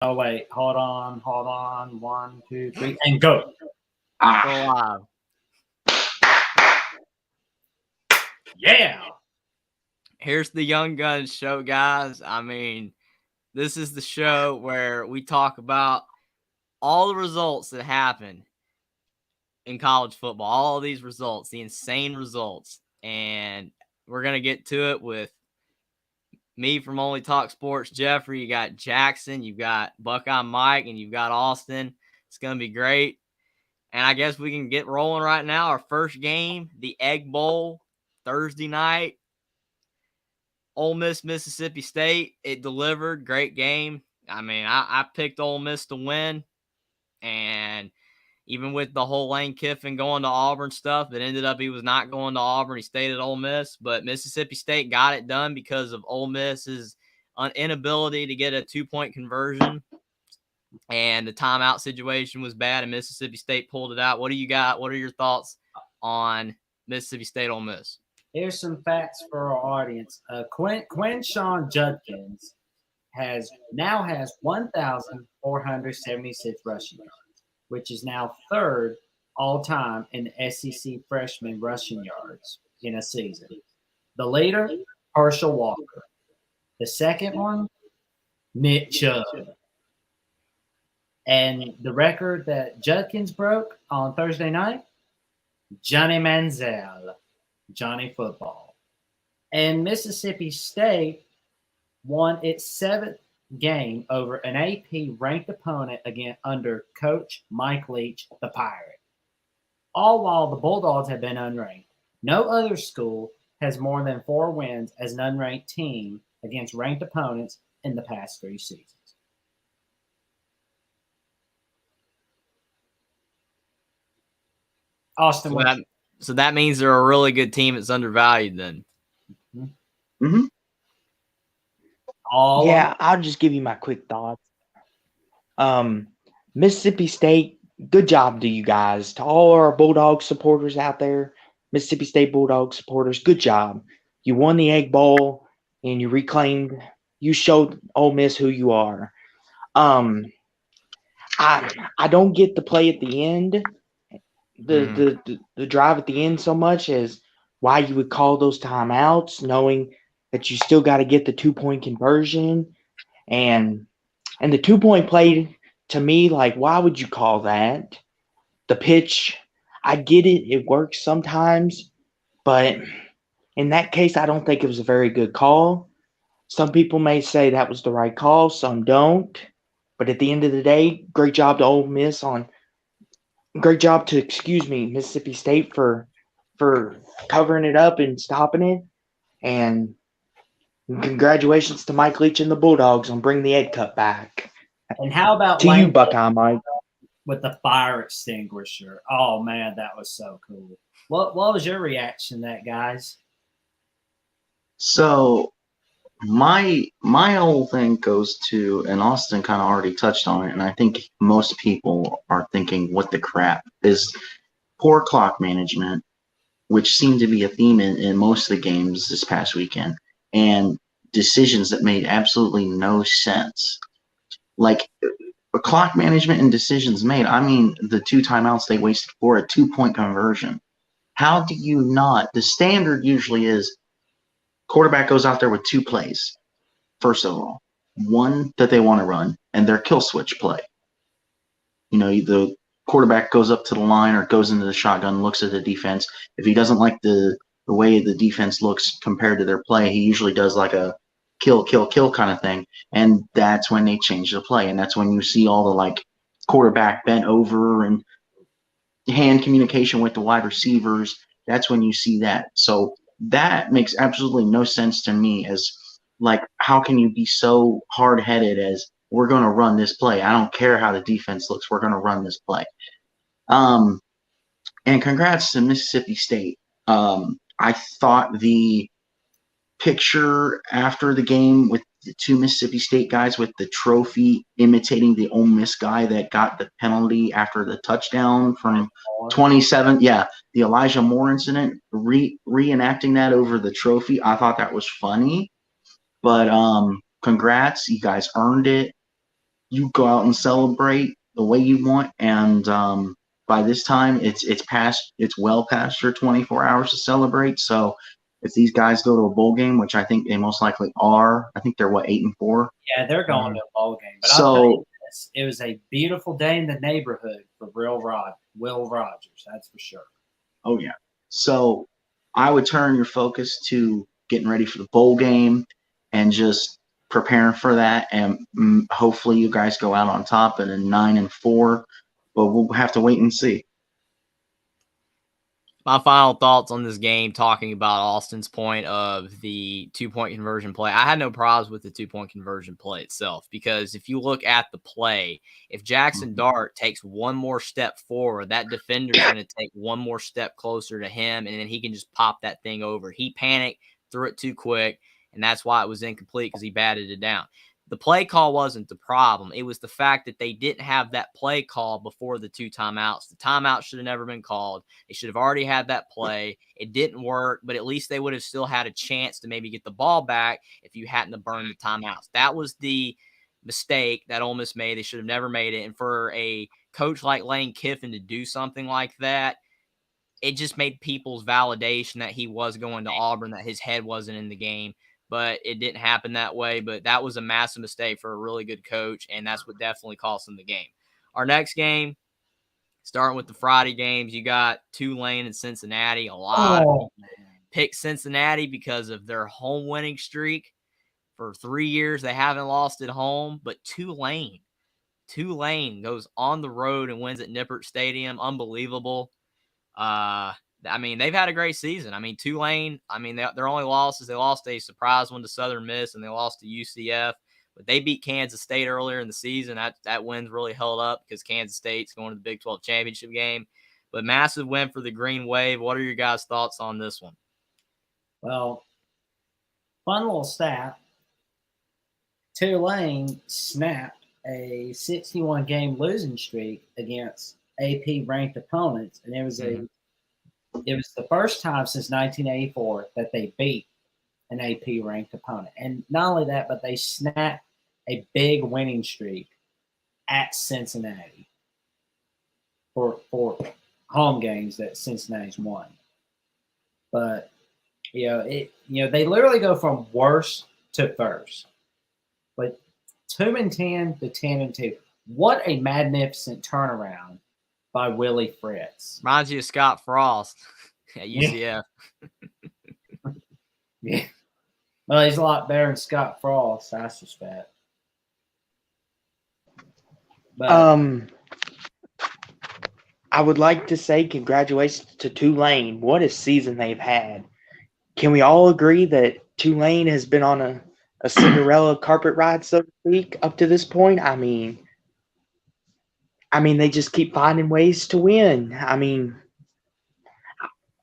Oh wait, hold on. 1, 2, 3, and go. Go Ah, live. Yeah. Here's the Young Guns show, guys. This is the show where we talk about all the results that happen in college football, all of these results, the insane results. And we're going to get to it with me from Only Talk Sports, Jeffrey. You got Jackson, you got Buckeye Mike, and you've got Austin. It's going to be great. And I guess we can get rolling right now. Our first game, the Egg Bowl, Thursday night. Ole Miss, Mississippi State. It delivered. Great game. I picked Ole Miss to win. And even with the whole Lane Kiffin going to Auburn stuff, it ended up he was not going to Auburn. He stayed at Ole Miss. But Mississippi State got it done because of Ole Miss's inability to get a 2-point conversion. And the timeout situation was bad, and Mississippi State pulled it out. What do you got? What are your thoughts on Mississippi State Ole Miss? Here's some facts for our audience. Quinshawn Judkins has 1,476 rushing yards, which is now third all time in the SEC freshman rushing yards in a season. The leader, Herschel Walker. The second one, Nick Chubb. And the record that Judkins broke on Thursday night, Johnny Manziel, Johnny Football. And Mississippi State won its seventh game over an AP ranked opponent again under coach Mike Leach, the Pirate. All while the Bulldogs have been unranked. No other school has more than 4 wins as an unranked team against ranked opponents in the past 3 seasons. Austin, So that means they're a really good team. It's undervalued then. mm-hmm. Yeah, I'll just give you my quick thoughts. Mississippi State, good job to you guys. To all our Bulldog supporters out there, Mississippi State Bulldog supporters, good job. You won the Egg Bowl and you showed Ole Miss who you are. I don't get the play at the end, the drive at the end so much as why you would call those timeouts, knowing that you still got to get the 2-point conversion and the 2-point play. To me, like, why would you call that? The pitch, I get it. It works sometimes. But in that case, I don't think it was a very good call. Some people may say that was the right call. Some don't. But at the end of the day, great job to Ole Miss Mississippi State for covering it up and stopping it. And congratulations to Mike Leach and the Bulldogs on bringing the Ed Cup back. And how about to Lane you, Buckeye Mike? With the fire extinguisher? Oh man, that was so cool. What was your reaction to that, guys? So my whole thing goes to, and Austin kind of already touched on it, and I think most people are thinking, what the crap is poor clock management, which seemed to be a theme in most of the games this past weekend, and decisions that made absolutely no sense. Like clock management and decisions made. I mean, the 2 timeouts they wasted for a 2-point conversion. How do you not? The standard usually is quarterback goes out there with 2 plays. First of all, one that they want to run and their kill switch play. The quarterback goes up to the line or goes into the shotgun, looks at the defense. If he doesn't like the way the defense looks compared to their play, he usually does like a kill kind of thing, and that's when they change the play, and that's when you see all the like quarterback bent over and hand communication with the wide receivers. That's when you see that. So that makes absolutely no sense to me. As like, how can you be so hard-headed as we're going to run this play? I don't care how the defense looks. We're going to run this play. And congrats to Mississippi State. I thought the picture after the game with the 2 Mississippi State guys with the trophy imitating the Ole Miss guy that got the penalty after the touchdown from 27. Yeah, the Elijah Moore incident, reenacting that over the trophy. I thought that was funny. But congrats, you guys earned it. you go out and celebrate the way you want, and by this time it's well past your 24 hours to celebrate. So if these guys go to a bowl game, which I think they most likely are, I think they're 8-4. Yeah, they're going to a bowl game. But I'll tell you this, it was a beautiful day in the neighborhood for Will Rogers. That's for sure. Oh yeah. So I would turn your focus to getting ready for the bowl game and just preparing for that, and hopefully you guys go out on top at a 9-4. But we'll have to wait and see. My final thoughts on this game, talking about Austin's point of the 2-point conversion play. I had no problems with the 2-point conversion play itself, because if you look at the play, if Jackson Dart takes one more step forward, that defender's going to take one more step closer to him, and then he can just pop that thing over. He panicked, threw it too quick, and that's why it was incomplete, because he batted it down. The play call wasn't the problem. It was the fact that they didn't have that play call before the 2 timeouts. The timeout should have never been called. They should have already had that play. It didn't work, but at least they would have still had a chance to maybe get the ball back if you hadn't have burned the timeouts. That was the mistake that Ole Miss made. They should have never made it. And for a coach like Lane Kiffin to do something like that, it just made people's validation that he was going to Auburn, that his head wasn't in the game. But it didn't happen that way. But that was a massive mistake for a really good coach, and that's what definitely cost them the game. Our next game, starting with the Friday games, you got Tulane and Cincinnati. A lot of people pick Cincinnati because of their home winning streak. For 3 years, they haven't lost at home. But Tulane goes on the road and wins at Nippert Stadium. Unbelievable. I mean, they've had a great season. I mean, Tulane, their only losses, they lost a surprise one to Southern Miss, and they lost to UCF. But they beat Kansas State earlier in the season. That win's really held up because Kansas State's going to the Big 12 championship game. But massive win for the Green Wave. What are your guys' thoughts on this one? Well, fun little stat. Tulane snapped a 61-game losing streak against AP-ranked opponents, and it was the first time since 1984 that they beat an AP-ranked opponent. And not only that, but they snapped a big winning streak at Cincinnati for home games that Cincinnati's won. But they literally go from worst to first. But 2-10 to 10-2. What a magnificent turnaround by Willie Fritz. Reminds you of Scott Frost at UCF. Yeah. Well, he's a lot better than Scott Frost, I suspect. But, I would like to say congratulations to Tulane. What a season they've had. Can we all agree that Tulane has been on a Cinderella carpet ride, so to speak, up to this point? I mean, they just keep finding ways to win. I mean,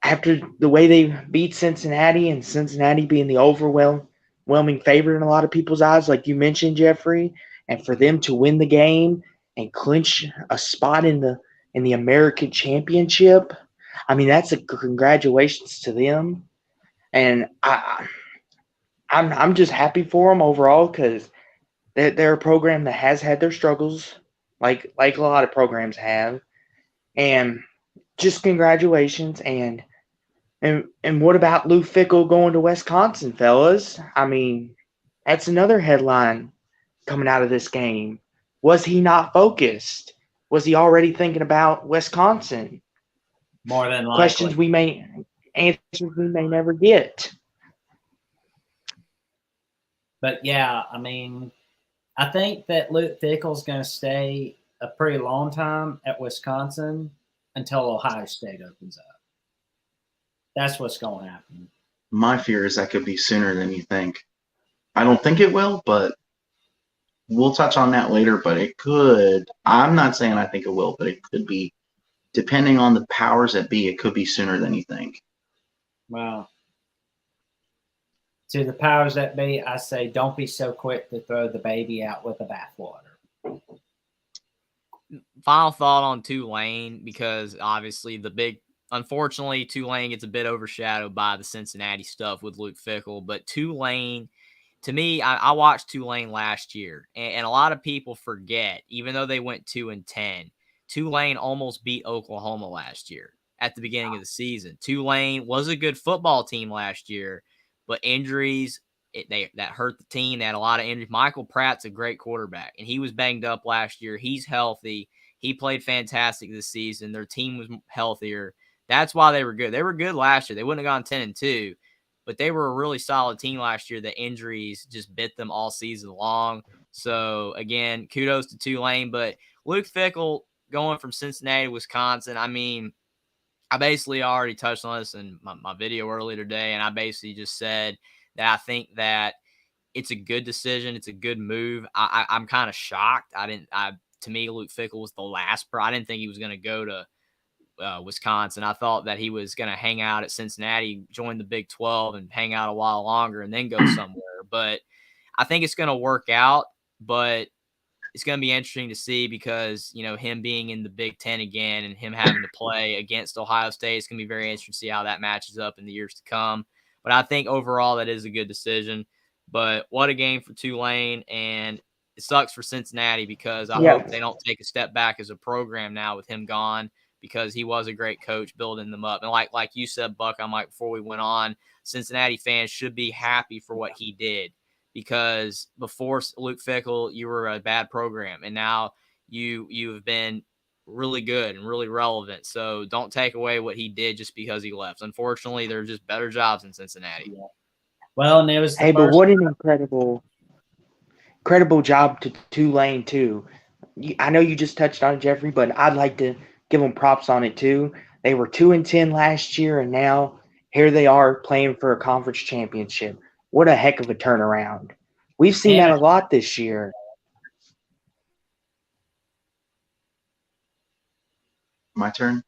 after the way they beat Cincinnati, and Cincinnati being the overwhelming favorite in a lot of people's eyes, like you mentioned, Jeffrey, and for them to win the game and clinch a spot in the American Championship, I mean, that's a congratulations to them. And I'm just happy for them overall, because they're a program that has had their struggles, like a lot of programs have. And just congratulations. And what about Lou Fickell going to Wisconsin, fellas? I mean, that's another headline coming out of this game. Was he not focused? Was he already thinking about Wisconsin? More than likely. Answers we may never get. But yeah, I mean, I think that Luke Fickell's going to stay a pretty long time at Wisconsin until Ohio State opens up. That's what's going to happen. My fear is that could be sooner than you think. I don't think it will, but we'll touch on that later. But it could. I'm not saying I think it will, but it could be. Depending on the powers that be, it could be sooner than you think. Well, to the powers that be, I say don't be so quick to throw the baby out with the bathwater. Final thought on Tulane, because obviously unfortunately, Tulane gets a bit overshadowed by the Cincinnati stuff with Luke Fickell. But Tulane, to me, I watched Tulane last year, and a lot of people forget, even though they went 2-10, Tulane almost beat Oklahoma last year at the beginning of the season. Tulane was a good football team last year, but injuries that hurt the team. They had a lot of injuries. Michael Pratt's a great quarterback, and he was banged up last year. He's healthy. He played fantastic this season. Their team was healthier. That's why they were good. They were good last year. They wouldn't have gone 10-2, but they were a really solid team last year. The injuries just bit them all season long. So, again, kudos to Tulane. But Luke Fickell going from Cincinnati to Wisconsin, I mean, I basically already touched on this in my video earlier today, and I basically just said that I think that it's a good decision. It's a good move. I'm kind of shocked. To me, Luke Fickell was the last I didn't think he was going to go to Wisconsin. I thought that he was going to hang out at Cincinnati, join the Big 12, and hang out a while longer and then go somewhere. But I think it's going to work out. But it's going to be interesting to see because, him being in the Big 10 again and him having to play against Ohio State, it's going to be very interesting to see how that matches up in the years to come. But I think overall that is a good decision. But what a game for Tulane, and it sucks for Cincinnati because I hope they don't take a step back as a program now with him gone, because he was a great coach building them up. And like you said, Buck, before we went on, Cincinnati fans should be happy for what he did. Because before Luke Fickell, you were a bad program, and now you've been really good and really relevant. So don't take away what he did just because he left. Unfortunately, there's just better jobs in Cincinnati. Yeah. Well, and it was but what an incredible job to Tulane too. I know you just touched on it, Jeffrey, but I'd like to give them props on it too. They were 2-10 last year, and now here they are playing for a conference championship. What a heck of a turnaround. We've seen that a lot this year. My turn.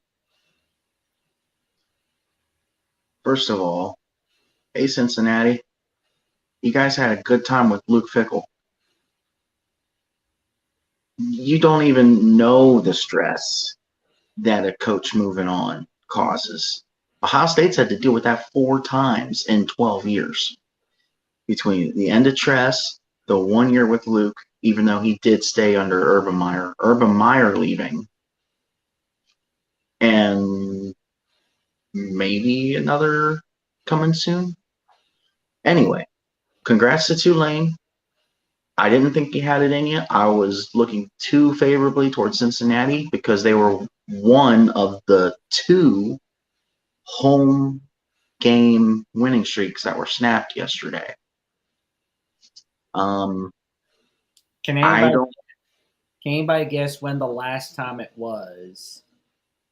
First of all, hey, Cincinnati, you guys had a good time with Luke Fickell. You don't even know the stress that a coach moving on causes. Ohio State's had to deal with that 4 times in 12 years. Between the end of Tress, the 1 year with Luke, even though he did stay under Urban Meyer leaving, and maybe another coming soon. Anyway, congrats to Tulane. I didn't think he had it in you. I was looking too favorably towards Cincinnati because they were one of the 2 home game winning streaks that were snapped yesterday. Can anybody guess when the last time it was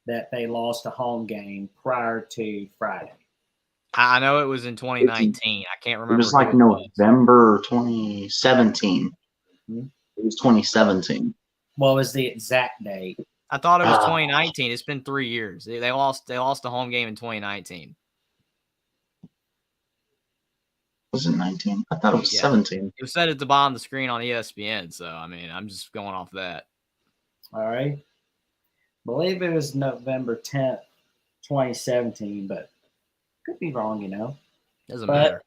that they lost a home game prior to Friday? I know it was in 2019. I can't remember. It was like November 2017. Hmm? It was 2017. What was the exact date? I thought it was 2019. It's been 3 years. They lost a home game in 2019. Was it 19? I thought it was 17. It was set at the bottom of the screen on ESPN. So, I'm just going off that. All right. I believe it was November 10th, 2017, but could be wrong, Doesn't matter.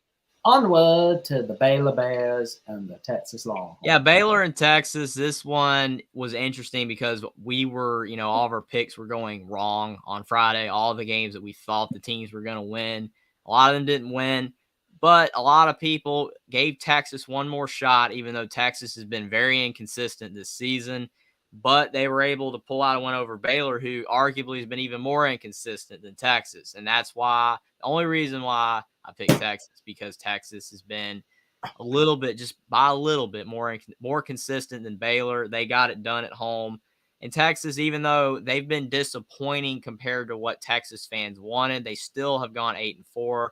Onward to the Baylor Bears and the Texas Longhorns. Yeah, Baylor and Texas. This one was interesting because we were, all of our picks were going wrong on Friday. All the games that we thought the teams were going to win, a lot of them didn't win. But a lot of people gave Texas one more shot, even though Texas has been very inconsistent this season. But they were able to pull out a win over Baylor, who arguably has been even more inconsistent than Texas. And that's why, the only reason why I picked Texas, because Texas has been a little bit, just by a little bit more consistent than Baylor. They got it done at home. And Texas, even though they've been disappointing compared to what Texas fans wanted, they still have gone 8-4.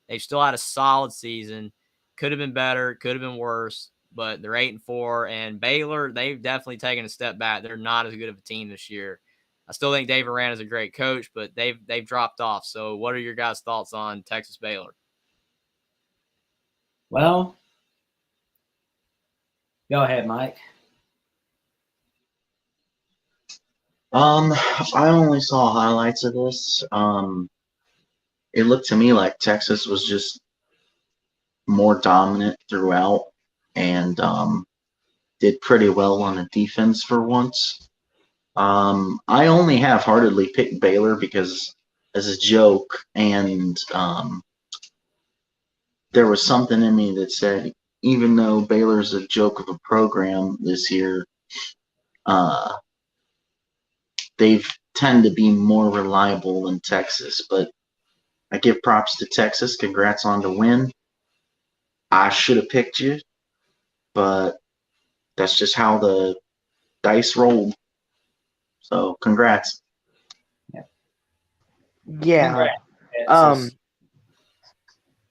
They've still had a solid season. Could have been better, could have been worse, but they're 8-4. And Baylor, they've definitely taken a step back. They're not as good of a team this year. I still think Dave Aranda is a great coach, but they've dropped off. So what are your guys' thoughts on Texas Baylor? Well, go ahead, Mike. I only saw highlights of this. It looked to me like Texas was just more dominant throughout and did pretty well on the defense for once. I only half-heartedly picked Baylor because as a joke, and there was something in me that said, even though Baylor's a joke of a program this year, they tend to be more reliable than Texas. But I give props to Texas. Congrats on the win. I should have picked you, but that's just how the dice rolled. So congrats. Yeah. Congrats, Texas.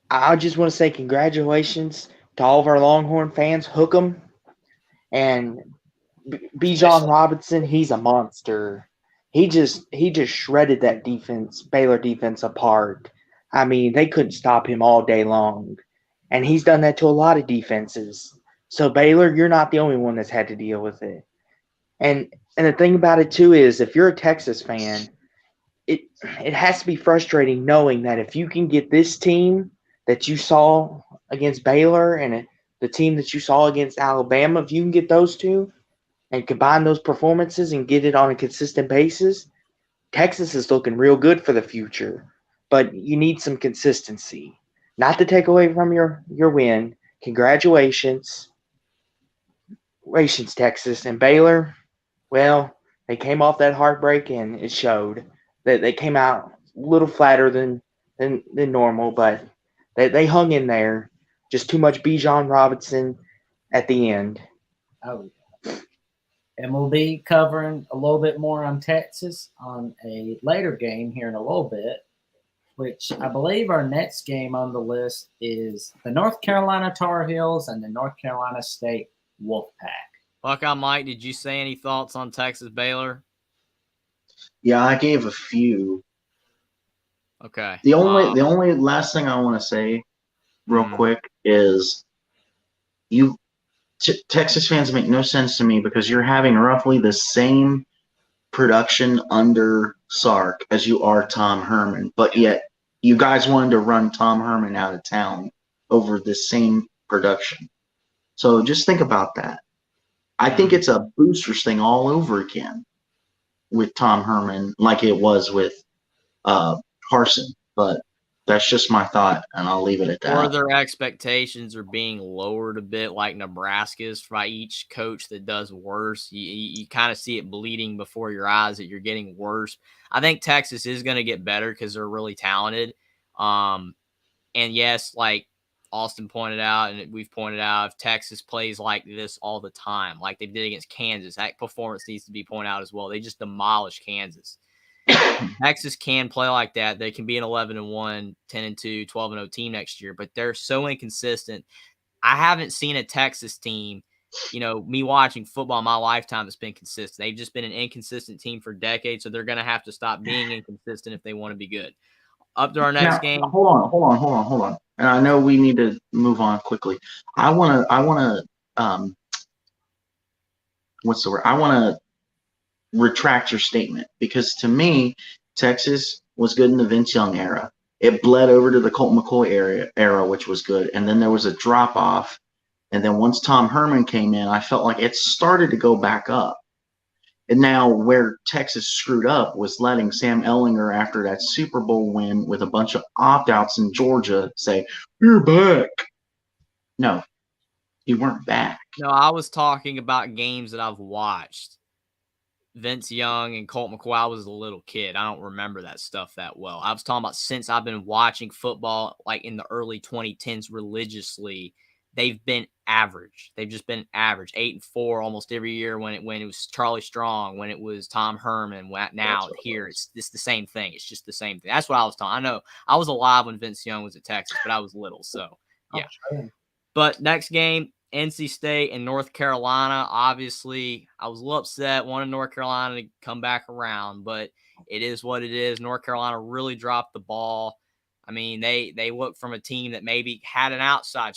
I just want to say congratulations to all of our Longhorn fans. Hook 'em. And Bijan Robinson, he's a monster. He just shredded that defense, Baylor defense apart. I mean, they couldn't stop him all day long. And he's done that to a lot of defenses. So Baylor, you're not the only one that's had to deal with it. And the thing about it too is if you're a Texas fan, it has to be frustrating knowing that if you can get this team that you saw against Baylor and the team that you saw against Alabama, if you can get those two and combine those performances and get it on a consistent basis, Texas is looking real good for the future. But you need some consistency. Not to take away from your win. Congratulations. Congratulations, Texas. And Baylor, well, they came off that heartbreak and it showed. That they came out a little flatter than normal, but they hung in there. Just too much Bijan Robinson at the end. Oh, and we'll be covering a little bit more on Texas on a later game here in a little bit, which I believe our next game on the list is the North Carolina Tar Heels and the North Carolina State Wolfpack. Buckeye Mike, did you say any thoughts on Texas Baylor? Yeah, I gave a few. Okay. The only last thing I want to say real quick is Texas fans make no sense to me because you're having roughly the same production under Sark as you are Tom Herman, but yet you guys wanted to run Tom Herman out of town over the same production. So just think about that. I think it's a boosters thing all over again with Tom Herman, like it was with Carson. But that's just my thought, and I'll leave it at that. Or their expectations are being lowered a bit, like Nebraska's, by each coach that does worse. You kind of see it bleeding before your eyes that you're getting worse. I think Texas is going to get better because they're really talented. And yes, like Austin pointed out, and we've pointed out, if Texas plays like this all the time, like they did against Kansas, that performance needs to be pointed out as well. They just demolished Kansas. Texas can play like that. They can be an 11-1, 10-2, 12-0 team next year, but they're so inconsistent. I haven't seen a Texas team, me watching football in my lifetime that's been consistent. They've just been an inconsistent team for decades, so they're going to have to stop being inconsistent if they want to be good. Up to our next game. Hold on. And I know we need to move on quickly. I want to what's the word? I want to retract your statement because to me, Texas was good in the Vince Young era. It bled over to the Colt McCoy era, which was good. And then there was a drop off. And then once Tom Herman came in, I felt like it started to go back up. And now where Texas screwed up was letting Sam Ehlinger, after that Super Bowl win with a bunch of opt-outs in Georgia, say, "You're back." No, you weren't back. No, I was talking about games that I've watched. Vince Young and Colt McCoy, I was a little kid. I don't remember that stuff that well. I was talking about since I've been watching football, like in the early 2010s religiously, they've been average. They've just been average, 8-4 almost every year. When it was Charlie Strong, when it was Tom Herman, now here it's the same thing. It's just the same thing. That's what I was talking. I know I was alive when Vince Young was at Texas, but I was little, so yeah. But next game, NC State and North Carolina. Obviously, I was a little upset. Wanted North Carolina to come back around, but it is what it is. North Carolina really dropped the ball. I mean, they look from a team that maybe had an outside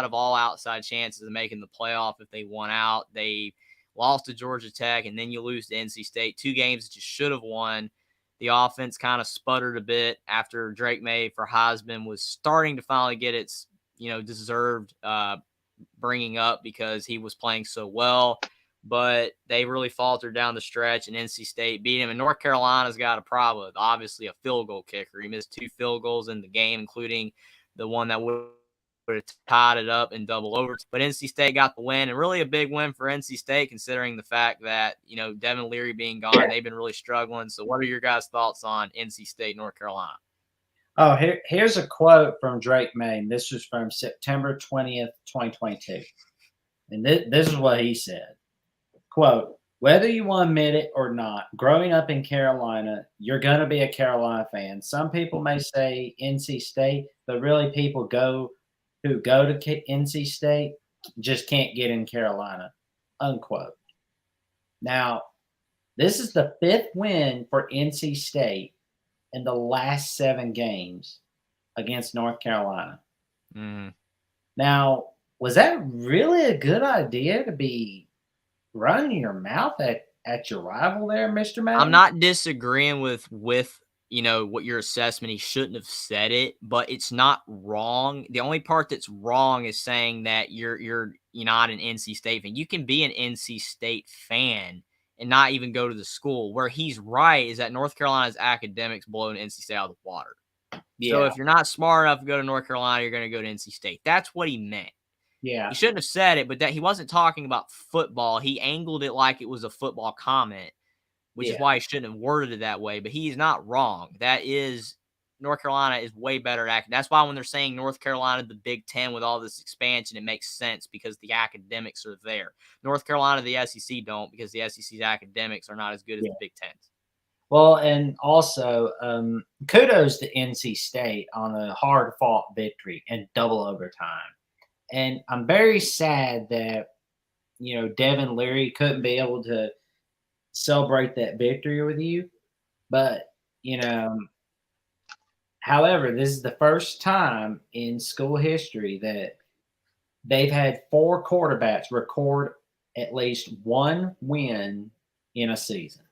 of all outside chances of making the playoff if they won out. They lost to Georgia Tech, and then you lose to NC State. 2 games that you should have won. The offense kind of sputtered a bit after Drake May for Heisman was starting to finally get its deserved bringing up because he was playing so well. But they really faltered down the stretch, and NC State beat him. And North Carolina's got a problem with, obviously, a field goal kicker. He missed 2 field goals in the game, including the one that would have tied it up in double overtime. But NC State got the win, and really a big win for NC State considering the fact that, Devin Leary being gone, they've been really struggling. So what are your guys' thoughts on NC State, North Carolina? Oh, here's a quote from Drake May. This was from September 20th, 2022. And this is what he said. Quote, "Whether you want to admit it or not, growing up in Carolina, you're going to be a Carolina fan. Some people may say NC State, but really people who go to NC State just can't get in Carolina." Unquote. Now, this is the 5th win for NC State in the last 7 games against North Carolina. Mm-hmm. Now, was that really a good idea to be running your mouth at your rival there, Mr. Madden? I'm not disagreeing with what your assessment. He shouldn't have said it, but it's not wrong. The only part that's wrong is saying that you're not an NC State fan. You can be an NC State fan and not even go to the school. Where he's right is that North Carolina's academics blown NC State out of the water. Yeah. So if you're not smart enough to go to North Carolina, you're going to go to NC State. That's what he meant. Yeah. He shouldn't have said it, but that he wasn't talking about football. He angled it like it was a football comment, which is why he shouldn't have worded it that way. But he's not wrong. North Carolina is way better at academics. That's why when they're saying North Carolina, the Big Ten with all this expansion, it makes sense because the academics are there. North Carolina, the SEC don't, because the SEC's academics are not as good as the Big Ten's. Well, and also kudos to NC State on a hard-fought victory in double overtime. And I'm very sad that, Devin Leary couldn't be able to celebrate that victory with you. But, however, this is the first time in school history that they've had 4 quarterbacks record at least 1 win in a season.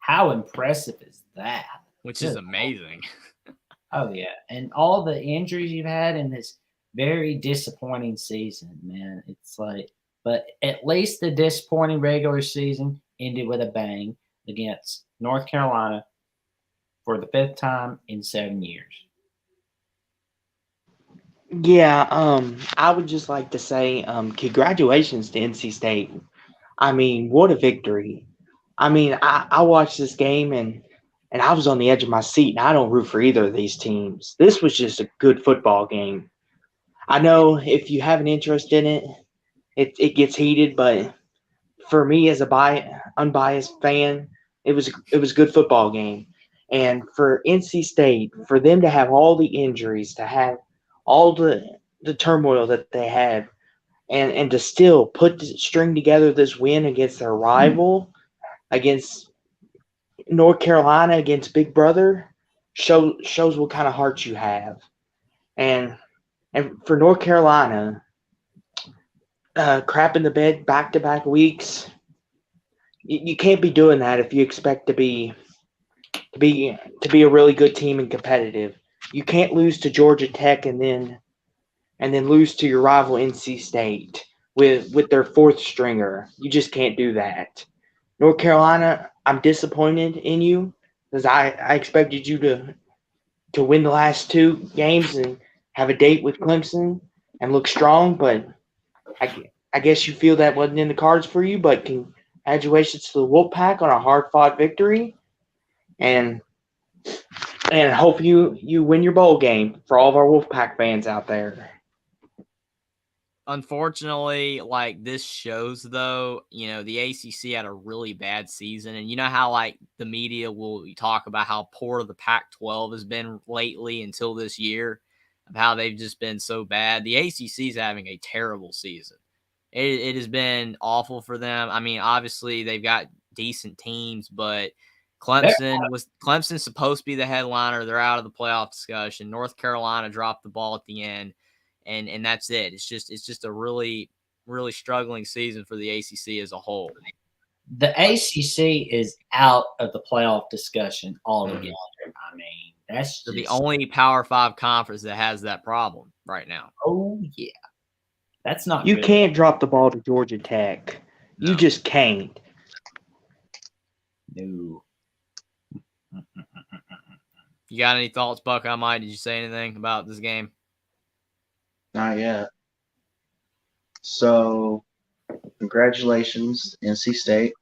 How impressive is that? Which is amazing. Oh, yeah. And all the injuries you've had in this very disappointing season, man. It's like, but at least the disappointing regular season ended with a bang against North Carolina for the 5th time in 7 years. Yeah, I would just like to say congratulations to NC State. I mean, what a victory. I mean, I watched this game and I was on the edge of my seat, and I don't root for either of these teams. This was just a good football game. I know if you have an interest in it, it gets heated, but for me as a unbiased fan, it was a good football game. And for NC State, for them to have all the injuries, to have all the turmoil that they had, and to still string together this win against their rival, against North Carolina, against Big Brother, shows what kind of heart you have. And for North Carolina, crap in the bed back-to-back weeks, you can't be doing that if you expect to be a really good team and competitive. You can't lose to Georgia Tech and then lose to your rival NC State with their 4th stringer. You just can't do that. North Carolina, I'm disappointed in you because I expected you to win the last 2 games and have a date with Clemson and look strong, but I guess you feel that wasn't in the cards for you. But congratulations to the Wolfpack on a hard-fought victory, and hope you win your bowl game for all of our Wolfpack fans out there. Unfortunately, this shows, though, the ACC had a really bad season. And you know how, the media will talk about how poor the Pac-12 has been lately until this year, of how they've just been so bad. The ACC is having a terrible season. It has been awful for them. I mean, obviously, they've got decent teams, but Clemson's supposed to be the headliner. They're out of the playoff discussion. North Carolina dropped the ball at the end. And that's it. It's just a really, really struggling season for the ACC as a whole. The ACC is out of the playoff discussion altogether. I mean, That's They're the just, only Power 5 conference that has that problem right now. oh yeah. That's not You good. can't drop the ball to Georgia Tech. You No. just can't. No. You got any thoughts, Buckeye Mike? Did you say anything about this game? Not yet. So, congratulations, NC State.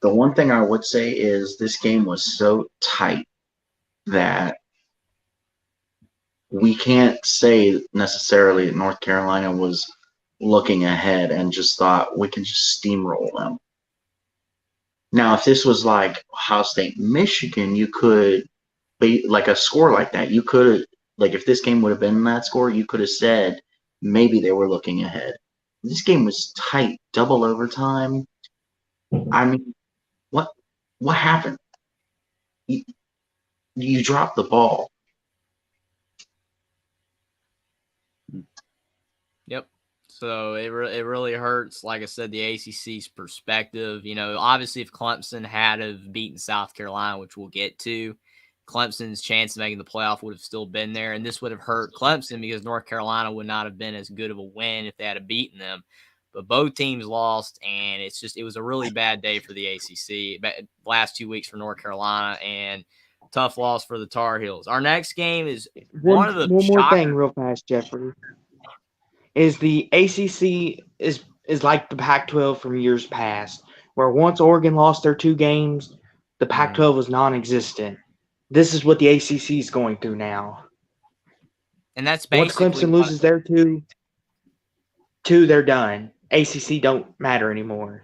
The one thing I would say is this game was so tight that we can't say necessarily that North Carolina was looking ahead and just thought we can just steamroll them. Now, if this was like Ohio State, Michigan, you could be like a score like that. You could, like, if this game would have been that score, you could have said maybe they were looking ahead. This game was tight, double overtime. I mean, what happened? You dropped the ball. Yep. So it really hurts, like I said, the ACC's perspective. You know, obviously if Clemson had have beaten South Carolina, which we'll get to, Clemson's chance of making the playoff would have still been there. And this would have hurt Clemson because North Carolina would not have been as good of a win if they had beaten them. But both teams lost, and it was a really bad day for the ACC. Last 2 weeks for North Carolina, and tough loss for the Tar Heels. Our next game is one of the one more thing shockers. real fast, Jeffrey. Is the ACC is like the Pac-12 from years past, where once Oregon lost their 2 games, the Pac-12 was non-existent. This is what the ACC is going through now. And that's Once basically Clemson loses their two, they're done. ACC don't matter anymore.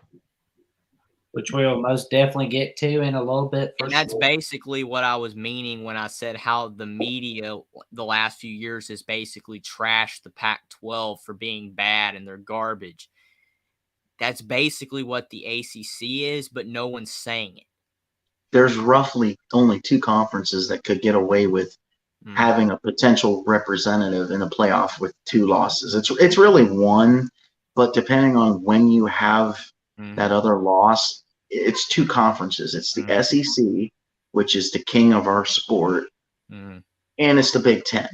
Which we'll most definitely get to in a little bit. And that's basically what I was meaning when I said how the media the last few years has basically trashed the Pac-12 for being bad and they're garbage. That's basically what the ACC is, but no one's saying it. There's roughly only 2 conferences that could get away with having a potential representative in a playoff with 2 losses. It's really 1, but depending on when you have that other loss, it's 2 conferences. It's the SEC, which is the king of our sport, and it's the Big Ten.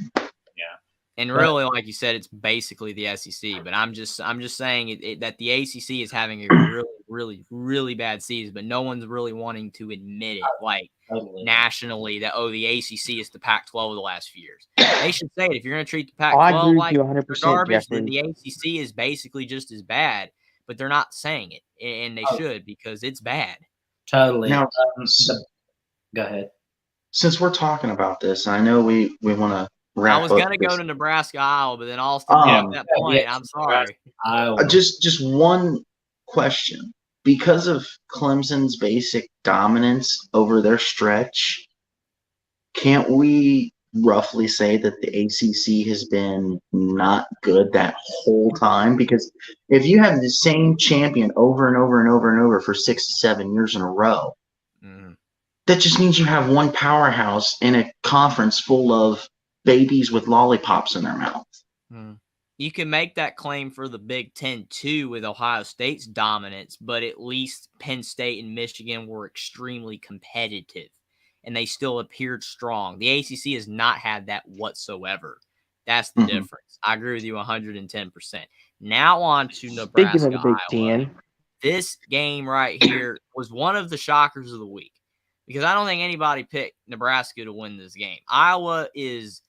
And really, like you said, it's basically the SEC. But I'm just saying that the ACC is having a really, really, really bad season, but no one's really wanting to admit it, like nationally, that the ACC is the Pac-12 of the last few years. They should say it. If you're going to treat the Pac-12 like 100%, garbage, Jeffrey. then the ACC is basically just as bad. But they're not saying it, and they should, because it's bad. Totally. Now, go ahead. Since we're talking about this, I know we want to wrap up. I was going to go to Nebraska, Iowa, but then Austin brought that point. I'm sorry. Just one question. Because of Clemson's basic dominance over their stretch, can't we roughly say that the ACC has been not good that whole time? Because if you have the same champion over and over and over and over for 6 to 7 years in a row, that just means you have one powerhouse in a conference full of babies with lollipops in their mouth. You can make that claim for the Big Ten too with Ohio State's dominance, but at least Penn State and Michigan were extremely competitive, and they still appeared strong. The ACC has not had that whatsoever. That's the difference. I agree with you 110%. Now on to Nebraska, Speaking of the Big Iowa. Ten, This game right here was one of the shockers of the week because I don't think anybody picked Nebraska to win this game. Iowa is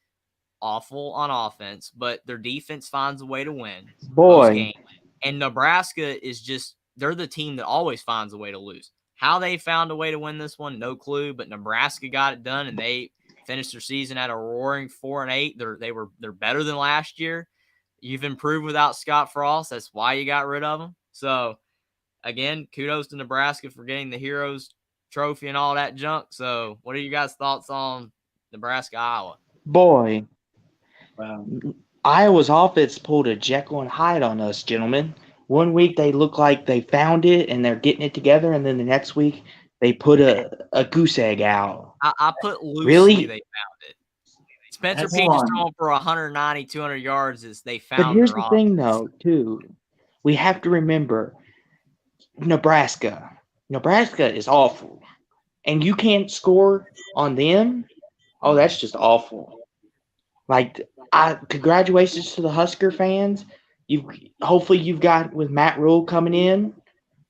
awful on offense, but their defense finds a way to win most games. And Nebraska is they're the team that always finds a way to lose. How they found a way to win this one, no clue, but Nebraska got it done, and they finished their season at a roaring 4-8. They're better than last year. You've improved without Scott Frost. That's why you got rid of him. So, again, kudos to Nebraska for getting the Heroes Trophy and all that junk. So, what are you guys' thoughts on Nebraska, Iowa? Boy, Iowa's offense pulled a Jekyll and Hyde on us, gentlemen. One week they look like they found it and they're getting it together, and then the next week they put a goose egg out. I put loosely Really? They found it. Spencer Pete is throwing for 190, 200 yards as they found. But here's the thing, though, too. We have to remember Nebraska. Nebraska is awful. and you can't score on them, oh, that's just awful. Like, congratulations to the Husker fans. Hopefully you've got with Matt Rule coming in,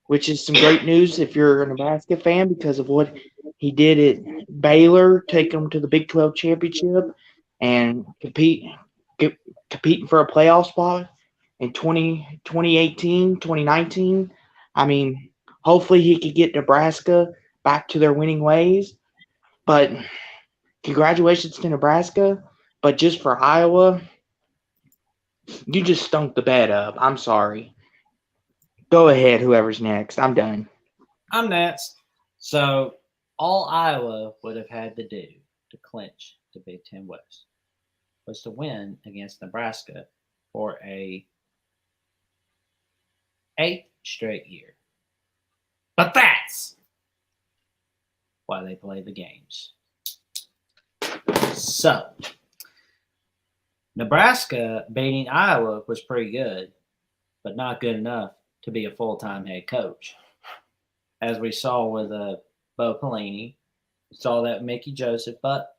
which is some great news if you're a Nebraska fan because of what he did at Baylor, taking them to the Big 12 championship and competing for a playoff spot in 2018, 2019. I mean, hopefully he could get Nebraska back to their winning ways. But congratulations to Nebraska. But just for Iowa, you just stunk the bed up. I'm sorry. Go ahead, whoever's next. I'm done. I'm next. So all Iowa would have had to do to clinch the Big Ten West was to win against Nebraska for a 8th straight year. But that's why they play the games. So Nebraska beating Iowa was pretty good, but not good enough to be a full-time head coach. As we saw with Bo Pelini, we saw that with Mickey Joseph, but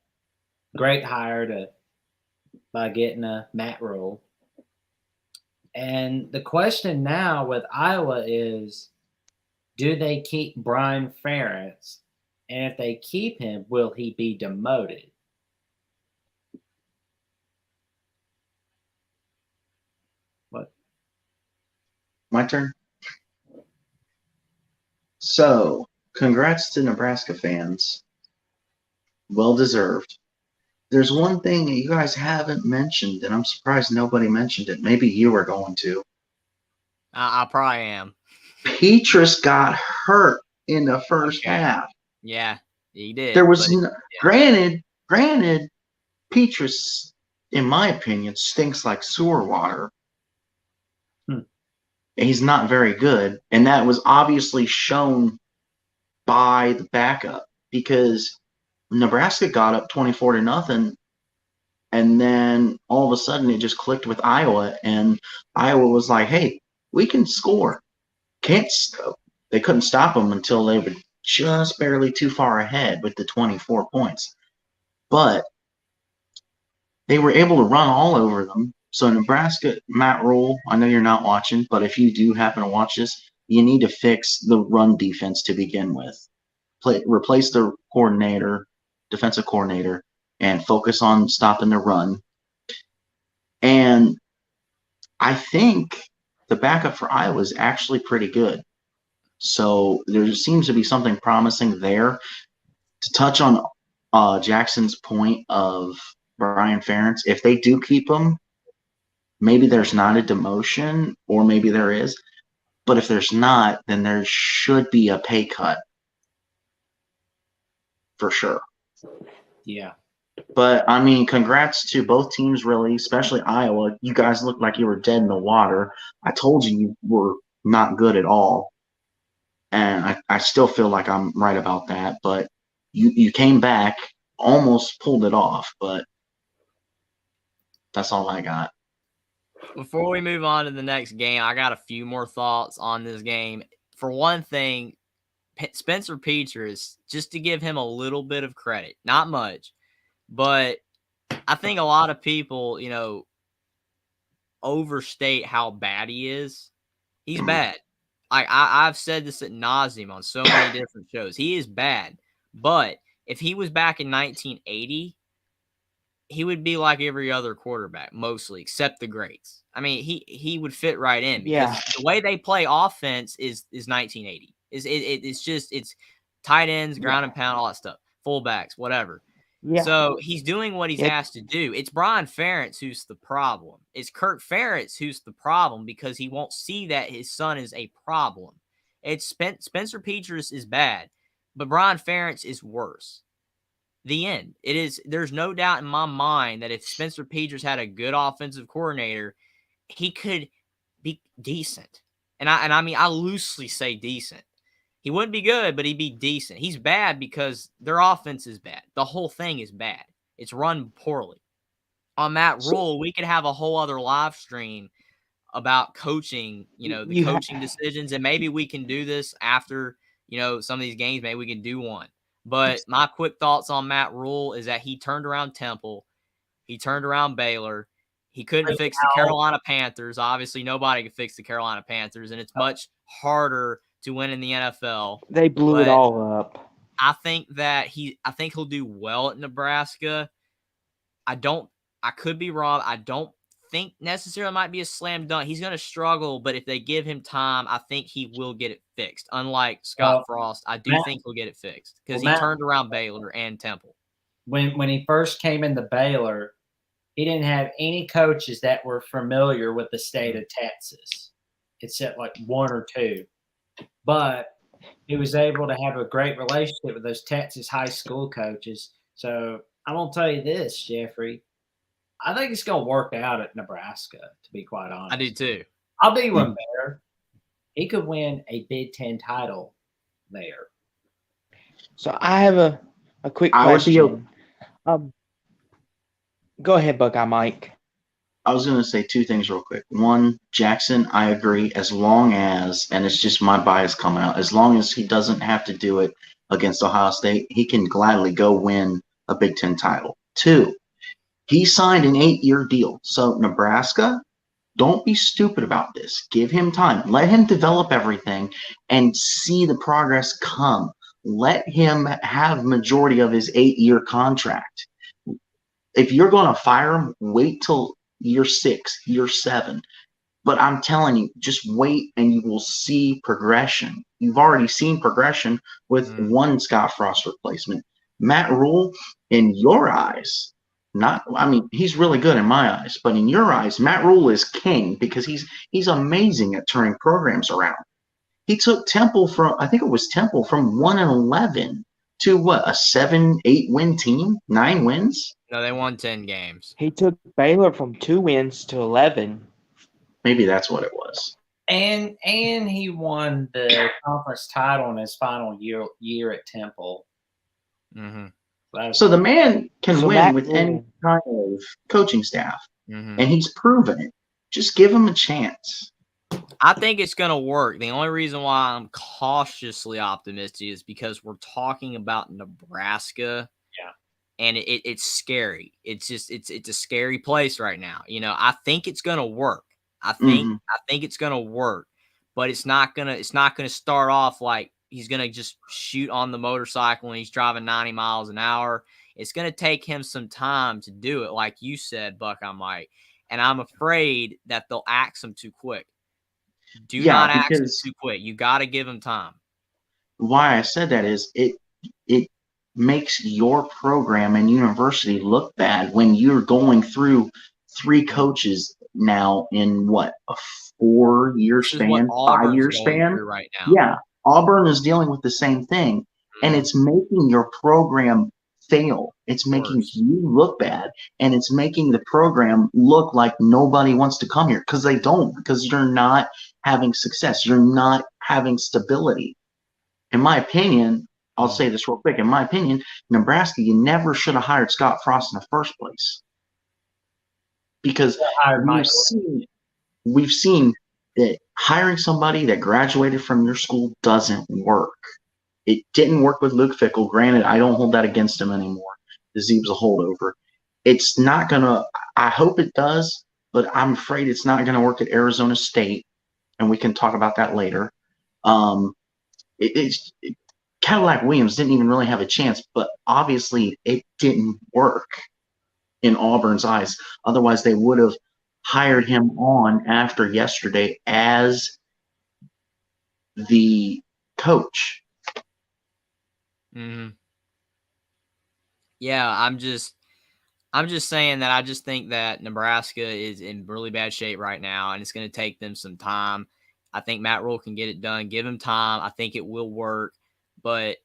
great hire by getting a Matt Rule. And the question now with Iowa is, do they keep Brian Ferentz? And if they keep him, will he be demoted? What? My turn. So, congrats to Nebraska fans. Well deserved. There's one thing that you guys haven't mentioned, and I'm surprised nobody mentioned it. Maybe you were going to. I probably am. Petrus got hurt in the first half. Yeah, he did. There was granted, Petrus, in my opinion, stinks like sewer water. He's not very good, and that was obviously shown by the backup because Nebraska got up 24-0, and then all of a sudden it just clicked with Iowa, and Iowa was like, "Hey, we can score." They couldn't stop them until they were just barely too far ahead with the 24 points, but they were able to run all over them. So Nebraska, Matt Rule, I know you're not watching, but if you do happen to watch this, you need to fix the run defense to begin with. Replace the defensive coordinator, and focus on stopping the run. And I think the backup for Iowa is actually pretty good. So there seems to be something promising there. To touch on Jackson's point of Brian Ferentz, if they do keep him, maybe there's not a demotion, or maybe there is. But if there's not, then there should be a pay cut. For sure. Yeah. But, I mean, congrats to both teams, really, especially Iowa. You guys looked like you were dead in the water. I told you were not good at all. And I still feel like I'm right about that. But you came back, almost pulled it off. But that's all I got. Before we move on to the next game, I got a few more thoughts on this game. For one thing, Spencer Petras, just to give him a little bit of credit, not much, but I think a lot of people, overstate how bad he is. He's bad. I've said this ad nauseum on so many different shows. He is bad. But if he was back in 1980, he would be like every other quarterback, mostly, except the greats. I mean, he would fit right in because the way they play offense is 1980. It's tight ends, ground and pound, all that stuff, fullbacks, whatever. Yeah. So he's doing what he's asked to do. It's Brian Ferentz who's the problem. It's Kirk Ferentz who's the problem because he won't see that his son is a problem. It's Spencer Petras is bad, but Brian Ferentz is worse. The end. It is. There's no doubt in my mind that if Spencer Petras had a good offensive coordinator, he could be decent. And I mean, I loosely say decent. He wouldn't be good, but he'd be decent. He's bad because their offense is bad. The whole thing is bad. It's run poorly. On Matt Rule, we could have a whole other live stream about coaching, coaching decisions. And maybe we can do this after, some of these games. Maybe we can do one. But my quick thoughts on Matt Rule is that he turned around Temple. He turned around Baylor. He couldn't fix the Carolina Panthers. Obviously, nobody could fix the Carolina Panthers, and it's much harder to win in the NFL. They blew it all up. I think he'll do well at Nebraska. I could be wrong. I don't think necessarily might be a slam dunk. He's going to struggle, but if they give him time, I think he will get it fixed. Unlike Scott Frost, I do think he'll get it fixed because he turned around Baylor and Temple. When he first came into Baylor, he didn't have any coaches that were familiar with the state of Texas, except like one or two. But he was able to have a great relationship with those Texas high school coaches. So I'm going to tell you this, Jeffrey. I think it's going to work out at Nebraska, to be quite honest. I do too. I'll be one better. He could win a Big Ten title there. So I have a quick question. Go ahead, Buckeye Mike. I was going to say two things real quick. One, Jackson, I agree, as long as, and it's just my bias coming out, as long as he doesn't have to do it against Ohio State, he can gladly go win a Big Ten title. Two, he signed an 8-year deal. So Nebraska, don't be stupid about this. Give him time. Let him develop everything and see the progress come. Let him have majority of his 8-year contract. If you're going to fire him, wait till year 6, year 7. But I'm telling you, just wait and you will see progression. You've already seen progression with one Scott Frost replacement. Matt Rule, in your eyes, he's really good in my eyes, but in your eyes, Matt Rule is king because he's amazing at turning programs around. He took Temple from 1-11 to what, a 7-8 win team, 9 wins? No, they won 10 games. He took Baylor from 2 wins to 11. Maybe that's what it was. And he won the conference title in his final year at Temple. Mm-hmm. So the man can win with any kind of coaching staff, and he's proven it. Just give him a chance. I think it's going to work. The only reason why I'm cautiously optimistic is because we're talking about Nebraska. Yeah. And it's scary. It's just it's a scary place right now. I think it's gonna work. I think it's gonna work, but it's not gonna start off like he's gonna just shoot on the motorcycle and he's driving 90 miles an hour. It's gonna take him some time to do it, like you said, Buckeye Mike. And I'm afraid that they'll axe him too quick. Do not axe him too quick. You got to give him time. Why I said that is it makes your program and university look bad when you're going through 3 coaches now in what, a 4-year span, 5-year span right now. Yeah, Auburn is dealing with the same thing, and it's making your program fail. It's making you look bad, and it's making the program look like nobody wants to come here because they don't, because you're not having success. You're not having stability. In my opinion, I'll say this real quick. In my opinion, Nebraska, you never should have hired Scott Frost in the first place. Because we've seen that hiring somebody that graduated from your school doesn't work. It didn't work with Luke Fickell. Granted, I don't hold that against him anymore. The Z was a holdover. It's not going to – I hope it does, but I'm afraid it's not going to work at Arizona State, and we can talk about that later. Cadillac Williams didn't even really have a chance, but obviously it didn't work in Auburn's eyes. Otherwise, they would have hired him on after yesterday as the coach. Yeah, I'm just saying that I just think that Nebraska is in really bad shape right now, and it's going to take them some time. I think Matt Rule can get it done. Give him time. I think it will work. But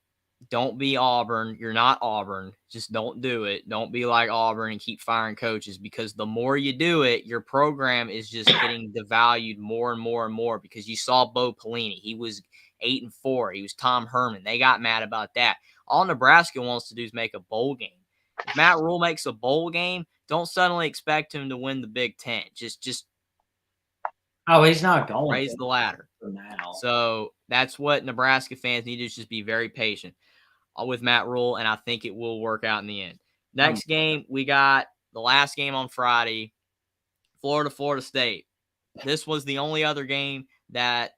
don't be Auburn. You're not Auburn. Just don't do it. Don't be like Auburn and keep firing coaches, because the more you do it, your program is just getting devalued more and more and more, because you saw Bo Pelini. He was 8-4. He was Tom Herman. They got mad about that. All Nebraska wants to do is make a bowl game. If Matt Rule makes a bowl game, don't suddenly expect him to win the Big Ten. Just he's not going raise the ladder for now. So that's what Nebraska fans need to just be very patient. with Matt Rule, and I think it will work out in the end. Next game, we got the last game on Friday, Florida State. This was the only other game that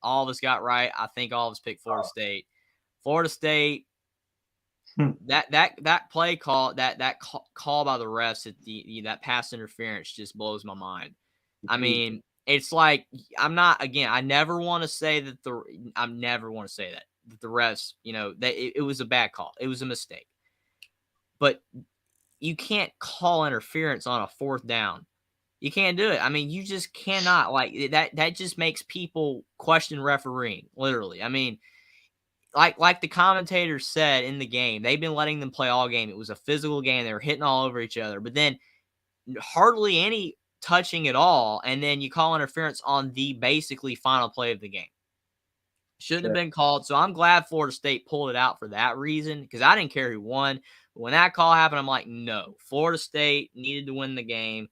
all of us got right. I think all of us picked Florida State. Florida State, that play call, that call by the refs at that pass interference just blows my mind. I mean, it's like I never want to say that the refs, it was a bad call. It was a mistake. But you can't call interference on a fourth down. You can't do it. I mean, you just cannot. Like that just makes people question refereeing, literally. I mean, like the commentators said in the game, they've been letting them play all game. It was a physical game. They were hitting all over each other, but then hardly any touching at all, and then you call interference on the basically final play of the game. Shouldn't have been called. So I'm glad Florida State pulled it out for that reason, because I didn't care who won. But when that call happened, I'm like, no, Florida State needed to win the game.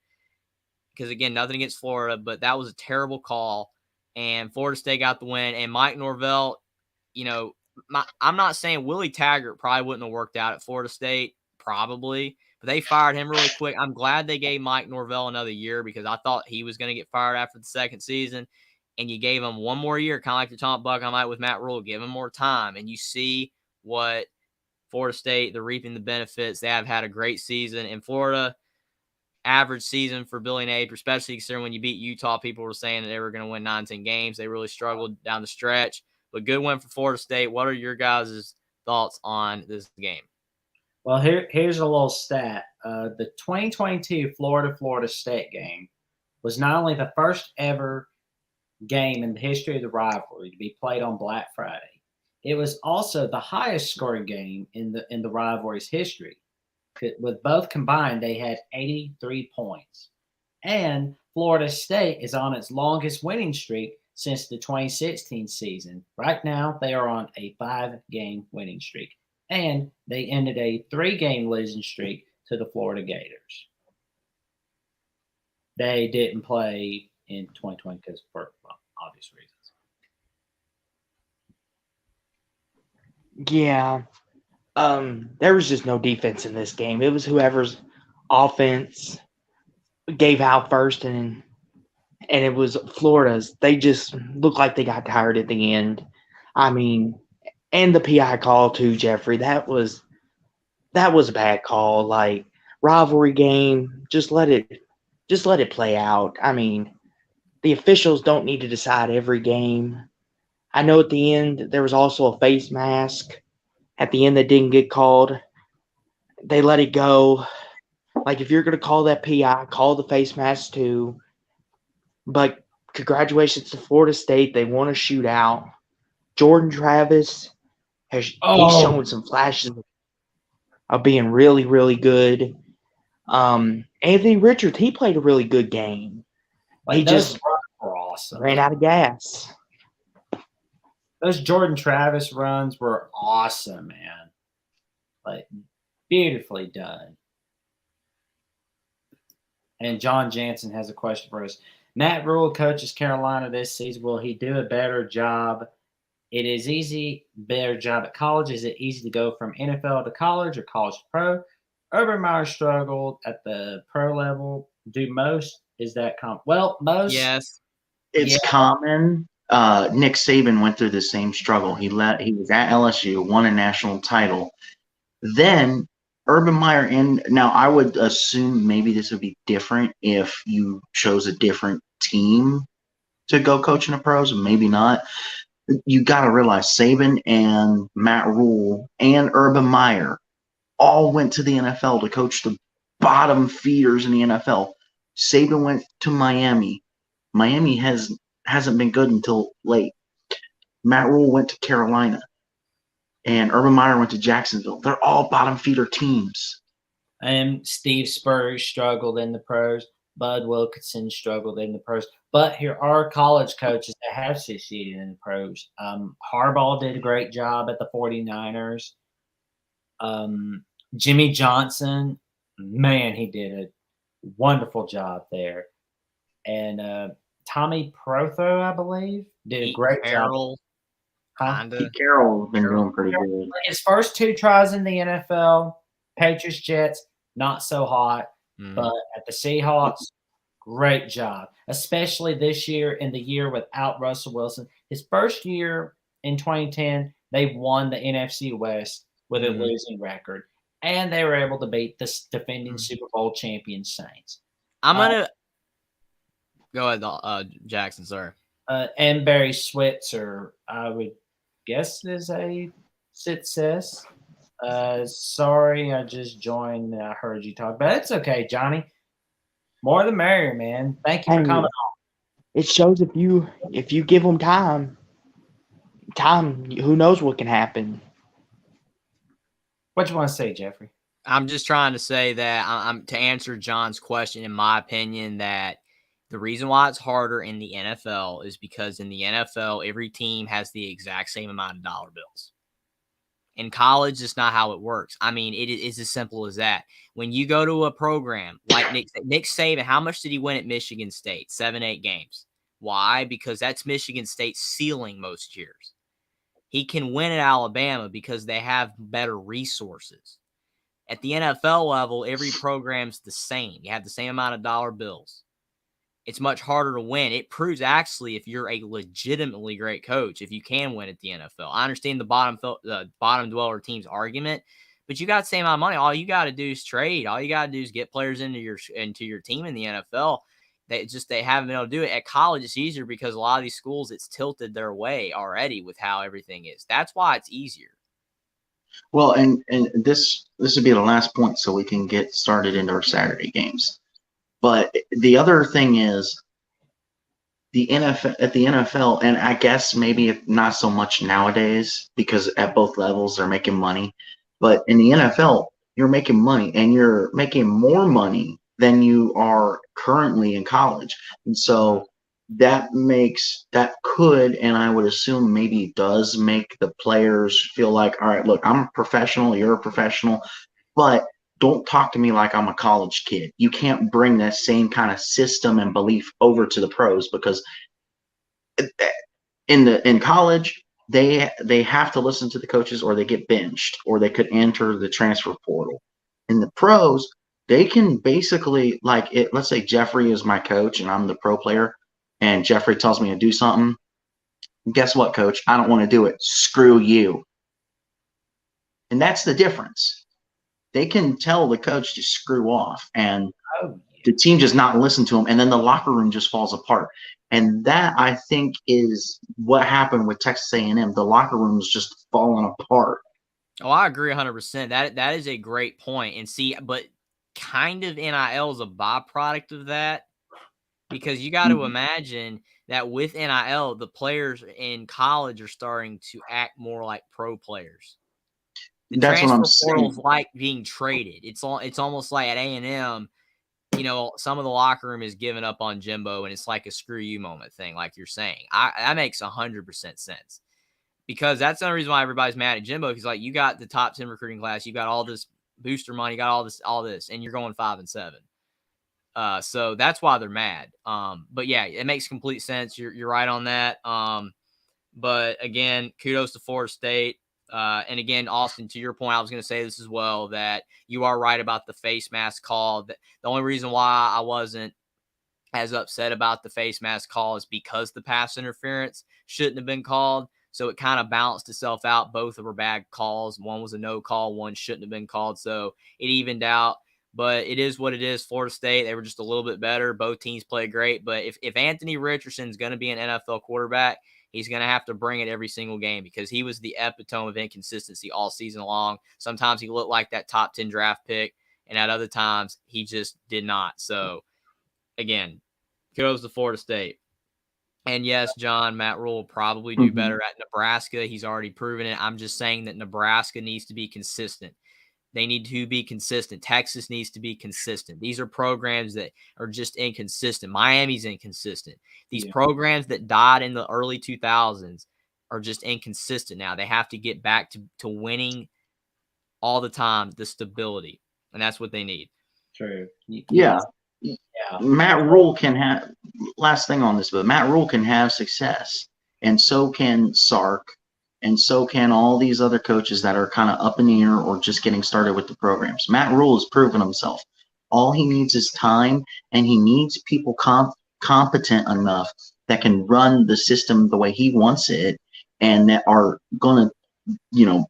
Because, again, nothing against Florida, but that was a terrible call. And Florida State got the win. And Mike Norvell, I'm not saying Willie Taggart probably wouldn't have worked out at Florida State, probably. But they fired him really quick. I'm glad they gave Mike Norvell another year, because I thought he was going to get fired after the second season. And you gave him one more year, kind of like the Tom Buck I might with Matt Rule. Give him more time. And you see what Florida State, they're reaping the benefits. They have had a great season. In Florida, average season for Billy Napier, especially considering when you beat Utah, people were saying that they were going to win 9-10 games. They really struggled down the stretch. But good win for Florida State. What are your guys' thoughts on this game? Well, here's a little stat. The 2022 Florida State game was not only the first ever game in the history of the rivalry to be played on Black Friday, it was also the highest scoring game in the rivalry's history. With both combined, they had 83 points. And Florida State is on its longest winning streak since the 2016 season. Right now, they are on a 5-game winning streak. And they ended a 3-game losing streak to the Florida Gators. They didn't play in 2020 because for obvious reasons. Yeah. There was just no defense in this game. It was whoever's offense gave out first, and it was Florida's. They just looked like they got tired at the end. I mean, and the PI call too, Jeffrey. That was a bad call. Like, rivalry game, just let it play out. I mean, the officials don't need to decide every game. I know at the end there was also a face mask at the end that didn't get called. They let it go. Like, if you're going to call that PI, call the face mask too. But congratulations to Florida State. They won a shootout. Jordan Travis, he's showing some flashes of being really, really good. Anthony Richards, he played a really good game. He just were awesome. Ran out of gas. Those Jordan Travis runs were awesome, man. Like, beautifully done. And John Jansen has a question for us. Matt Rule coaches Carolina this season. Will he do a better job? It is easy, better job at college. Is it easy to go from NFL to college or college to pro? Urban Meyer struggled at the pro level. Do most? Is that most? Yes. It's common. Nick Saban went through the same struggle. He was at LSU, won a national title. Then Urban Meyer, and now I would assume maybe this would be different if you chose a different team to go coach in the pros, maybe not. You got to realize Saban and Matt Rule and Urban Meyer all went to the NFL to coach the bottom feeders in the NFL. Saban went to Miami. Miami hasn't been good until late. Matt Rule went to Carolina. And Urban Meyer went to Jacksonville. They're all bottom feeder teams. And Steve Spurrier struggled in the pros. Bud Wilkinson struggled in the pros. But here are college coaches that have succeeded in the pros. Harbaugh did a great job at the 49ers. Jimmy Johnson, man, he did a wonderful job there. And Tommy Protho, I believe, did a great job. Huh? Kinda. Pete Carroll's been doing pretty good. Like his first 2 tries in the NFL, Patriots, Jets, not so hot. Mhm. But at the Seahawks, great job, especially this year in the year without Russell Wilson. His first year in 2010, they won the NFC West with a Mhm. losing record, and they were able to beat the defending Mhm. Super Bowl champion Saints. I'm gonna go ahead, Jackson, sir. And Barry Switzer, I would guess, is a success. Sorry, I just joined. I heard you talk, but it's okay, Johnny. More the merrier, man. Thank you for Hey, coming. it shows if you give them time, who knows what can happen. What you want to say, Jeffrey? I'm just trying to say that I'm to answer John's question. In my opinion, that the reason why it's harder in the NFL is because in the NFL, every team has the exact same amount of dollar bills. In college, it's not how it works. I mean, it is as simple as that. When you go to a program like Nick Saban, how much did he win at Michigan State? 7, 8 games. Why? Because that's Michigan State's ceiling most years. He can win at Alabama because they have better resources. At the NFL level, every program's the same. You have the same amount of dollar bills. It's much harder to win. It proves actually if you're a legitimately great coach, if you can win at the NFL. I understand the bottom dweller team's argument, but you got the same amount of money. All you got to do is trade. All you got to do is get players into your team in the NFL. They haven't been able to do it. At college, it's easier because a lot of these schools, it's tilted their way already with how everything is. That's why it's easier. Well, and this would be the last point, so we can get started into our Saturday games. But the other thing is the NFL, and I guess maybe not so much nowadays because at both levels they're making money. But in the NFL, you're making money, and you're making more money than you are currently in college, and so that could, and I would assume maybe does make the players feel like, all right, look, I'm a professional, you're a professional, but don't talk to me like I'm a college kid. You can't bring that same kind of system and belief over to the pros because in college they have to listen to the coaches or they get benched or they could enter the transfer portal. In the pros, they can basically let's say Jeffrey is my coach and I'm the pro player and Jeffrey tells me to do something. Guess what, coach? I don't want to do it. Screw you. And that's the difference. They can tell the coach to screw off and the team just not listen to him, and then the locker room just falls apart. And that, I think, is what happened with Texas A&M. The locker room is just falling apart. Oh, I agree 100%. That is a great point. And see, but kind of NIL is a byproduct of that because you got to imagine that with NIL, the players in college are starting to act more like pro players. The That's what I'm transfer portal is saying. like being traded. It's almost like at A&M, some of the locker room is giving up on Jimbo, and it's like a screw you moment thing, like you're saying. That makes 100% sense because that's the only reason why everybody's mad at Jimbo. Because like you got the top 10 recruiting class, you got all this booster money, you got all this, and you're going 5-7. So that's why they're mad. But yeah, it makes complete sense. You're right on that. But again, kudos to Florida State. And again, Austin, to your point, I was going to say this as well, that you are right about the face mask call. The only reason why I wasn't as upset about the face mask call is because the pass interference shouldn't have been called. So it kind of balanced itself out. Both were bad calls. One was a no call. One shouldn't have been called. So it evened out. But it is what it is. Florida State, they were just a little bit better. Both teams played great. But if Anthony Richardson's going to be an NFL quarterback, he's going to have to bring it every single game because he was the epitome of inconsistency all season long. Sometimes he looked like that top 10 draft pick, and at other times he just did not. So, again, kudos to Florida State. And yes, John, Matt Rule will probably do better at Nebraska. He's already proven it. I'm just saying that Nebraska needs to be consistent. They need to be consistent. Texas needs to be consistent. These are programs that are just inconsistent. Miami's inconsistent. These programs that died in the early 2000s are just inconsistent now. They have to get back to winning all the time, the stability, and that's what they need. True. Yeah. Matt Rule can have – last thing on this, but Matt Rule can have success, and so can Sark, And so can all these other coaches that are kind of up in the air or just getting started with the programs. Matt Rule has proven himself. All he needs is time, and he needs people competent enough that can run the system the way he wants it, and that are going to,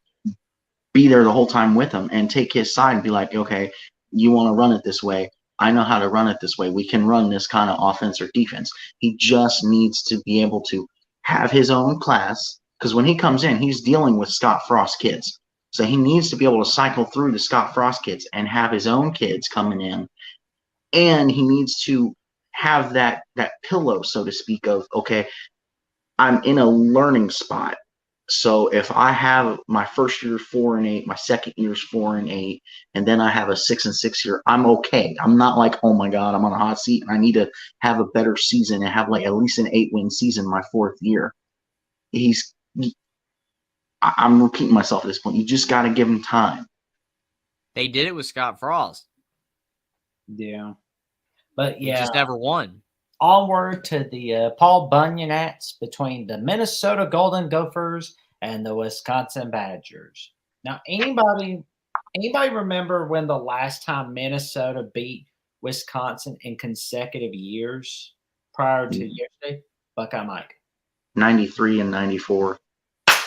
be there the whole time with him and take his side and be like, okay, you want to run it this way. I know how to run it this way. We can run this kind of offense or defense. He just needs to be able to have his own class, because when he comes in, he's dealing with Scott Frost kids. So he needs to be able to cycle through the Scott Frost kids and have his own kids coming in. And he needs to have that pillow, so to speak, of, okay, I'm in a learning spot. So if I have my first year 4-8, my second year's 4-8, and then I have a 6-6 year, I'm okay. I'm not like, oh my God, I'm on a hot seat and I need to have a better season and have like at least an 8-win season my fourth year. I'm repeating myself at this point. You just got to give him time. They did it with Scott Frost. Yeah. But He yeah, just never won. onward to the Paul Bunyan-ats between the Minnesota Golden Gophers and the Wisconsin Badgers. Now, anybody remember when the last time Minnesota beat Wisconsin in consecutive years prior to yesterday? Buckeye Mike. 93 and 94.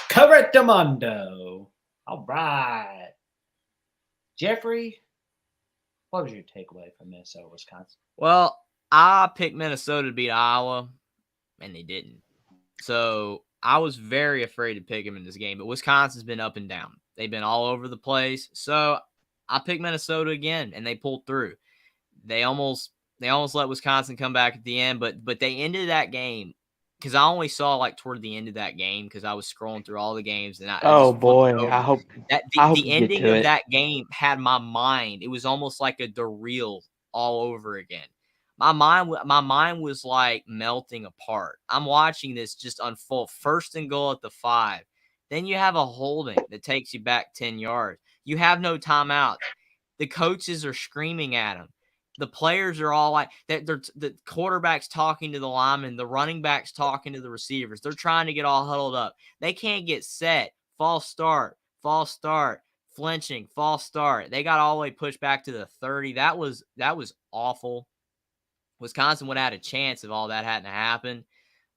Correctamundo. All right. Jeffrey, what was your takeaway from Minnesota, Wisconsin? Well, I picked Minnesota to beat Iowa, and they didn't. So I was very afraid to pick them in this game. But Wisconsin's been up and down. They've been all over the place. So I picked Minnesota again, and they pulled through. They almost let Wisconsin come back at the end, but they ended that game, because I only saw like toward the end of that game because I was scrolling through all the games, and I Oh just flipped boy, over. I hope The you get ending to of it. that game had my mind. It was almost like a derail all over again. My mind was like melting apart. I'm watching this just unfold. First and goal at the 5. Then you have a holding that takes you back 10 yards. You have no timeouts. The coaches are screaming at them. The players are all like, the quarterback's talking to the linemen. The running back's talking to the receivers. They're trying to get all huddled up. They can't get set. False start, flinching, false start. They got all the way pushed back to the 30. That was awful. Wisconsin would have had a chance if all that hadn't happened.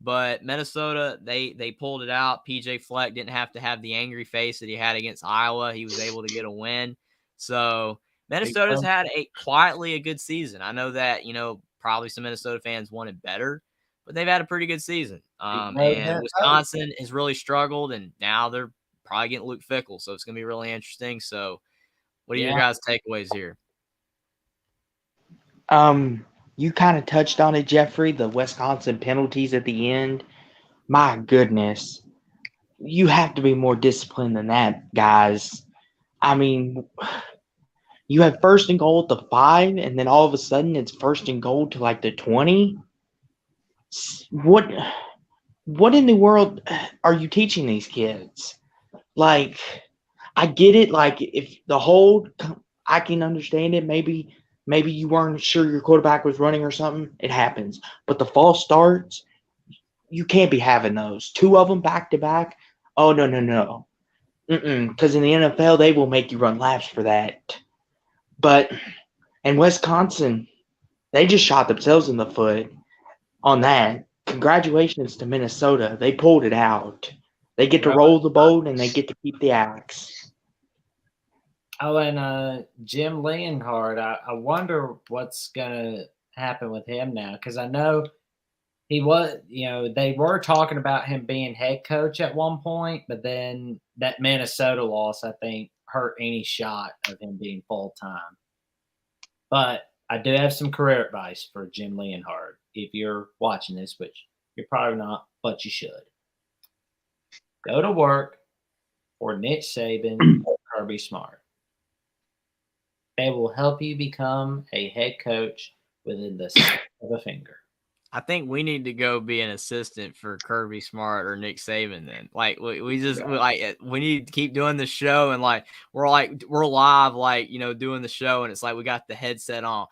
But Minnesota, they pulled it out. PJ Fleck didn't have to have the angry face that he had against Iowa. He was able to get a win. So Minnesota's had quietly a good season. I know that, probably some Minnesota fans wanted better, but they've had a pretty good season. And Wisconsin has really struggled, and now they're probably getting Luke Fickell. So it's going to be really interesting. So what are your guys' takeaways here? You kind of touched on it, Jeffrey, the Wisconsin penalties at the end. My goodness. You have to be more disciplined than that, guys. I mean, you have first and goal at the 5, and then all of a sudden it's first and goal to like the 20. What in the world are you teaching these kids? Like, I get it. Like, if the hold, I can understand it. Maybe you weren't sure your quarterback was running or something. It happens. But the false starts, you can't be having those. 2 of them back to back. Oh, no. Because in the NFL, they will make you run laps for that. But in Wisconsin, they just shot themselves in the foot on that. Congratulations to Minnesota. They pulled it out. They get to roll the boat, and they get to keep the axe. Oh, and Jim Leonhard, I wonder what's going to happen with him now, because I know he was, they were talking about him being head coach at one point, but then that Minnesota loss, I think, hurt any shot of him being full-time. But I do have some career advice for Jim Leonhard if you're watching this, which you're probably not, but you should. Go to work for Nick Saban or Kirby Smart. They will help you become a head coach within the snap of a finger. I think we need to go be an assistant for Kirby Smart or Nick Saban. Then, like, we need to keep doing the show, and we're live, doing the show, and it's like we got the headset on.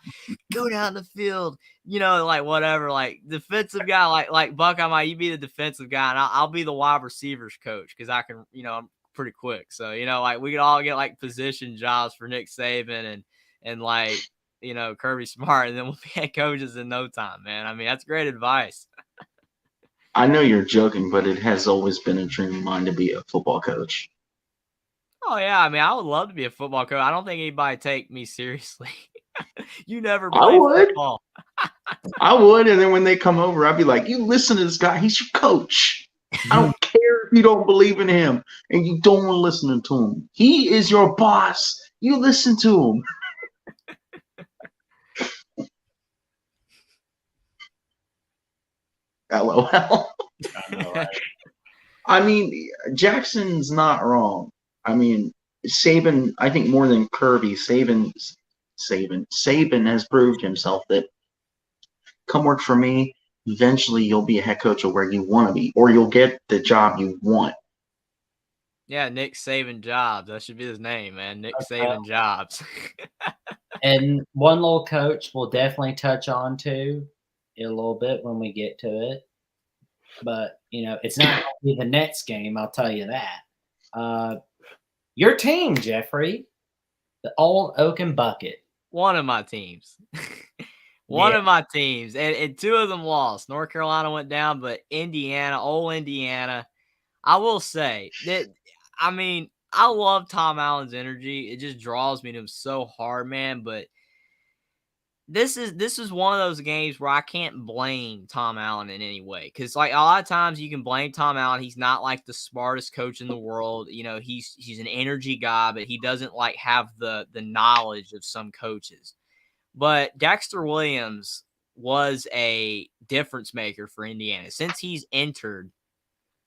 Go down the field, whatever. Like defensive guy, like Buckeye, you be the defensive guy, and I'll be the wide receivers coach because I can, I'm pretty quick. So we could all get position jobs for Nick Saban and Kirby Smart, and then we'll be head coaches in no time, man. I mean, that's great advice. I know you're joking, but it has always been a dream of mine to be a football coach. Oh, yeah. I mean, I would love to be a football coach. I don't think anybody take me seriously. You never play football. I would, and then when they come over, I'd be like, you listen to this guy. He's your coach. I don't care if you don't believe in him and you don't want to listen to him. He is your boss. You listen to him. LOL. I know, right? I mean, Jackson's not wrong. I mean, Saban, I think more than Kirby, Saban has proved himself that come work for me, eventually you'll be a head coach of where you want to be, or you'll get the job you want. Yeah, Nick Saban Jobs. That should be his name, man. Nick Saban Jobs. And one little coach we'll definitely touch on to a little bit when we get to it. But, it's not going to be the Nets game, I'll tell you that. Your team, Jeffrey, the old Oaken Bucket. One of my teams. One of my teams. And two of them lost. North Carolina went down, but old Indiana. I will say that, I mean, I love Tom Allen's energy. It just draws me to him so hard, man. But this is one of those games where I can't blame Tom Allen in any way. Because, a lot of times you can blame Tom Allen. He's not, the smartest coach in the world. He's an energy guy, but he doesn't, have the knowledge of some coaches. But Dexter Williams was a difference maker for Indiana. Since he's entered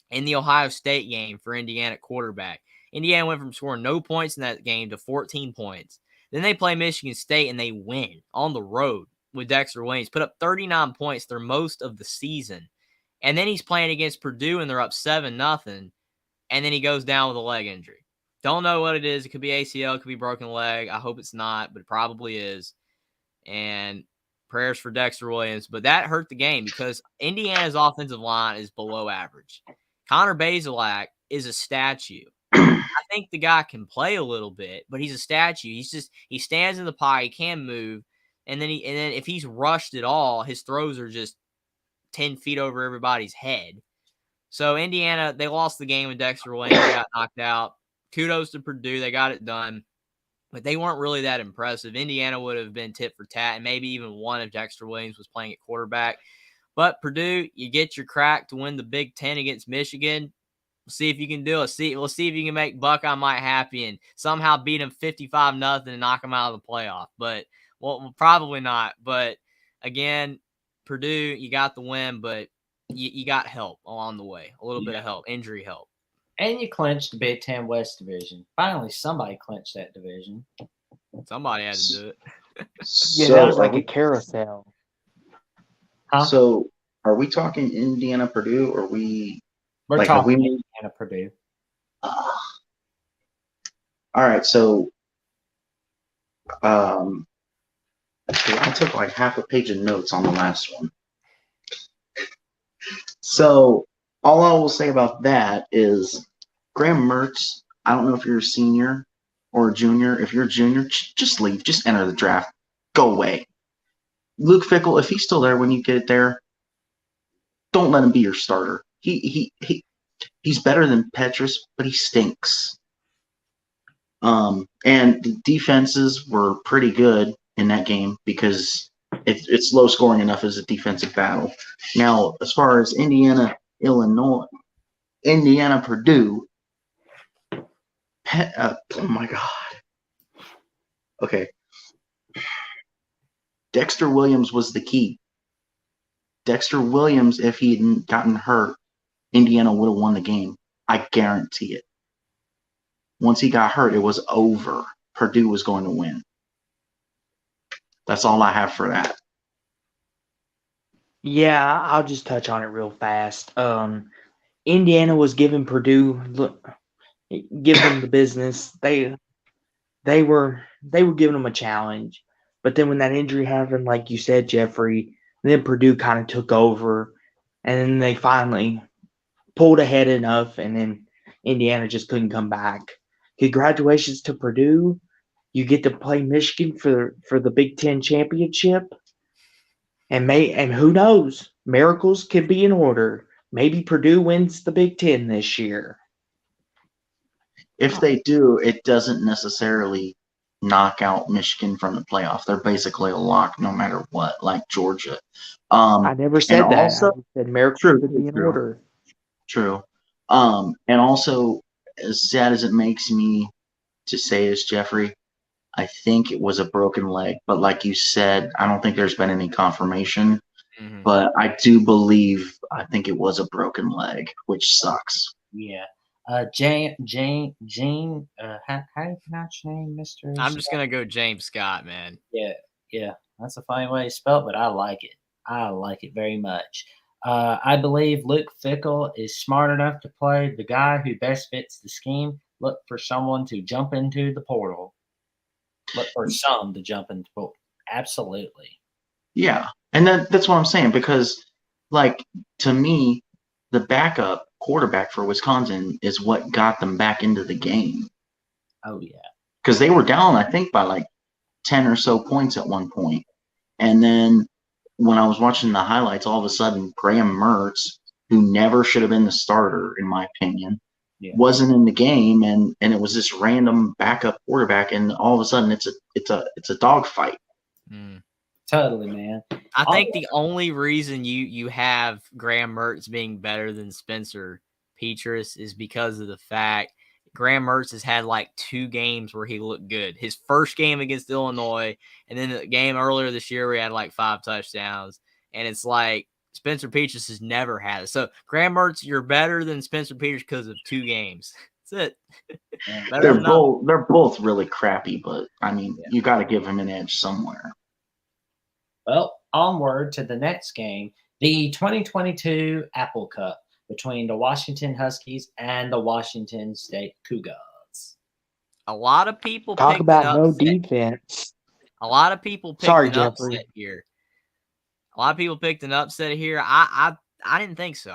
in the Ohio State game for Indiana quarterback, Indiana went from scoring no points in that game to 14 points. Then they play Michigan State and they win on the road with Dexter Williams. Put up 39 points, their most of the season. And then he's playing against Purdue and they're up 7-0. And then he goes down with a leg injury. Don't know what it is. It could be ACL, it could be broken leg. I hope it's not, but it probably is. And prayers for Dexter Williams. But that hurt the game because Indiana's offensive line is below average. Connor Bazelak is a statue. I think the guy can play a little bit, but he's a statue. He stands in the pocket, he can move, and then if he's rushed at all, his throws are just 10 feet over everybody's head. So Indiana, they lost the game with Dexter Williams. They got knocked out. Kudos to Purdue, they got it done, but they weren't really that impressive. Indiana would have been tit for tat, and maybe even won if Dexter Williams was playing at quarterback. But Purdue, you get your crack to win the Big Ten against Michigan. See if you can do it. We'll see if you can make Buckeye Mike happy and somehow beat him 55-0 and knock him out of the playoff. But probably not. But again, Purdue, you got the win, but you got help along the way. A little bit of help, injury help. And you clinched the Big Ten West Division. Finally, somebody clinched that division. Somebody had to do it. That was like a carousel. Huh? So, are we talking Indiana, Purdue, or We're talking Indiana, Purdue. All right, so I took half a page of notes on the last one. So all I will say about that is Graham Mertz, I don't know if you're a senior or a junior. If you're a junior, just leave. Just enter the draft. Go away. Luke Fickell, if he's still there when you get there, don't let him be your starter. He's better than Petrus, but he stinks. And the defenses were pretty good in that game because it's low scoring enough as a defensive battle. Now, as far as Indiana, Purdue, oh my God. Okay. Dexter Williams was the key. Dexter Williams, if he hadn't gotten hurt, Indiana would have won the game. I guarantee it. Once he got hurt, it was over. Purdue was going to win. That's all I have for that. Yeah, I'll just touch on it real fast. Indiana was giving Purdue give them the business. They were giving them a challenge, but then when that injury happened, like you said, Jeffrey, then Purdue kind of took over, and then they finally pulled ahead enough, and then Indiana just couldn't come back. Congratulations to Purdue. You get to play Michigan for the Big Ten championship, and who knows, miracles could be in order. Maybe Purdue wins the Big Ten this year. If they do, it doesn't necessarily knock out Michigan from the playoff. They're basically a lock no matter what, like Georgia. I never And said that. I also, just said miracles true, could be in true, order. true. And also, as sad as it makes me to say this, Jeffrey, I think it was a broken leg. But like you said, I don't think there's been any confirmation. Mhm. But I do believe, I think it was a broken leg, which sucks. Yeah. Jane, how do you pronounce your name, Mister? I'm just gonna go James Scott, man. Yeah, yeah. That's a funny way to spell it, but I like it. I like it very much. I believe Luke Fickle is smart enough to play the guy who best fits the scheme. Look for someone to jump into the portal. Look for some to jump into the portal. Absolutely. Yeah, and that's what I'm saying because, like, to me, the backup quarterback for Wisconsin is what got them back into the game Oh yeah. because they were down, I think, by like 10 or so points at one point. And then when I was watching the highlights, all of a sudden, Graham Mertz, who never should have been the starter, in my opinion, Yeah. wasn't in the game, and it was this random backup quarterback, and all of a sudden, it's a dogfight. Mm. Totally, man. I think the only reason you have Graham Mertz being better than Spencer Petras is because of the fact Graham Mertz has had like 2 games where he looked good. His first game against Illinois, and then the game earlier this year where he had like 5 touchdowns. And it's like Spencer Petras has never had it. So Graham Mertz, you're better than Spencer Petras because of 2 games. That's it. They're both really crappy, but I mean, you got to give him an edge somewhere. Well, onward to the next game, the 2022 Apple Cup between the Washington Huskies and the Washington State Cougars. A lot of people Talk picked about an no upset. defense. A lot of people picked Sorry, an Jeffrey. upset here. A lot of people picked an upset here. I didn't think so.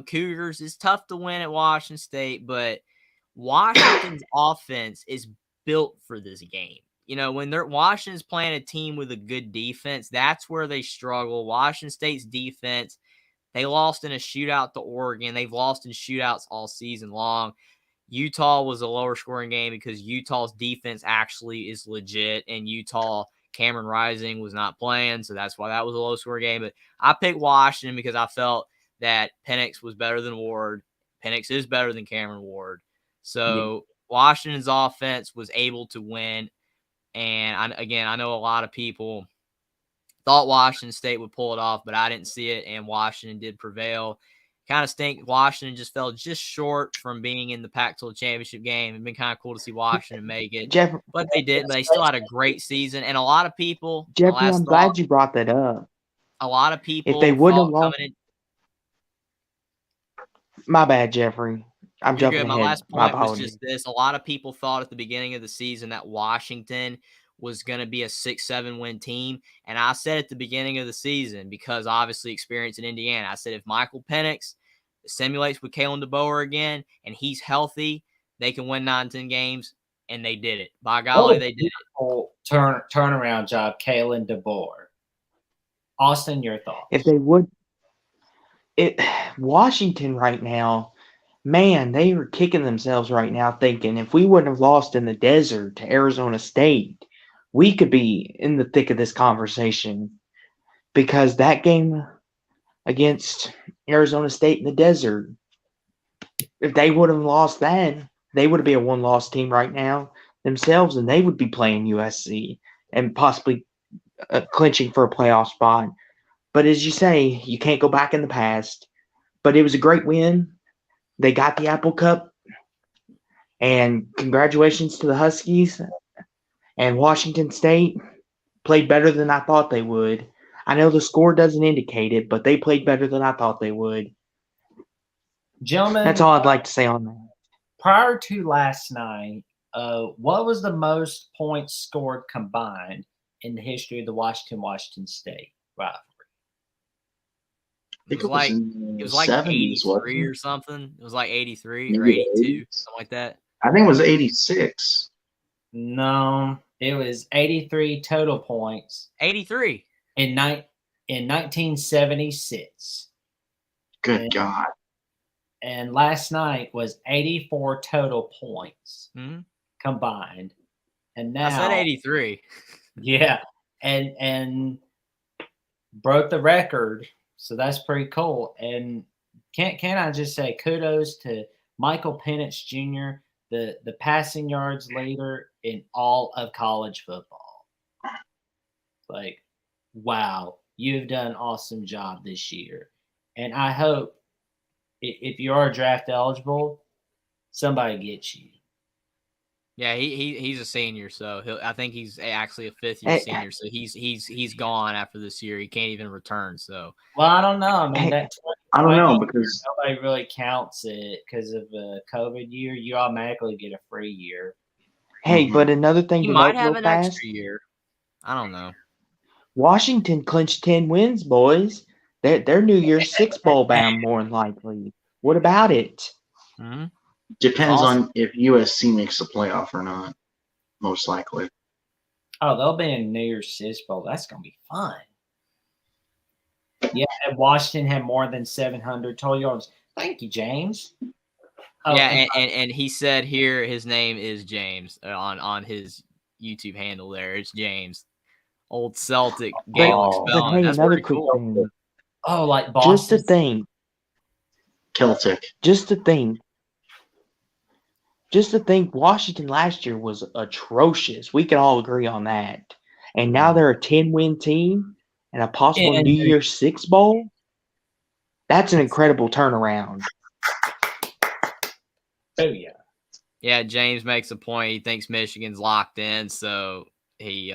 Cougars, it's tough to win at Washington State, but Washington's offense is built for this game. When Washington's playing a team with a good defense, that's where they struggle. Washington State's defense, they lost in a shootout to Oregon. They've lost in shootouts all season long. Utah was a lower scoring game because Utah's defense actually is legit, and Utah, Cameron Rising was not playing, so that's why that was a low scoring game. But I picked Washington because I felt that Penix was better than Ward. Penix is better than Cameron Ward. So Washington's offense was able to win. And I know a lot of people thought Washington State would pull it off, but I didn't see it, and Washington did prevail. Kind of stink. Washington just fell just short from being in the Pac-12 championship game. It'd been kind of cool to see Washington make it, but they didn't. But they still had a great season, and a lot of people. Jeffrey, I'm glad you brought that up. A lot of people. If they wouldn't have lost, my bad, Jeffrey. I'm jumping ahead. My last point was just this. A lot of people thought at the beginning of the season that Washington was going to be a 6-7 win team. And I said at the beginning of the season, because obviously experience in Indiana, I said if Michael Penix simulates with Kalen DeBoer again and he's healthy, they can win 9-10 games. And they did it. By golly, they did it. Turnaround job, Kalen DeBoer. Austin, your thoughts? If they would, Washington right now, man, they are kicking themselves right now thinking if we wouldn't have lost in the desert to Arizona State, we could be in the thick of this conversation, because that game against Arizona State in the desert, if they would have lost that, they would be a one-loss team right now themselves, and they would be playing USC and possibly clinching for a playoff spot. But as you say, you can't go back in the past. But it was a great win. They got the Apple Cup, and congratulations to the Huskies. And Washington State played better than I thought they would. I know the score doesn't indicate it, but they played better than I thought they would. Gentlemen, That's all I'd like to say on that. prior to last night, what was the most points scored combined in the history of the Washington State rivalry? I think It was in It was the like 70s, 83 wasn't or something. It was like 83 it? or Maybe the 82, 80s. something like that. I think it was 86. No, it was 83 total points 83. in 1976. Good And- God. And last night was 84 total points Mhm. combined. And I said now, 83. yeah, and broke the record. So that's pretty cool. And can I just say kudos to Michael Penix Jr., the passing yards leader in all of college football. Like, wow, you've done an awesome job this year. And I hope if you are draft eligible, somebody gets you. Yeah, he's a senior, so I think he's actually a fifth-year Hey, senior. So he's gone after this year. He can't even return. So Well, I don't know. I mean, Hey, that I don't 2020 know because nobody really counts it because of the COVID year. You automatically get a free year. hey, Mhm. but another thing he to might note have real an fast, extra year. I don't know. Washington clinched 10 wins, boys. They're New Year's Six Bowl bound more than likely. What about it? Mm-hmm. depends Awesome. on if USC makes the playoff or not. Most likely. Oh, they'll be in New Year's Six Bowl. That's gonna be fun. Yeah, and Washington had more than 700 total yards. Thank you, James. Oh, Yeah, and he said here his name is James on his YouTube handle there. It's James. Old Celtic Gaelic Oh. But spelling. hey, That's another pretty quick cool. thing. oh, like Just Boston. to think. Celtic. Just to think. Just to think, Washington last year was atrocious. We can all agree on that. And now they're a 10-win team and a possible And- New Year's Six Bowl. That's an incredible turnaround. Oh yeah. Yeah, James makes a point. He thinks Michigan's locked in, so he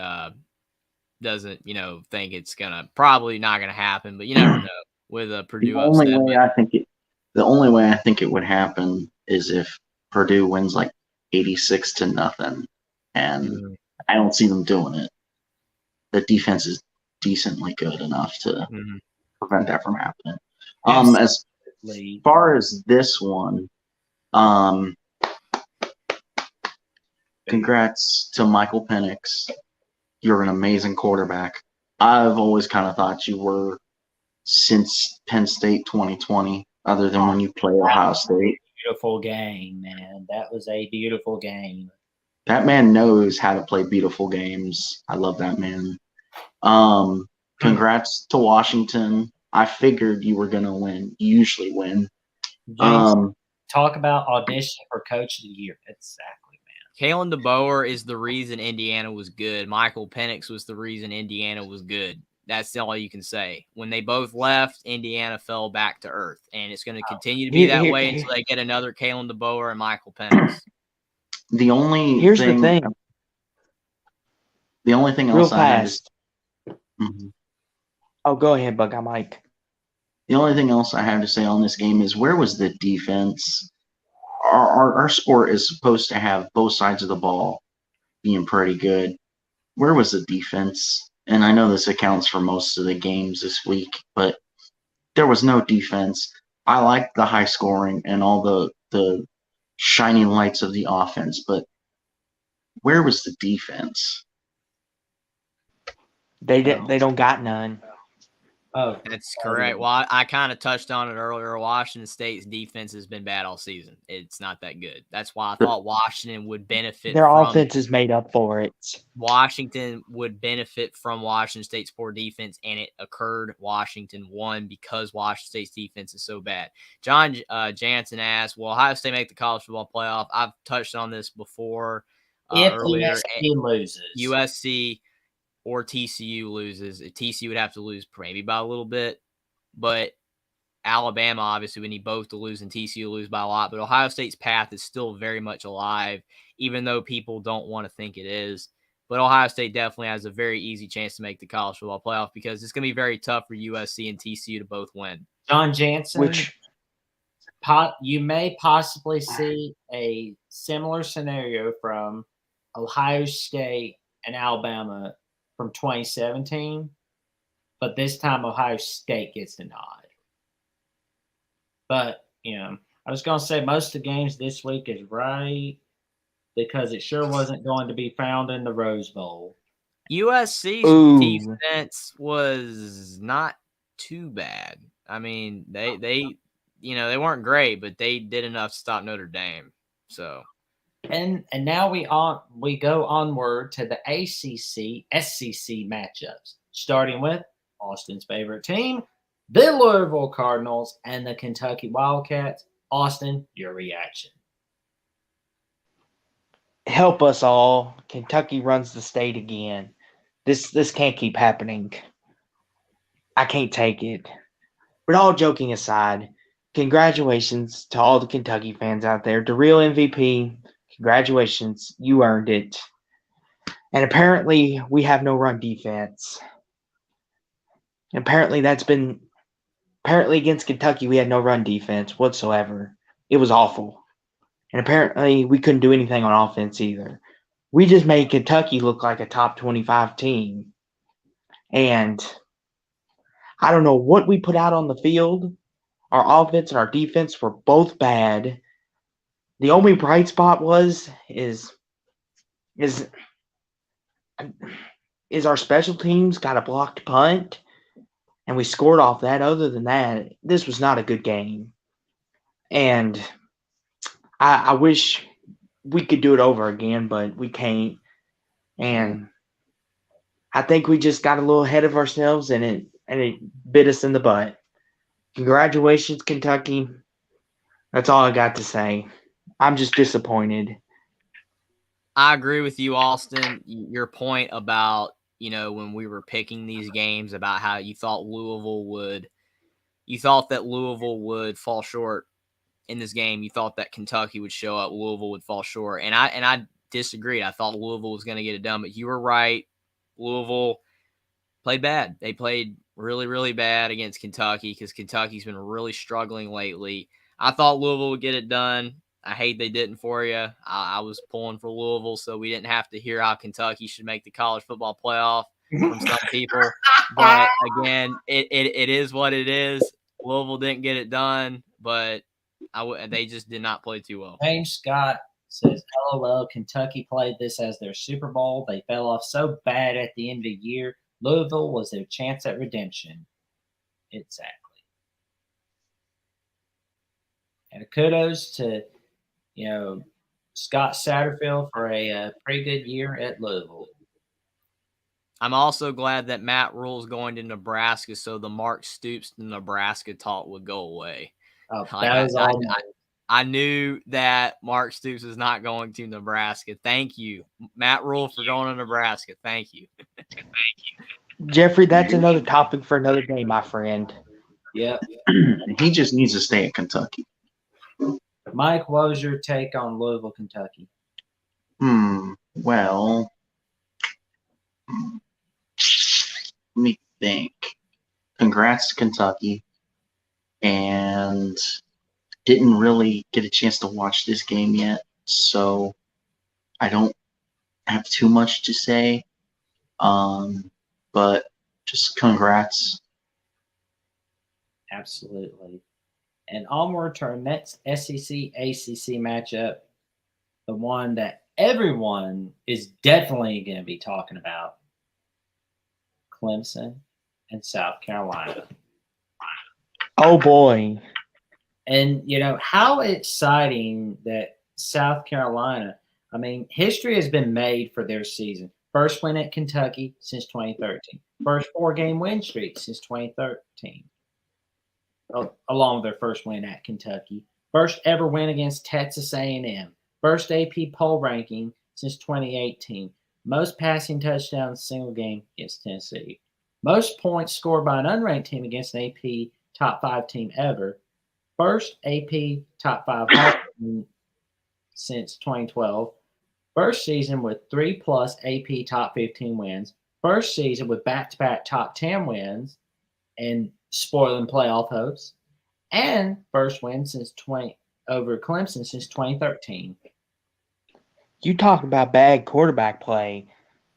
doesn't, think it's probably not gonna happen. But you never know with a Purdue The only upset. way I think it would happen is if Purdue wins like 86-0, and Mhm. I don't see them doing it. The defense is decently good enough to Mhm. prevent that from happening. Yes. As far as this one, congrats to Michael Penix. You're an amazing quarterback. I've always kind of thought you were since Penn State 2020, other than when you play Ohio State. Beautiful game, man. That was a beautiful game. That man knows how to play beautiful games. I love that man. Congrats to Washington. I figured you were gonna win. You usually win. James, talk about audition for Coach of the Year. Exactly, man. Kalen DeBoer is the reason Indiana was good. Michael Penix was the reason Indiana was good. That's all you can say. When they both left, Indiana fell back to earth, and it's going to continue to be that way until they get another Kalen DeBoer and Michael Penix. The only Here's thing, the thing. The only thing Real else I had fast. to, Oh, go ahead, Buckeye Mike. the only thing else I have to say on this game is where was the defense? Our sport is supposed to have both sides of the ball being pretty good. Where was the defense? And I know this accounts for most of the games this week, but there was no defense. I liked the high scoring and all the shining lights of the offense, but where was the defense? They don't got none. Oh, That's correct. Well, I kind of touched on it earlier. Washington State's defense has been bad all season. It's not that good. That's why I thought Washington would benefit Their from offense is made up for it. Washington would benefit from Washington State's poor defense, and it occurred. Washington won because Washington State's defense is so bad. John Jansen asked, will Ohio State make the college football playoff? I've touched on this before if earlier. USC loses. USC or TCU loses. TCU would have to lose maybe by a little bit, but Alabama obviously would need both to lose, and TCU lose by a lot. But Ohio State's path is still very much alive, even though people don't want to think it is. But Ohio State definitely has a very easy chance to make the college football playoff because it's going to be very tough for USC and TCU to both win. John Jansen, Which you may possibly see a similar scenario from Ohio State and Alabama from 2017, but this time Ohio State gets the nod. But, I was going to say most of the games this week is right because it sure wasn't going to be found in the Rose Bowl. USC's defense was not too bad. I mean, they weren't great, but they did enough to stop Notre Dame. So, and now we go onward to the ACC SEC matchups, starting with Austin's favorite team, the Louisville Cardinals and the Kentucky Wildcats. Austin, your reaction? Help us all. Kentucky runs the state again. This can't keep happening. I can't take it. But all joking aside, congratulations to all the Kentucky fans out there. The real MVP, congratulations. You earned it. And apparently we have no run defense. Apparently against Kentucky we had no run defense whatsoever. It was awful. And apparently we couldn't do anything on offense either. We just made Kentucky look like a top 25 team. And I don't know what we put out on the field. Our offense and our defense were both bad. The only bright spot is our special teams got a blocked punt, and we scored off that. Other than that, this was not a good game. And I wish we could do it over again, but we can't. And I think we just got a little ahead of ourselves, and it bit us in the butt. Congratulations, Kentucky. That's all I got to say. I'm just disappointed. I agree with you, Austin. Your point about, when we were picking these games about how you thought that Louisville would fall short in this game. You thought that Kentucky would show up, Louisville would fall short. And I disagreed. I thought Louisville was going to get it done, but you were right. Louisville played bad. They played really, really bad against Kentucky because Kentucky's been really struggling lately. I thought Louisville would get it done. I hate they didn't for you. I was pulling for Louisville, so we didn't have to hear how Kentucky should make the college football playoff from some people. But again, it is what it is. Louisville didn't get it done, but they just did not play too well. James Scott says, LOL, Kentucky played this as their Super Bowl. They fell off so bad at the end of the year. Louisville was their chance at redemption. Exactly. And kudos to, Scott Satterfield for a pretty good year at Louisville. I'm also glad that Matt Rule's going to Nebraska, so the Mark Stoops to Nebraska talk would go away. Oh, that was all. I knew that Mark Stoops was not going to Nebraska. Thank you, Matt Rule, for going to Nebraska. Thank you. Jeffrey, that's another topic for another day, my friend. Yep. He just needs to stay at Kentucky. Mike, what was your take on Louisville, Kentucky? Well, let me think. Congrats to Kentucky. And didn't really get a chance to watch this game yet, so I don't have too much to say. But just congrats. Absolutely. And onward to our next SEC-ACC matchup, the one that everyone is definitely going to be talking about, Clemson and South Carolina. Oh, boy. And, how exciting that South Carolina, history has been made for their season. First win at Kentucky since 2013. First 4-game win streak since 2013. Along with their first win at Kentucky. First ever win against Texas A&M. First AP poll ranking since 2018. Most passing touchdowns single game against Tennessee. Most points scored by an unranked team against an AP top 5 team ever. First AP top 5 team since 2012. First season with 3+ AP top 15 wins. First season with back-to-back top 10 wins and spoiling playoff hopes. And first win over Clemson since 2013. You talk about bad quarterback play.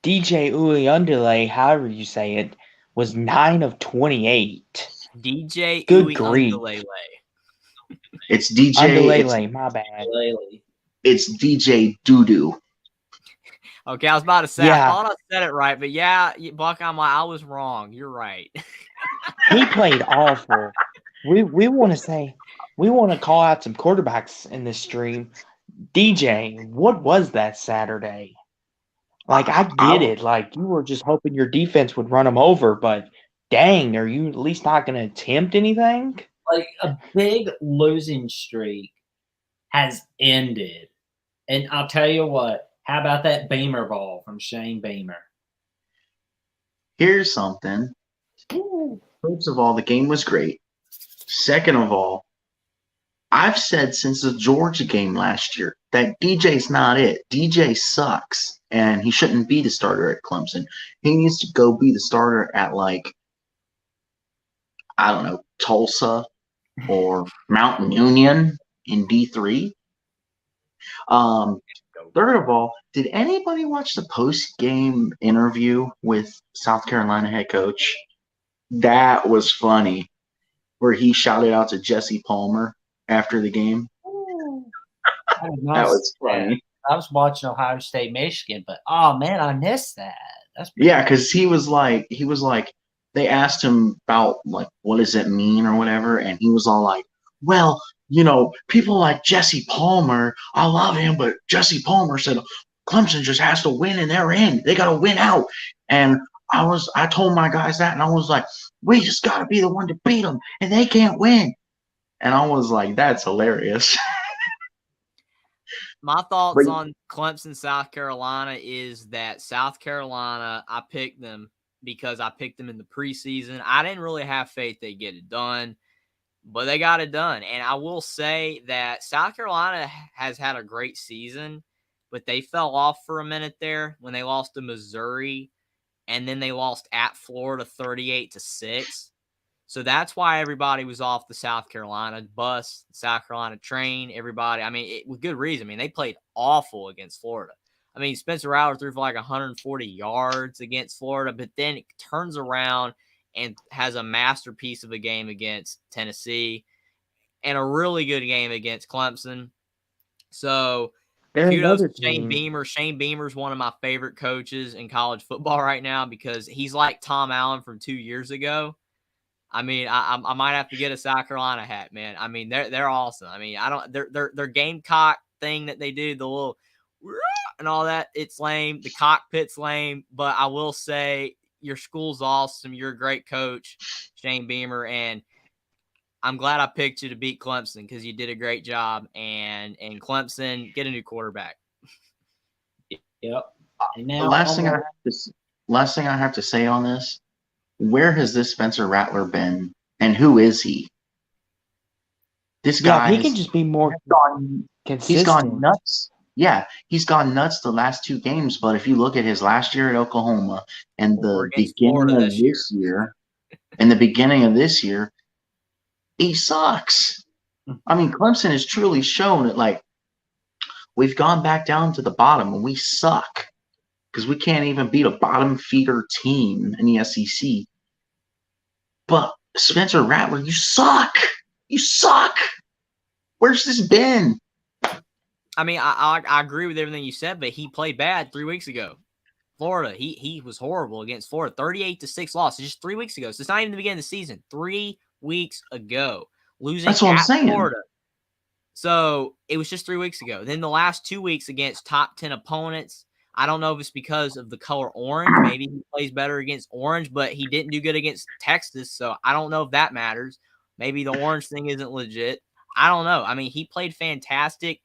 DJ Uyunglele, however you say it, was 9 of 28. DJ Good grief. Uyunglele. It's DJ. Undulele, my bad. It's DJ Doodoo. Okay, I was about to say, Yeah. I thought I said it right, but yeah, Buck, I was wrong. You're right. He played awful. We want to call out some quarterbacks in this stream. DJ, what was that Saturday? Like, I get it. Like, you were just hoping your defense would run them over, but dang, are you at least not going to attempt anything? Like, a big losing streak has ended. And I'll tell you what, how about that Beamer ball from Shane Beamer? Here's something. First of all, the game was great. Second of all, I've said since the Georgia game last year that DJ's not it. DJ sucks, and he shouldn't be the starter at Clemson. He needs to go be the starter at, like, I don't know, Tulsa or Mountain Union in D3. Third of all, did anybody watch the post-game interview with South Carolina head coach? That was funny, where he shouted out to Jesse Palmer after the game. That was funny. I was watching Ohio State, Michigan, but oh man, I missed that. Yeah, because he was like, they asked him about, like, what does it mean or whatever, and he was all like, well, you know, people like Jesse Palmer, I love him, but Jesse Palmer said Clemson just has to win and they're in. They got to win out. And I told my guys that, and I was like, we just got to be the one to beat them, and they can't win. And I was like, that's hilarious. My thoughts on Clemson, South Carolina is that South Carolina, I picked them because I picked them in the preseason. I didn't really have faith they'd get it done, but they got it done. And I will say that South Carolina has had a great season, but they fell off for a minute there when they lost to Missouri, and then they lost at Florida 38-6. So that's why everybody was off the South Carolina bus, South Carolina train, everybody. I mean, with good reason. I mean, they played awful against Florida. I mean, Spencer Rattler threw for like 140 yards against Florida, but then it turns around and has a masterpiece of a game against Tennessee and a really good game against Clemson. So kudos to Shane Beamer. Shane Beamer's one of my favorite coaches in college football right now because he's like Tom Allen from 2 years ago. I mean, I might have to get a South Carolina hat, man. I mean, they're awesome. I mean, their Gamecock thing that they do, the little and all that, it's lame. The cockpit's lame, but I will say your school's awesome. You're a great coach, Shane Beamer, and I'm glad I picked you to beat Clemson because you did a great job. And Clemson, get a new quarterback. Yep. And now, the last thing I have to say on this. Where has this Spencer Rattler been, and who is he? This guy, he can just be more consistent. He's gone nuts. Yeah, he's gone nuts the last 2 games. But if you look at his last year at Oklahoma and the beginning of this year, he sucks. I mean, Clemson has truly shown that, like, we've gone back down to the bottom and we suck. Because we can't even beat a bottom feeder team in the SEC. But Spencer Rattler, you suck. You suck. Where's this been? I mean, I agree with everything you said, but he played bad 3 weeks ago. Florida, he was horrible against Florida. 38-6 loss. It's just 3 weeks ago. So it's not even the beginning of the season. 3 weeks ago. Losing That's what I'm at saying. Florida. So it was just 3 weeks ago. Then the last 2 weeks against top 10 opponents. I don't know if it's because of the color orange. Maybe he plays better against orange, but he didn't do good against Texas, so I don't know if that matters. Maybe the orange thing isn't legit. I don't know. I mean, he played fantastic.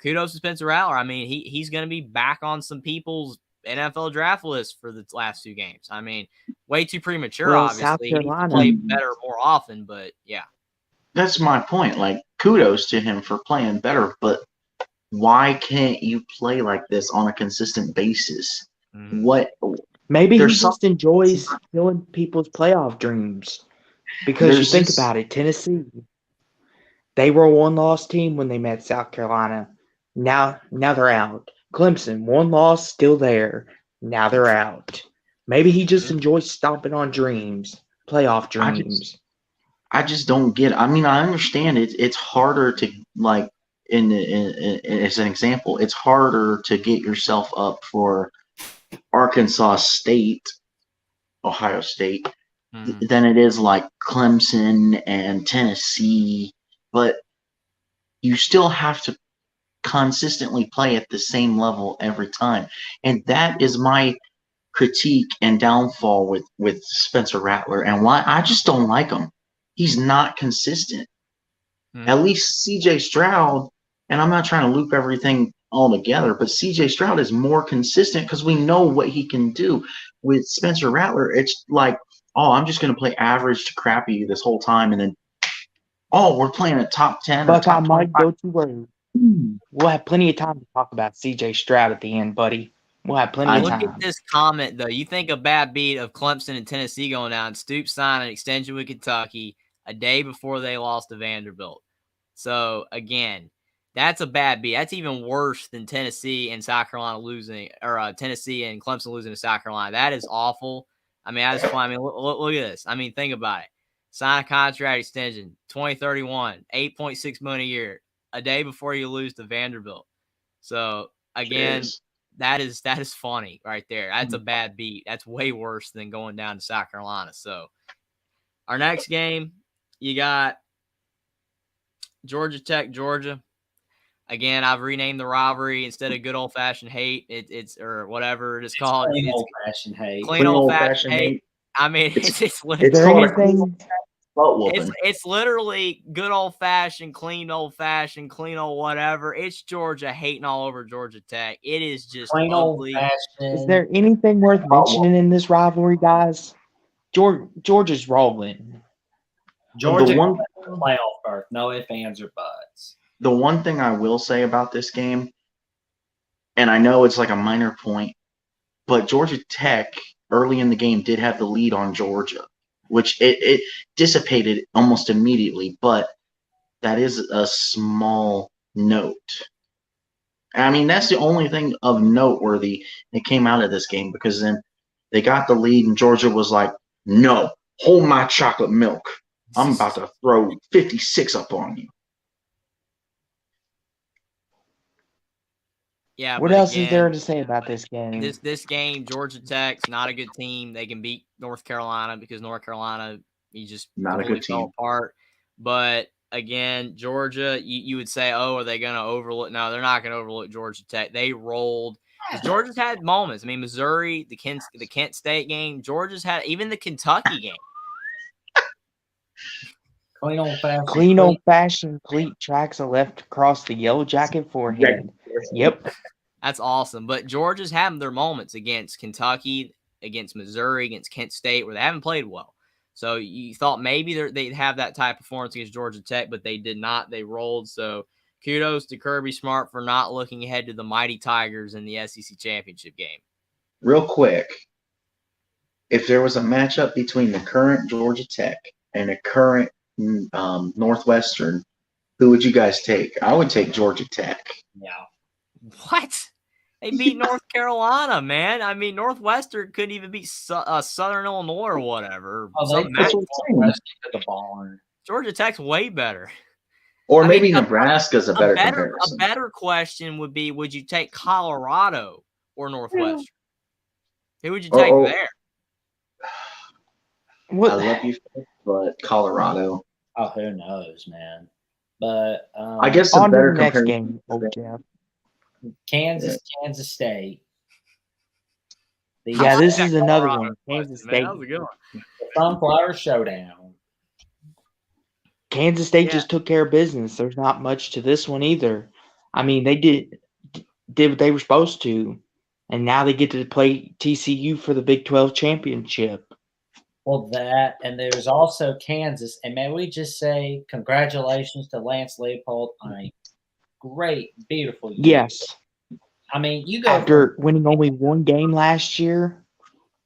Kudos to Spencer Rattler. I mean, he's going to be back on some people's NFL draft list for the last 2 games. I mean, way too premature, obviously. He needs to play better more often, but yeah. That's my point. Like, kudos to him for playing better, but Why can't you play like this on a consistent basis? Mhm. What? Maybe he There's just enjoys killing people's playoff dreams. Because you There's think just- about it, Tennessee, they were a one-loss team when they met South Carolina. Now they're out. Clemson, one loss, still there. Now they're out. Maybe he just enjoys stomping on dreams, playoff dreams. I just don't get it. I mean, I understand it. It's harder to like as an example, it's harder to get yourself up for Arkansas State, Ohio State, Mhm. than it is like Clemson and Tennessee. But you still have to consistently play at the same level every time, and that is my critique and downfall with Spencer Rattler, and why I just don't like him. He's not consistent. At Mhm. least CJ Stroud, and I'm not trying to loop everything all together, but CJ Stroud is more consistent because we know what he can do. With Spencer Rattler, it's like, oh, I'm just going to play average to crappy this whole time, and then, oh, we're playing a top 10 or Buckeye top Mike, 25. don't you worry. We'll have plenty of time to talk about CJ Stroud at the end, buddy. We'll have plenty of Look time. at this comment, though. You think a bad beat of Clemson and Tennessee going down. Stoops signed an extension with Kentucky a day before they lost to Vanderbilt. So, again, that's a bad beat. That's even worse than Tennessee and South Carolina losing, or Tennessee and Clemson losing to South Carolina. That is awful. I mean, that is fun. I mean, look at this. I mean, think about it. Sign a contract extension, 2031, $8.6 million a year, a day before you lose to Vanderbilt. So, again, Jeez. that is funny right there. That's a bad beat. That's way worse than going down to South Carolina. So, our next game, you got Georgia Tech, Georgia. Again, I've renamed the rivalry instead of good old fashioned hate. It's or whatever it is called. Plain It's old-fashioned hate. clean old fashioned hate. I mean, it's Is literally, there called a anything? butt whooping. it's literally good old fashioned, clean old whatever. It's Georgia hating all over Georgia Tech. It is just Plain ugly. Is old-fashioned. there anything worth mentioning in this rivalry, guys? Georgia's rolling. Georgia The one- playoff berth. No ifs, ands, or buts. The one thing I will say about this game, and I know it's like a minor point, but Georgia Tech early in the game did have the lead on Georgia, which it dissipated almost immediately, but that is a small note. I mean, that's the only thing of noteworthy that came out of this game, because then they got the lead and Georgia was like, no, hold my chocolate milk. I'm about to throw 56 up on you. Yeah. What but else again, is there to say about this game? This game, Georgia Tech's not a good team. They can beat North Carolina because North Carolina, you just Not a completely good fell team. apart. But again, Georgia, you would say, oh, are they going to overlook? No, they're not going to overlook Georgia Tech. They rolled. Georgia's had moments. I mean, Missouri, the Kent State game, Georgia's had even the Kentucky game. Clean old-fashioned. Clean old-fashioned cleat tracks are left across the yellow jacket forehead. Yep. That's awesome. But Georgia's having their moments against Kentucky, against Missouri, against Kent State, where they haven't played well. So you thought maybe they'd have that type of performance against Georgia Tech, but they did not. They rolled. So kudos to Kirby Smart for not looking ahead to the Mighty Tigers in the SEC championship game. Real quick, if there was a matchup between the current Georgia Tech and a current Northwestern, who would you guys take? I would take Georgia Tech. Yeah. What? They beat North Carolina, man. I mean, Northwestern couldn't even beat Southern Illinois or whatever. Oh, they That's what I'm saying. to the barn. Georgia Tech's way better. Or I maybe mean, Nebraska's a better A comparison. better question would be, would you take Colorado or Northwestern? Who would you take there? What? I love you, but Colorado. Oh, who knows, man? But I guess a On to better the next comparison. game, old Jeff. Kansas State. Yeah, this is another Colorado one. Kansas question, man. State. That was a good one. The Sunflower Showdown. Kansas State just took care of business. There's not much to this one either. I mean, they did what they were supposed to, and now they get to play TCU for the Big 12 championship. Well, that, and there's also Kansas. And may we just say congratulations to Lance Leopold on a great, beautiful year. Yes. I mean, you go After winning only one game last year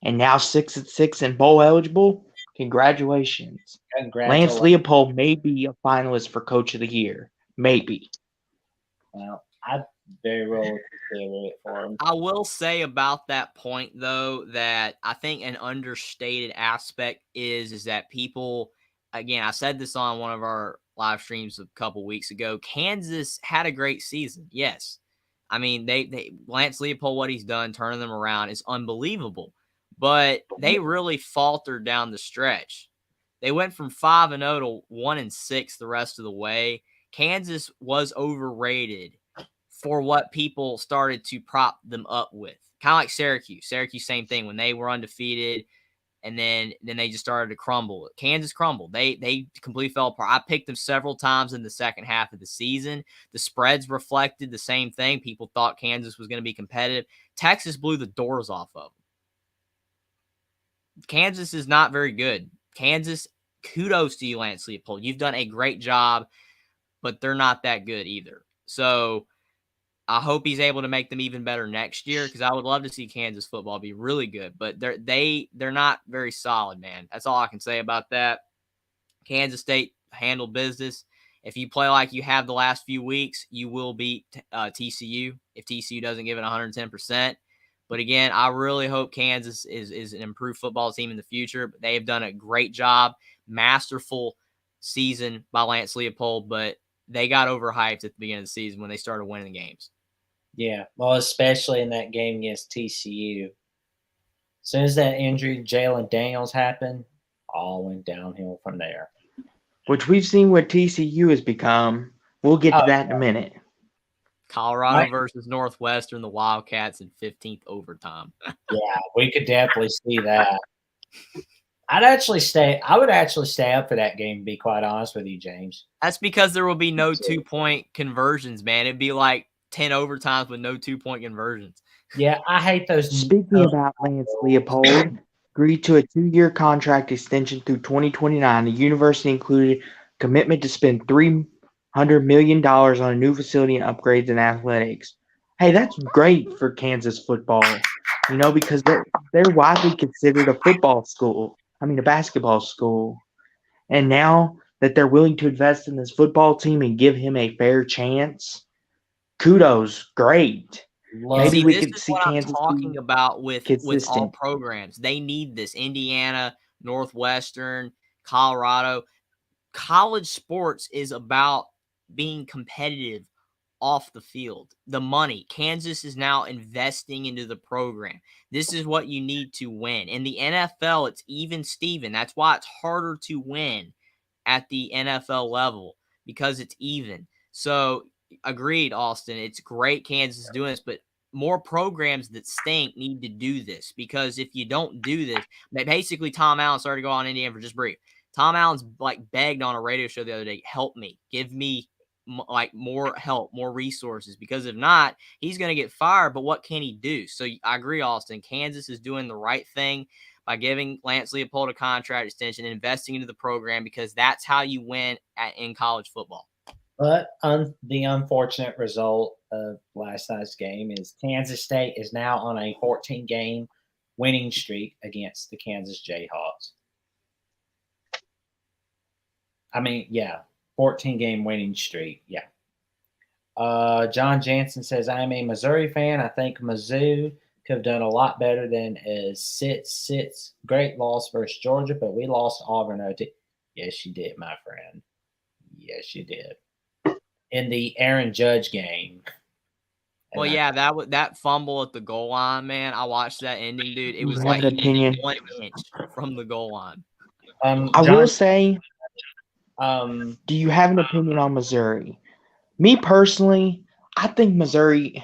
and now 6-6 and bowl eligible, congratulations. from Lance Leopold may be a finalist for Coach of the Year. Maybe. Well, I very well would consider it for him. I will say about that point though that I think an understated aspect is that people, again, I said this on one of our live streams a couple weeks ago. Kansas had a great season. Yes. I mean, they Lance Leopold, what he's done, turning them around is unbelievable. But they really faltered down the stretch. They went from 5-0 to 1-6 the rest of the way. Kansas was overrated for what people started to prop them up with. Kind of like Syracuse. Syracuse, same thing. When they were undefeated, and then they just started to crumble. Kansas crumbled. They completely fell apart. I picked them several times in the second half of the season. The spreads reflected the same thing. People thought Kansas was going to be competitive. Texas blew the doors off of them. Kansas is not very good. Kansas, kudos to you, Lance Leopold. You've done a great job, but they're not that good either. So I hope he's able to make them even better next year, because I would love to see Kansas football be really good, but they're not very solid, man. That's all I can say about that. Kansas State handled business. If you play like you have the last few weeks, you will beat TCU if TCU doesn't give it 110%. But again, I really hope Kansas is an improved football team in the future. But they have done a great job, masterful season by Lance Leopold, but they got overhyped at the beginning of the season when they started winning the games. Yeah, well, especially in that game against TCU. As soon as that injury to Jalen Daniels happened, all went downhill from there. Which we've seen what TCU has become. We'll get to that in a minute. Colorado versus Northwestern, the Wildcats in 15th overtime. Yeah, we could definitely see that. I would actually stay up for that game, to be quite honest with you, James. That's because there will be no 2-point conversions, man. It'd be like 10 overtimes with no 2-point conversions. Yeah, I hate those. Speaking about Lance Leopold, agreed to a 2-year contract extension through 2029. The university included commitment to spend $300 million on a new facility and upgrades in athletics. Hey, that's great for Kansas football, because they're widely considered a basketball school. And now that they're willing to invest in this football team and give him a fair chance, kudos, great. Maybe we could see Kansas. I'm talking about with all consistent. programs. They need this. Indiana, Northwestern, Colorado. College sports is about being competitive off the field. The money. Kansas is now investing into the program. This is what you need to win. In the NFL, it's even Steven. That's why it's harder to win at the NFL level, because it's even. So agreed, Austin. It's great Kansas is doing this, but more programs that stink need to do this, because if you don't do this, basically Tom Allen started to go on Indiana for just brief. Tom Allen's begged on a radio show the other day, help me, give me more help, more resources, because if not, he's going to get fired. But what can he do? So I agree, Austin. Kansas is doing the right thing by giving Lance Leopold a contract extension and investing into the program, because that's how you win in college football. But the unfortunate result of last night's game is Kansas State is now on a 14-game winning streak against the Kansas Jayhawks. 14-game winning streak. Yeah. John Jansen says, I'm a Missouri fan. I think Mizzou could have done a lot better than a sits. Great loss versus Georgia, but we lost Auburn OT. Yes, you did, my friend. Yes, you did. In the Aaron Judge game. Well, yeah, that fumble at the goal line, man. I watched that ending, dude. It was like 1 inch from the goal line. I will say, do you have an opinion on Missouri? Me personally, I think Missouri,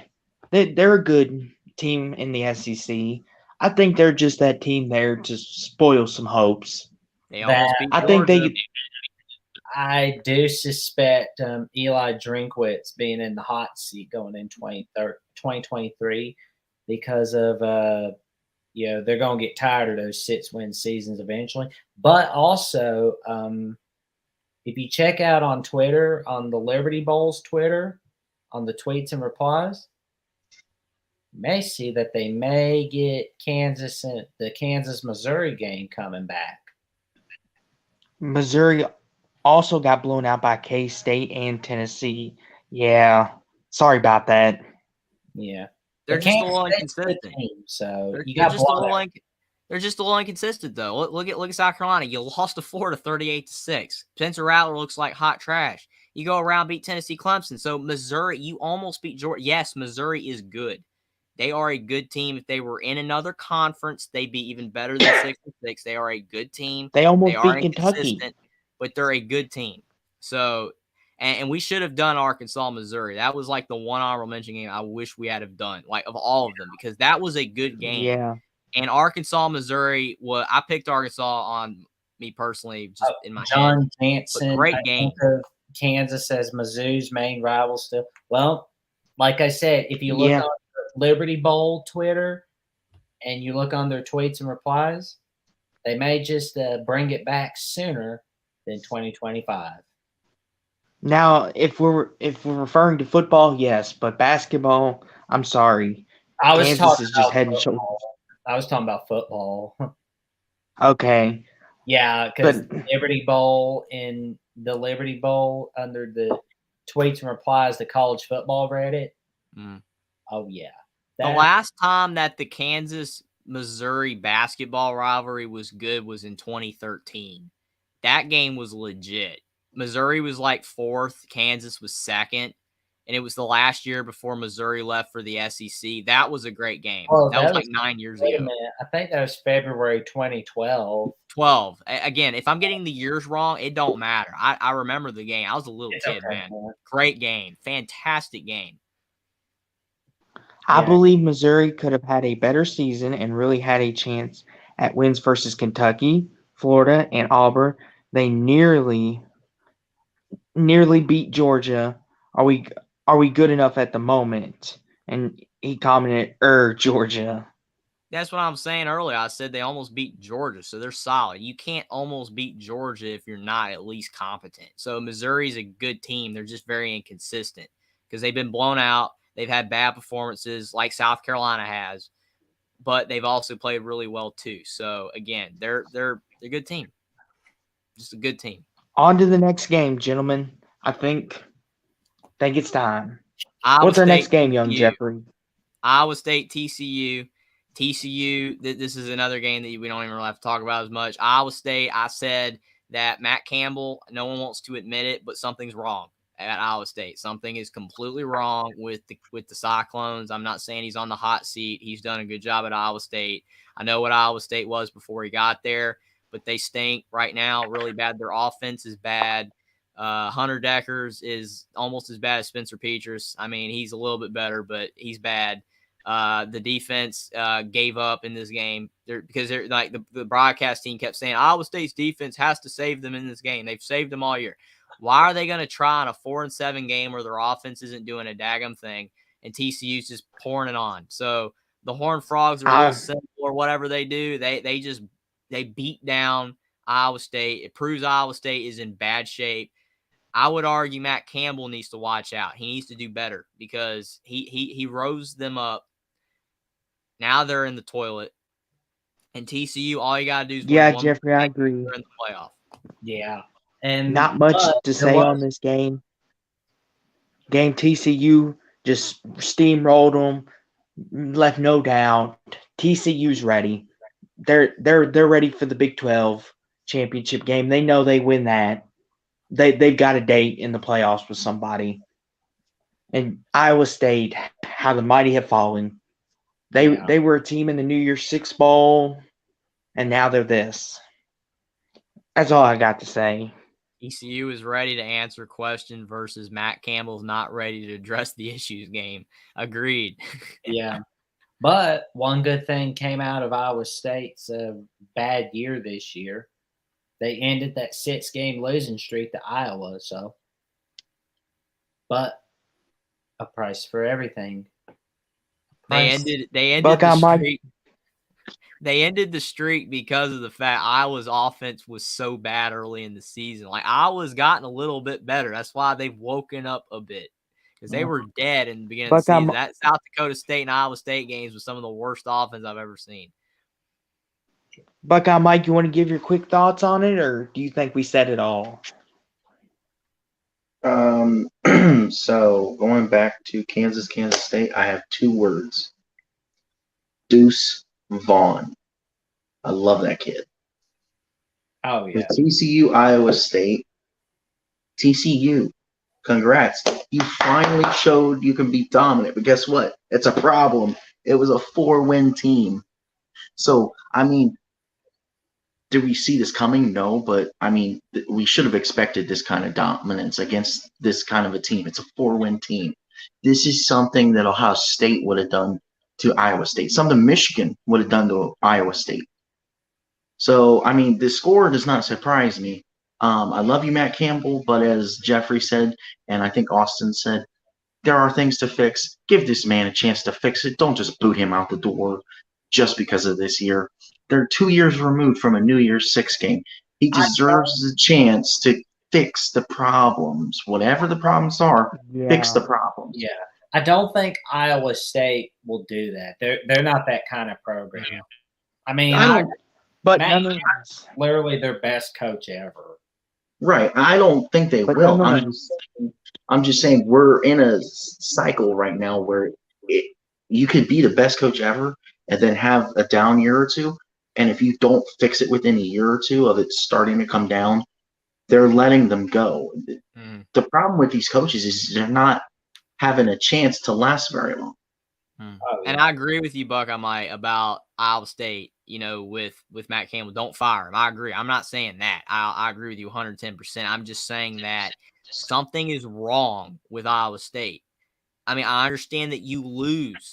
they're a good team in the SEC. I think they're just that team there to spoil some hopes. They almost beat Georgia. I do suspect Eli Drinkwitz being in the hot seat going in 2023 because of they're going to get tired of those 6-win seasons eventually. But also, if you check out on Twitter, on the Liberty Bowl's Twitter, on the tweets and replies, you may see that they may get Kansas and the Kansas-Missouri game coming back. Missouri also got blown out by K-State and Tennessee. Yeah, sorry about that. Yeah. They're But just a Kansas little State's a good inconsistent. team, so They're, you they're got just a blown little out. they're just a little inconsistent though. Look at South Carolina. You lost to Florida 38-6. Spencer Rattler looks like hot trash. You go around beat Tennessee Clemson. So Missouri, you almost beat Georgia. Yes, Missouri is good. They are a good team. If they were in another conference, they'd be even better than 6-6. They are a good team. They They almost are beat Kentucky. inconsistent, but they're a good team. So, and we should have done Arkansas, Missouri. That was like the one honorable mention game I wish we had have done, like of all of them, because that was a good game. Yeah. And Arkansas, Missouri, I picked Arkansas on me personally, just in my head. John Jansen, Great I game. think of Kansas as Mizzou's main rival still. Well, like I said, if you look Yeah. on Liberty Bowl Twitter and you look on their tweets and replies, they may just bring it back sooner than 2025. Now, if we're referring to football, yes, but basketball, I'm sorry. I was Kansas talking is just about head and shoulders. football. I was talking about football. Okay. Yeah, because But Liberty Bowl in the Liberty Bowl under the tweets and replies, the college football Reddit. Mm. Oh yeah, The last time that the Kansas-Missouri basketball rivalry was good was in 2013. That game was legit. Missouri was like 4th, Kansas was 2nd, and it was the last year before Missouri left for the SEC. That was a great game. Oh, that was like 9 years wait a ago. minute. I think that was February 2012. 12. Again, if I'm getting the years wrong, it don't matter. I remember the game. I was a little kid, okay, man. Great game. Fantastic game. I Yeah. believe Missouri could have had a better season and really had a chance at wins versus Kentucky, Florida, and Auburn. They nearly beat Georgia. Are we good enough at the moment? And he commented, Georgia. That's what I'm saying earlier. I said they almost beat Georgia, so they're solid. You can't almost beat Georgia if you're not at least competent. So Missouri's a good team. They're just very inconsistent because they've been blown out. They've had bad performances like South Carolina has, but they've also played really well too. So again, they're a good team. Just a good team. On to the next game, gentlemen. I think it's time. Iowa What's our State, next game, young TCU. Jeffrey? Iowa State, TCU. TCU, this is another game that we don't even really have to talk about as much. Iowa State, I said that Matt Campbell, no one wants to admit it, but something's wrong at Iowa State. Something is completely wrong with the Cyclones. I'm not saying he's on the hot seat. He's done a good job at Iowa State. I know what Iowa State was before he got there, but they stink right now really bad. Their offense is bad. Hunter Deckers is almost as bad as Spencer Petras. I mean, he's a little bit better, but he's bad. The defense gave up in this game because they're like the broadcast team kept saying Iowa State's defense has to save them in this game. They've saved them all year. Why are they going to try on a 4-7 game where their offense isn't doing a daggum thing and TCU's just pouring it on? So the Horned Frogs are real simple or whatever they do. They beat down Iowa State. It proves Iowa State is in bad shape. I would argue Matt Campbell needs to watch out. He needs to do better because he rose them up. Now they're in the toilet. And TCU, all you got to do is win one Jeffrey, I game, agree. they're in the playoff. Yeah. And Not much to say on this game. TCU just steamrolled them, left no doubt. TCU's ready. They're ready for the Big 12 championship game. They know they win that. They've got a date in the playoffs with somebody. And Iowa State, how the mighty have fallen. They were a team in the New Year's Six Bowl, and now they're this. That's all I got to say. ECU is ready to answer question versus Matt Campbell's not ready to address the issues game. Agreed. Yeah. But one good thing came out of Iowa State's bad year this year. They ended that 6-game losing streak to Iowa. So, but a price for everything. They ended Buckeye the Mike. streak. They ended the streak because of the fact Iowa's offense was so bad early in the season. Like Iowa's gotten a little bit better. That's why they've woken up a bit. because they were dead in the beginning of But the season. That South Dakota State and Iowa State games was some of the worst offense I've ever seen. Buckeye Mike, you want to give your quick thoughts on it, or do you think we said it all? So going back to Kansas State, I have 2 words. Deuce Vaughn. I love that kid. Oh The yeah. TCU Iowa State. TCU. Congrats. You finally showed you can be dominant, but guess what? It's a problem. It was a 4-win team. So, I mean, did we see this coming? No, but I mean, we should have expected this kind of dominance against this kind of a team. It's a 4-win team. This is something that Ohio State would have done to Iowa State, something Michigan would have done to Iowa State. So, I mean, the score does not surprise me. I love you, Matt Campbell, but as Jeffrey said, and I think Austin said, there are things to fix. Give this man a chance to fix it. Don't just boot him out the door just because of this year. They're 2 years removed from a New Year's Six game. He deserves a chance to fix the problems. Whatever the problems are, fix the problems. Yeah. I don't think Iowa State will do that. They're not that kind of program. I mean, But Matt nonetheless, literally their best coach ever. Right. I don't think they But will. nonetheless- I'm just saying we're in a cycle right now where you could be the best coach ever and then have a down year or two. And if you don't fix it within a year or two of it starting to come down, they're letting them go. The problem with these coaches is they're not having a chance to last very long. Oh, And yeah. I agree with you, Buck, about Iowa State, with Matt Campbell. Don't fire him. I agree. I'm not saying that. I agree with you 110%. I'm just saying that something is wrong with Iowa State. I mean, I understand that you lose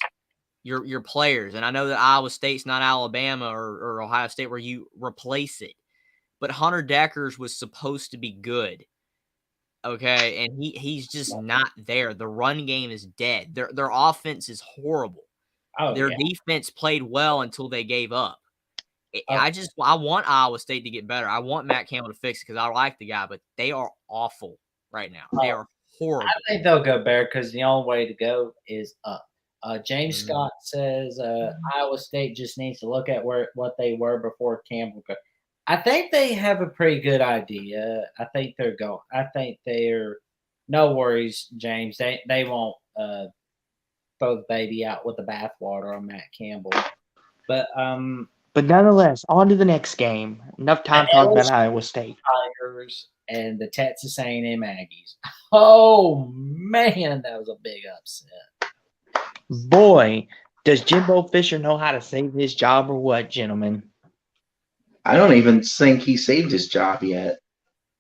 your players, and I know that Iowa State's not Alabama or Ohio State where you replace it. But Hunter Deckers was supposed to be good. Okay, and he's just not there. The run game is dead. Their offense is horrible. Their defense played well until they gave up. I want Iowa State to get better. I want Matt Campbell to fix it because I like the guy, but they are awful right now. They are horrible. I think they'll go better because the only way to go is up. James Scott says Iowa State just needs to look at what they were before Campbell. I think they have a pretty good idea. I think they're no worries, James. They won't throw the baby out with the bathwater on Matt Campbell. But nonetheless, on to the next game. Enough time talking about Iowa State. Tigers and the Texas A&M Aggies. Oh man, that was a big upset. Boy, does Jimbo Fisher know how to save his job or what, gentlemen? I don't even think he saved his job yet.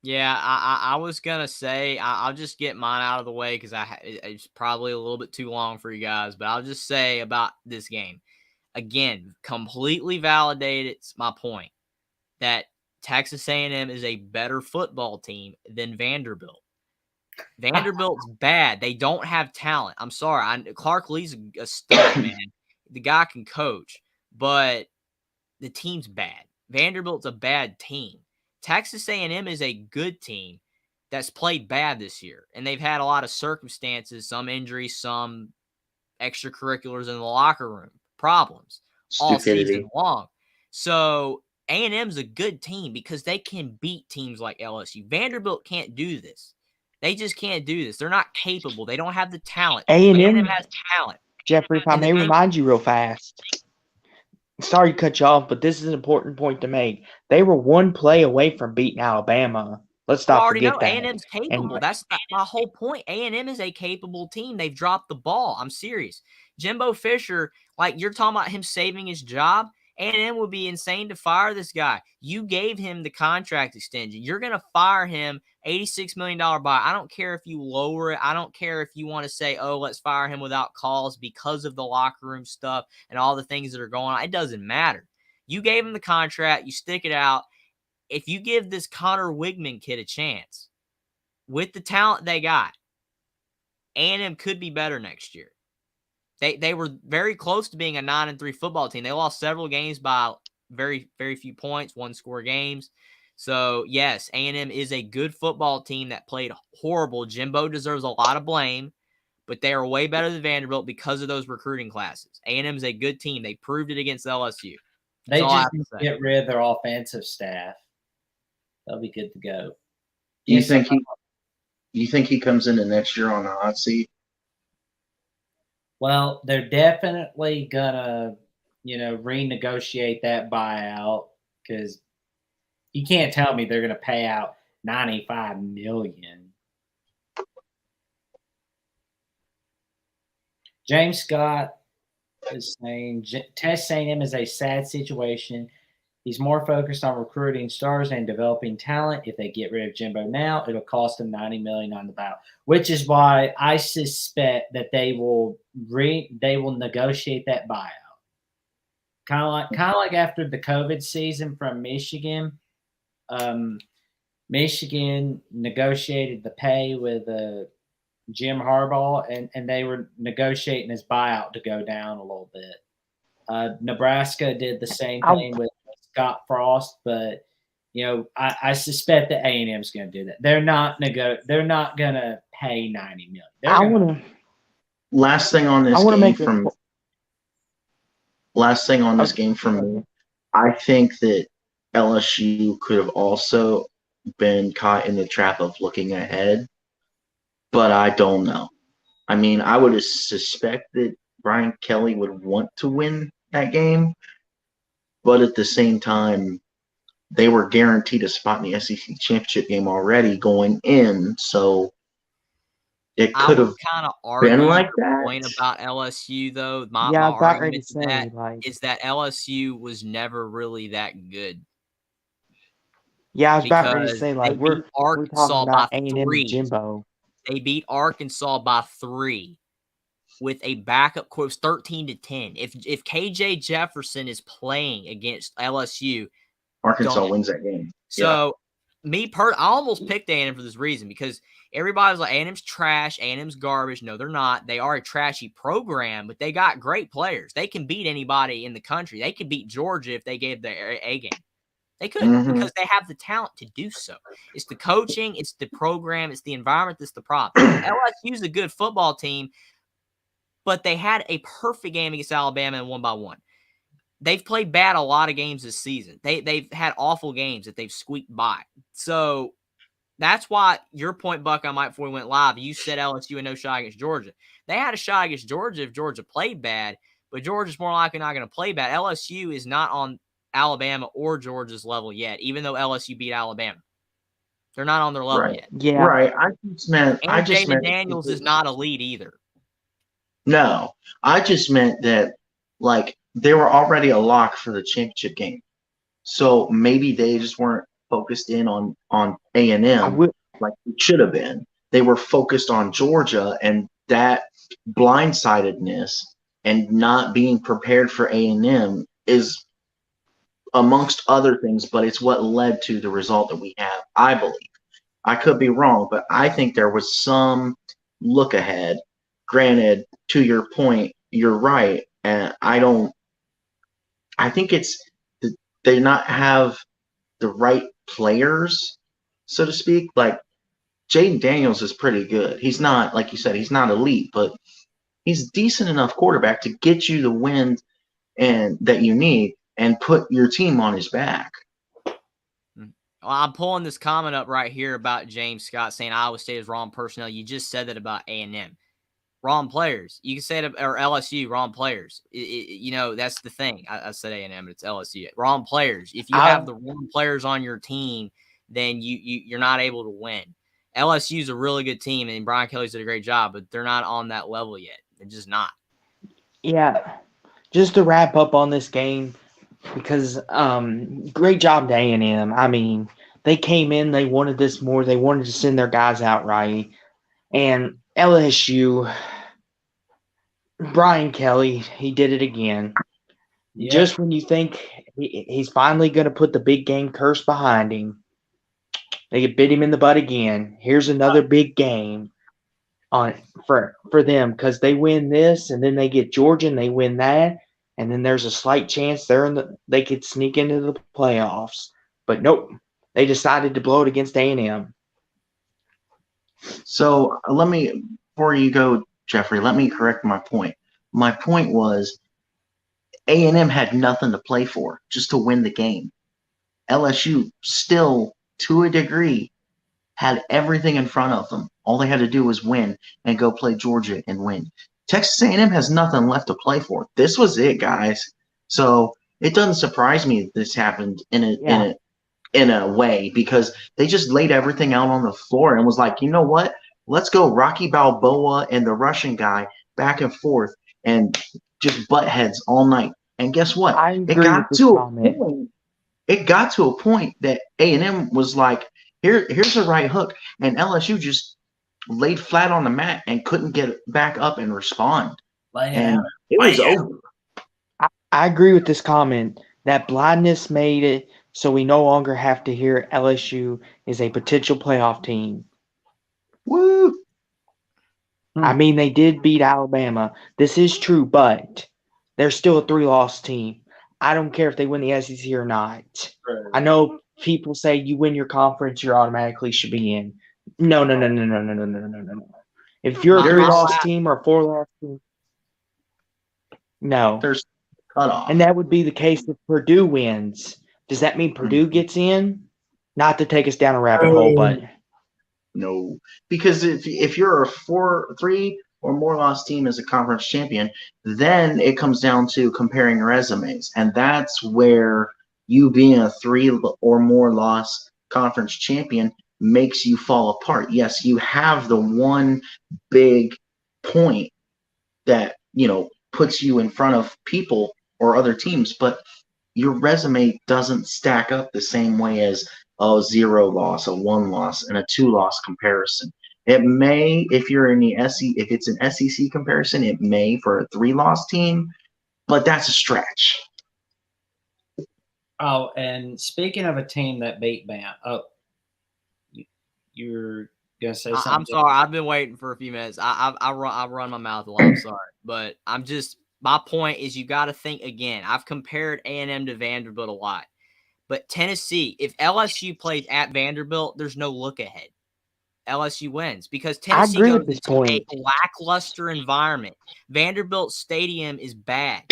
Yeah, I was gonna say I'll just get mine out of the way because it's probably a little bit too long for you guys, but I'll just say about this game again, completely validated my point that Texas A&M is a better football team than Vanderbilt. Vanderbilt's bad. They don't have talent. I'm sorry. Clark Lee's a stud, man. The guy can coach, but the team's bad. Vanderbilt's a bad team. Texas A&M is a good team that's played bad this year, and they've had a lot of circumstances, some injuries, some extracurriculars in the locker room, problems all season long. So A&M's a good team because they can beat teams like LSU. Vanderbilt can't do this. They just can't do this. They're not capable. They don't have the talent. A&M has talent. Jeffrey, if I may remind you real fast. Sorry to cut you off, but this is an important point to make. They were one play away from beating Alabama. Let's not forget that. A&M's capable. That's my whole point. A&M is a capable team. They've dropped the ball. I'm serious. Jimbo Fisher, like you're talking about him saving his job, A&M would be insane to fire this guy. You gave him the contract extension. You're going to fire him $86 million buy. I don't care if you lower it. I don't care if you want to say, oh, let's fire him without cause because of the locker room stuff and all the things that are going on. It doesn't matter. You gave him the contract. You stick it out. If you give this Connor Wigman kid a chance with the talent they got, A&M could be better next year. They were very close to being a 9-3 football team. They lost several games by very, very few points, one-score games. So, yes, A&M is a good football team that played horrible. Jimbo deserves a lot of blame, but they are way better than Vanderbilt because of those recruiting classes. A&M is a good team. They proved it against LSU. They all I just have to say. get rid of their offensive staff. They'll be good to go. You think he comes into next year on the hot seat? Well, they're definitely gonna, renegotiate that buyout because you can't tell me they're gonna pay out $95 million. James Scott is saying Texas A&M is a sad situation. He's more focused on recruiting stars and developing talent. If they get rid of Jimbo now, it'll cost them $90 million on the buyout, which is why I suspect that they will negotiate that buyout. Kind of like after the COVID season from Michigan. Michigan negotiated the pay with Jim Harbaugh, and they were negotiating his buyout to go down a little bit. Nebraska did the same thing with Scott Frost, but I suspect that A&M is going to do that. They're not going to pay $90 million. Last thing on this game from me, I think that LSU could have also been caught in the trap of looking ahead, but I don't know. I mean, I would suspect that Brian Kelly would want to win that game, but at the same time, they were guaranteed a spot in the SEC championship game already going in, so it could have kind of been like that. Point about LSU though, my I was about argument ready to say, is that LSU was never really that good. Yeah, I was about ready to say, like, we're talking Arkansas about by A&M 3. and Jimbo. They beat Arkansas by 3 with a backup quote 13-10. If KJ Jefferson is playing against LSU, Arkansas wins that game. So I almost picked A&M for this reason because everybody's like, A&M's trash, A&M's garbage. No, they're not. They are a trashy program, but they got great players. They can beat anybody in the country. They could beat Georgia if they gave their A game. They could because they have the talent to do so. It's the coaching, it's the program, it's the environment that's the problem. LSU's a good football team, but they had a perfect game against Alabama and 1-1. They've played bad a lot of games this season. They've had awful games that they've squeaked by. So that's why your point, Buck, on Mike, before we went live, you said LSU had no shot against Georgia. They had a shot against Georgia if Georgia played bad, but Georgia's more likely not going to play bad. LSU is not on Alabama or Georgia's level yet, even though LSU beat Alabama. They're not on their level yet. Yeah. Right. I just meant Daniels is not elite either. No. I just meant that like they were already a lock for the championship game. So maybe they just weren't focused in on A&M like it should have been. They were focused on Georgia, and that blindsidedness and not being prepared for A&M is amongst other things, but it's what led to the result that we have, I believe. I could be wrong, but I think there was some look ahead. Granted, to your point, you're right. And I think it's they not have the right players, so to speak. Like Jaden Daniels is pretty good. He's not, like you said, he's not elite, but he's decent enough quarterback to get you the win and that you need and put your team on his back. Well, I'm pulling this comment up right here about James Scott saying Iowa State is wrong personnel. You just said that about A&M. Wrong players. You can say it, or LSU, wrong players. That's the thing. I said A&M, but it's LSU. Wrong players. If you have the wrong players on your team, then you're not able to win. LSU is a really good team, and Brian Kelly's did a great job, but they're not on that level yet. They're just not. Yeah. Just to wrap up on this game, because great job to A&M. I mean, they came in, they wanted this more. They wanted to send their guys out right. And LSU, Brian Kelly, he did it again. Yeah. Just when you think he's finally going to put the big game curse behind him, they bit him in the butt again. Here's another big game for them because they win this, and then they get Georgia and they win that. And then there's a slight chance they could sneak into the playoffs. But nope, they decided to blow it against A&M. So before you go Jeffrey. Let me correct my point. My point was A&M had nothing to play for, just to win the game. LSU still, to a degree, had everything in front of them. All they had to do was win and go play Georgia and win. Texas A&M has nothing left to play for. This was it, guys. So it doesn't surprise me that this happened in a way, because they just laid everything out on the floor and was like, you know what? Let's go Rocky Balboa and the Russian guy back and forth and just butt heads all night. And guess what? I agree with this comment. It got to a point that A&M was like, here's a right hook, and LSU just laid flat on the mat and couldn't get back up and respond. And it was over. I agree with this comment. That blindness made it so we no longer have to hear LSU is a potential playoff team. Woo! I mean, they did beat Alabama. This is true, but they're still a 3-loss team. I don't care if they win the SEC or not. I know people say you win your conference, you automatically should be in. No. If you're a 3-loss team or a 4-loss team, no. There's cutoff. And that would be the case if Purdue wins. Does that mean Purdue gets in? Not to take us down a rabbit hole, but no, because if you're a 3 or more loss team as a conference champion, then it comes down to comparing resumes, and that's where you being a 3 or more loss conference champion makes you fall apart. Yes, you have the one big point that puts you in front of people or other teams, but your resume doesn't stack up the same way as a 0 loss, a 1 loss, and a 2-loss comparison. It may, if you're in the if it's an SEC comparison, it may for a 3-loss team, but that's a stretch. Oh, and speaking of a team that beat Bama, you're gonna say something? I'm sorry, I've been waiting for a few minutes. I run my mouth a lot. I'm sorry, but my point is you got to think again. I've compared A&M to Vanderbilt a lot, but Tennessee, if LSU plays at Vanderbilt, there's no look ahead. LSU wins because Tennessee goes into a lackluster environment. Vanderbilt Stadium is bad.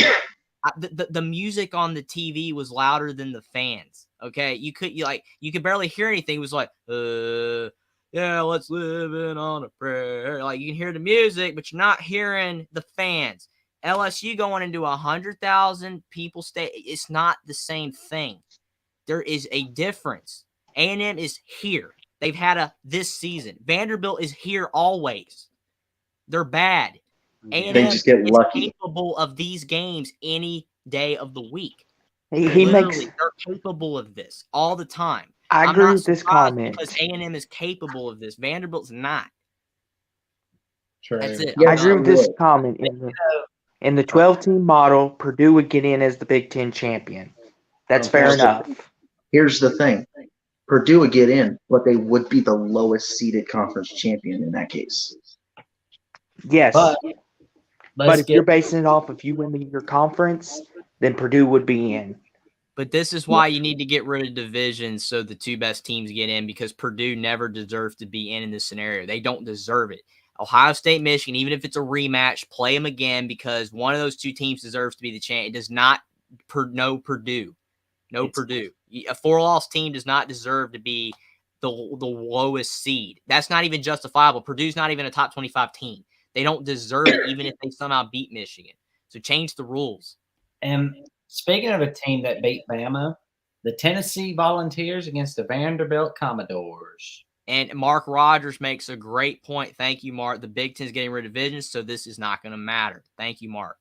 The music on the TV was louder than the fans. Okay, you could barely hear anything. It was like, yeah, let's live in on a prayer. Like you can hear the music, but you're not hearing the fans. LSU going into 100,000 people it's not the same thing. There is a difference. A&M is here. They've had this season. Vanderbilt is here always. They're bad. A&M they just get lucky. Capable of these games any day of the week. They're capable of this all the time. I agree with this comment because A&M is capable of this. Vanderbilt's not. True. That's it. I agree with this comment. In the 12-team model, Purdue would get in as the Big Ten champion. That's fair enough. Here's the thing. Purdue would get in, but they would be the lowest seeded conference champion in that case. Yes. But if you're basing it off if you win your conference, then Purdue would be in. But this is why you need to get rid of divisions so the 2 best teams get in, because Purdue never deserves to be in this scenario. They don't deserve it. Ohio State, Michigan, even if it's a rematch, play them again because one of those 2 teams deserves to be the champ. It does not no Purdue. No Purdue. A 4-loss team does not deserve to be the lowest seed. That's not even justifiable. Purdue's not even a top 25 team. They don't deserve it even if they somehow beat Michigan. So change the rules. And speaking of a team that beat Bama, the Tennessee Volunteers against the Vanderbilt Commodores. And Mark Rogers makes a great point. Thank you, Mark. The Big Ten's getting rid of divisions, so this is not going to matter. Thank you, Mark.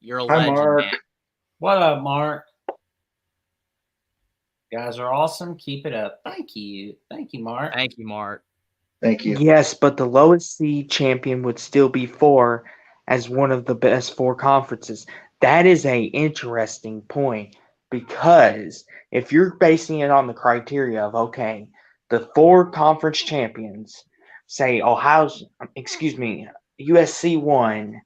You're a legend, Mark. man. What up, Mark? You guys are awesome. Keep it up. Thank you. Thank you, Mark. Thank you, Mark. Thank you. Yes, but the lowest seed champion would still be 4 as one of the best 4 conferences. That is an interesting point because if you're basing it on the criteria of, okay, the 4 conference champions, say USC 1,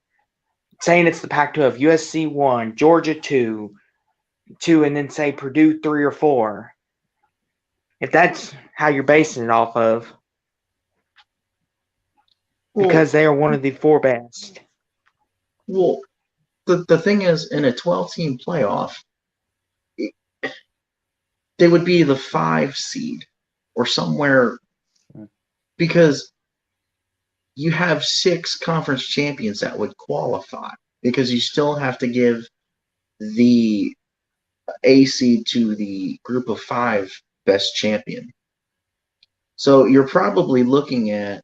saying it's the Pac-12, USC 1, Georgia 2, and then say Purdue 3 or 4. If that's how you're basing it off of, because they are one of the 4 best. Well, the thing is, in a 12-team playoff, they would be the 5 seed or somewhere, because you have 6 conference champions that would qualify, because you still have to give the A seed to the group of 5 best champion. So you're probably looking at,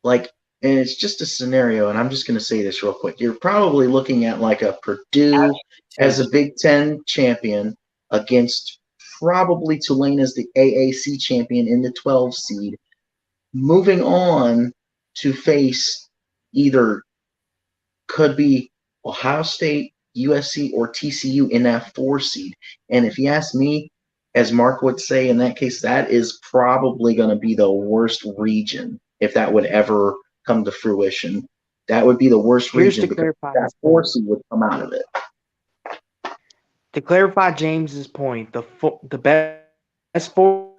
like, and it's just a scenario, and I'm just going to say this real quick. You're probably looking at like a Purdue as a Big Ten champion against probably Tulane as the AAC champion in the 12 seed, moving on to face either, could be Ohio State, USC, or TCU in that 4 seed. And if you ask me, as Mark would say in that case, that is probably going to be the worst region if that would ever come to fruition. That would be the worst Here's region to because clarify that 4 seed would come out of it. To clarify James's point, the best 4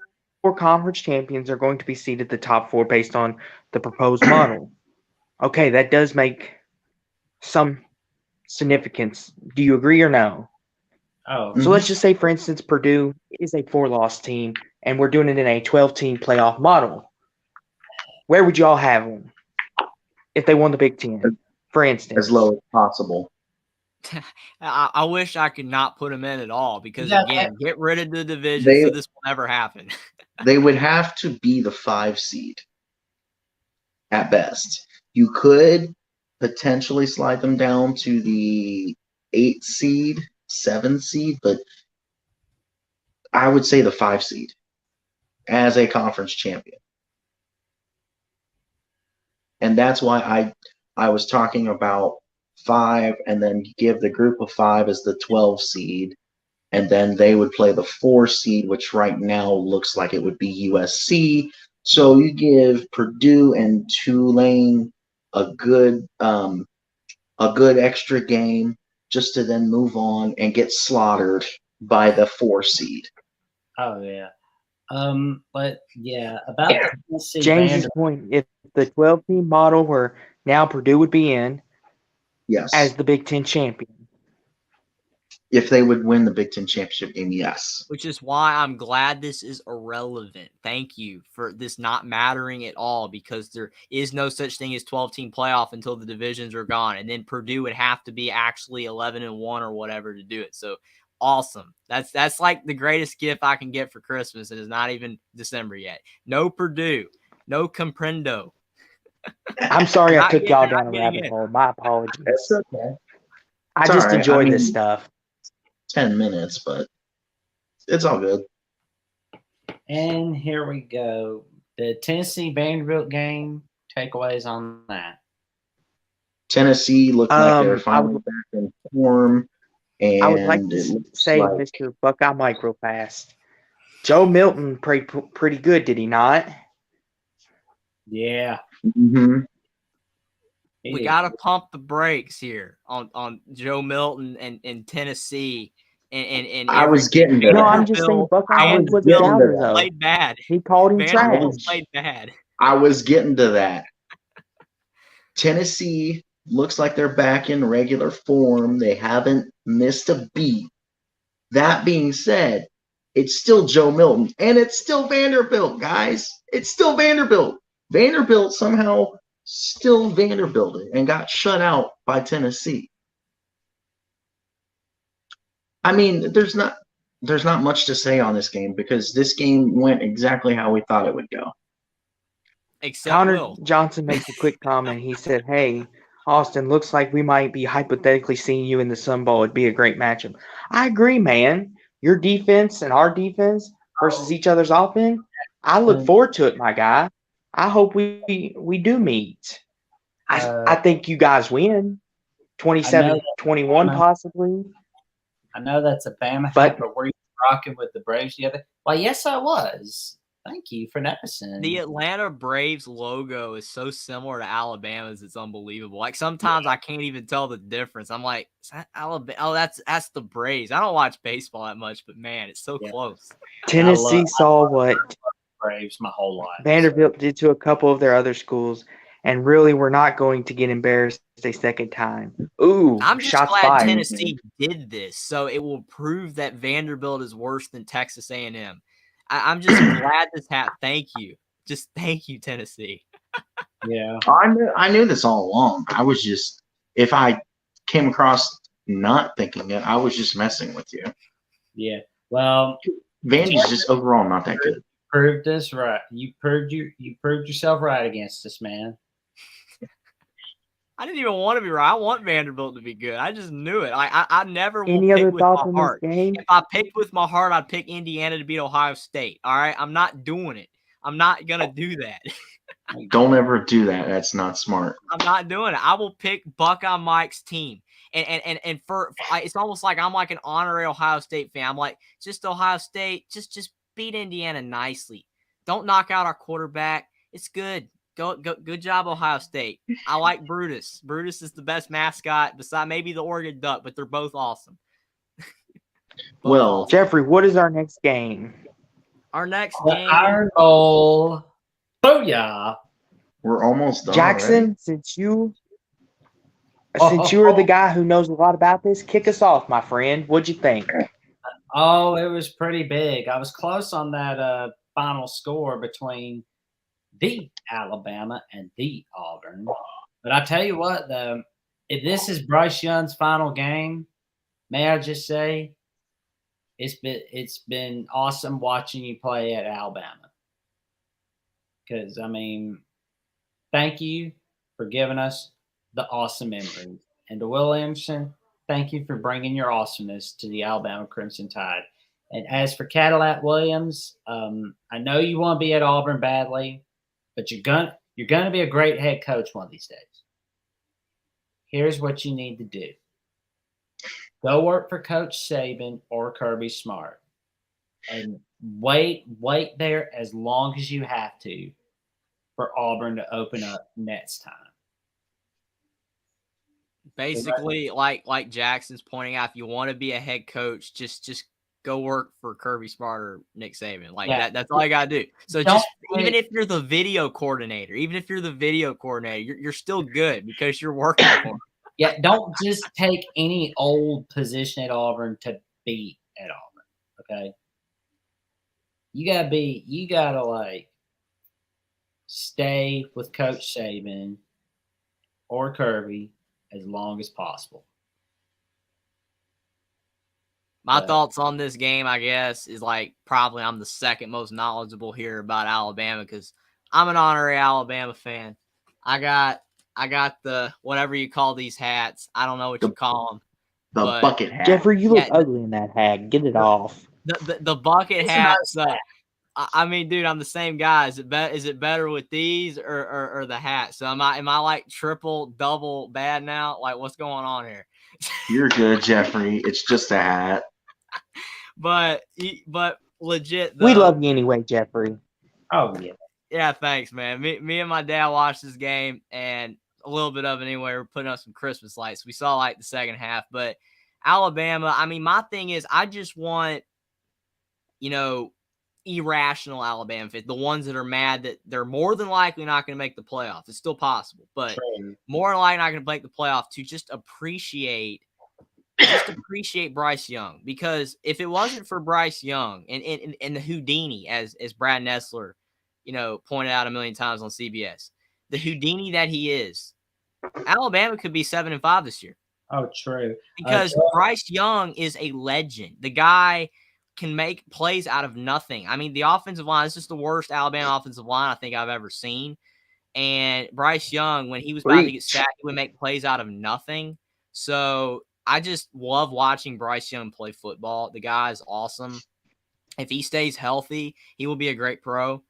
conference champions are going to be seeded the top 4 based on the proposed model. Okay, that does make some significance. Do you agree or no? Oh, So let's just say, for instance, Purdue is a 4-loss team, and we're doing it in a 12-team playoff model. Where would y'all have them if they won the Big Ten, for instance? As low as possible. I wish I could not put them in at all because, Yeah, again, get rid of the division so this will never happen. They would have to be the 5 seed at best. You could potentially slide them down to the 8 seed, 7 seed, but I would say the 5 seed as a conference champion. And that's why I was talking about 5, and then give the group of 5 as the 12 seed, and then they would play the 4 seed, which right now looks like it would be USC. So you give Purdue and Tulane a good extra game just to then move on and get slaughtered by the 4 seed. oh yeah. But yeah, about the Tennessee James's point, if the 12-team model where now Purdue would be in Yes. as the Big Ten champion. If they would win the Big Ten championship game, yes. Which is why I'm glad this is irrelevant. Thank you for this not mattering at all, because there is no such thing as 12-team playoff until the divisions are gone. And then Purdue would have to be actually 11-1 or whatever to do it. So awesome. That's like the greatest gift I can get for Christmas, and it's not even December yet. No Purdue. No comprendo. I'm sorry I Not took yet, y'all not down a yet rabbit again. hole. My apologies. It's okay. I It's just all right. enjoy I mean, this stuff. 10 minutes, but it's all good. And here we go. The Tennessee Vanderbilt game, takeaways on that. Tennessee looked like they were I finally would- back in form, and I would like it to looks say, like Mr. Buckeye Mike, real fast. Joe Milton played pretty good, did he not? Yeah. We got to pump the brakes here on Joe Milton and Tennessee. And I was getting to No, that. I'm just saying Buckeye was was a getting to doubter, that. though. Played bad. He called him Vanderbilt trash. played bad. I was getting to that. Tennessee looks like they're back in regular form. They haven't missed a beat. That being said, it's still Joe Milton, and it's still Vanderbilt, guys. It's still Vanderbilt. Vanderbilt somehow still Vanderbilted and got shut out by Tennessee. I mean, there's not much to say on this game because this game went exactly how we thought it would go. Except Connor Will. Johnson makes a quick comment. He said, "Hey, Austin, looks like we might be hypothetically seeing you in the Sun Bowl. It'd be a great matchup." I agree, man. Your defense and our defense versus each other's offense. I look forward to it, my guy. I hope we do meet. I think you guys win 27-21 possibly. I know that's a Bama hat, but were you rocking with the Braves the other? Well, yes, I was. Thank you for noticing. The Atlanta Braves logo is so similar to Alabama's, it's unbelievable. Like sometimes I can't even tell the difference. I'm like, is that Alabama? Oh, that's the Braves. I don't watch baseball that much, but man, it's so close. Tennessee saw what Braves my whole life. Vanderbilt did to a couple of their other schools, and really we're not going to get embarrassed a second time. Ooh, I'm just shots glad fired. Tennessee did this, so it will prove that Vanderbilt is worse than Texas A&M. I'm just glad this happened. Thank you. Just thank you, Tennessee. Yeah. I knew this all along. I was just, if I came across not thinking it, I was just messing with you. Yeah. Well, Vandy's just overall not that good. Proved us right. You proved yourself right against us, man. I didn't even want to be right. I want Vanderbilt to be good. I just knew it. I never will Any pick other with thoughts my on heart. this game? If I picked with my heart, I'd pick Indiana to beat Ohio State. All right, I'm not doing it. I'm not gonna do that. Don't ever do that. That's not smart. I'm not doing it. I will pick Buckeye Mike's team. And for it's almost like I'm like an honorary Ohio State fan. I'm like, just Ohio State, just beat Indiana nicely. Don't knock out our quarterback. It's good. Go, good job, Ohio State. I like Brutus. Brutus is the best mascot beside maybe the Oregon Duck, but they're both awesome. Well, awesome. Jeffrey, what is our next game? Our next The game. Iron Bowl. Booyah. we're almost done. Jackson, already. since you are the guy who knows a lot about this, kick us off, my friend. What'd you think? Oh, it was pretty big. I was close on that final score between the Alabama and the Auburn. But I tell you what, though, if this is Bryce Young's final game, may I just say, it's been awesome watching you play at Alabama. Because I mean, thank you for giving us the awesome memories, and to Williamson, thank you for bringing your awesomeness to the Alabama Crimson Tide. And as for Cadillac Williams, I know you want to be at Auburn badly, but you're gonna be a great head coach one of these days. Here's what you need to do: go work for Coach Saban or Kirby Smart, and wait there as long as you have to for Auburn to open up next time. Basically, like Jackson's pointing out, if you want to be a head coach, just go work for Kirby Smart or Nick Saban. Like that's all you gotta do. So even if you're the video coordinator, you're still good because you're working for them. Yeah, don't just take any old position at Auburn to beat at Auburn. Okay. You gotta like stay with Coach Saban or Kirby as long as possible. My thoughts on this game, I guess, is like probably I'm the second most knowledgeable here about Alabama because I'm an honorary Alabama fan. I got the whatever you call these hats. I don't know what you call them. The bucket hat. Jeffrey, you look ugly in that hat. Get it off. The bucket hats. I mean, dude, I'm the same guy. Is it better with these or the hat? So am I like triple, double bad now? Like what's going on here? You're good, Jeffrey. It's just a hat. But legit, though, we love you anyway, Jeffrey. Oh yeah. Yeah, thanks, man. Me and my dad watched this game and a little bit of it anyway. We're putting up some Christmas lights. We saw like the second half, but Alabama. I mean, my thing is, I just want, irrational Alabama fans, the ones that are mad that they're more than likely not going to make the playoffs. It's still possible, but more than likely not going to make the playoff to just appreciate Bryce Young. Because if it wasn't for Bryce Young and the Houdini, as Brad Nessler, pointed out a million times on CBS, the Houdini that he is, Alabama could be 7-5 this year. Oh, true. Because Bryce Young is a legend. The guy can make plays out of nothing. I mean, the offensive line is just the worst Alabama offensive line I think I've ever seen. And Bryce Young, when he was about to get sacked, he would make plays out of nothing. So I just love watching Bryce Young play football. The guy is awesome. If he stays healthy, he will be a great pro.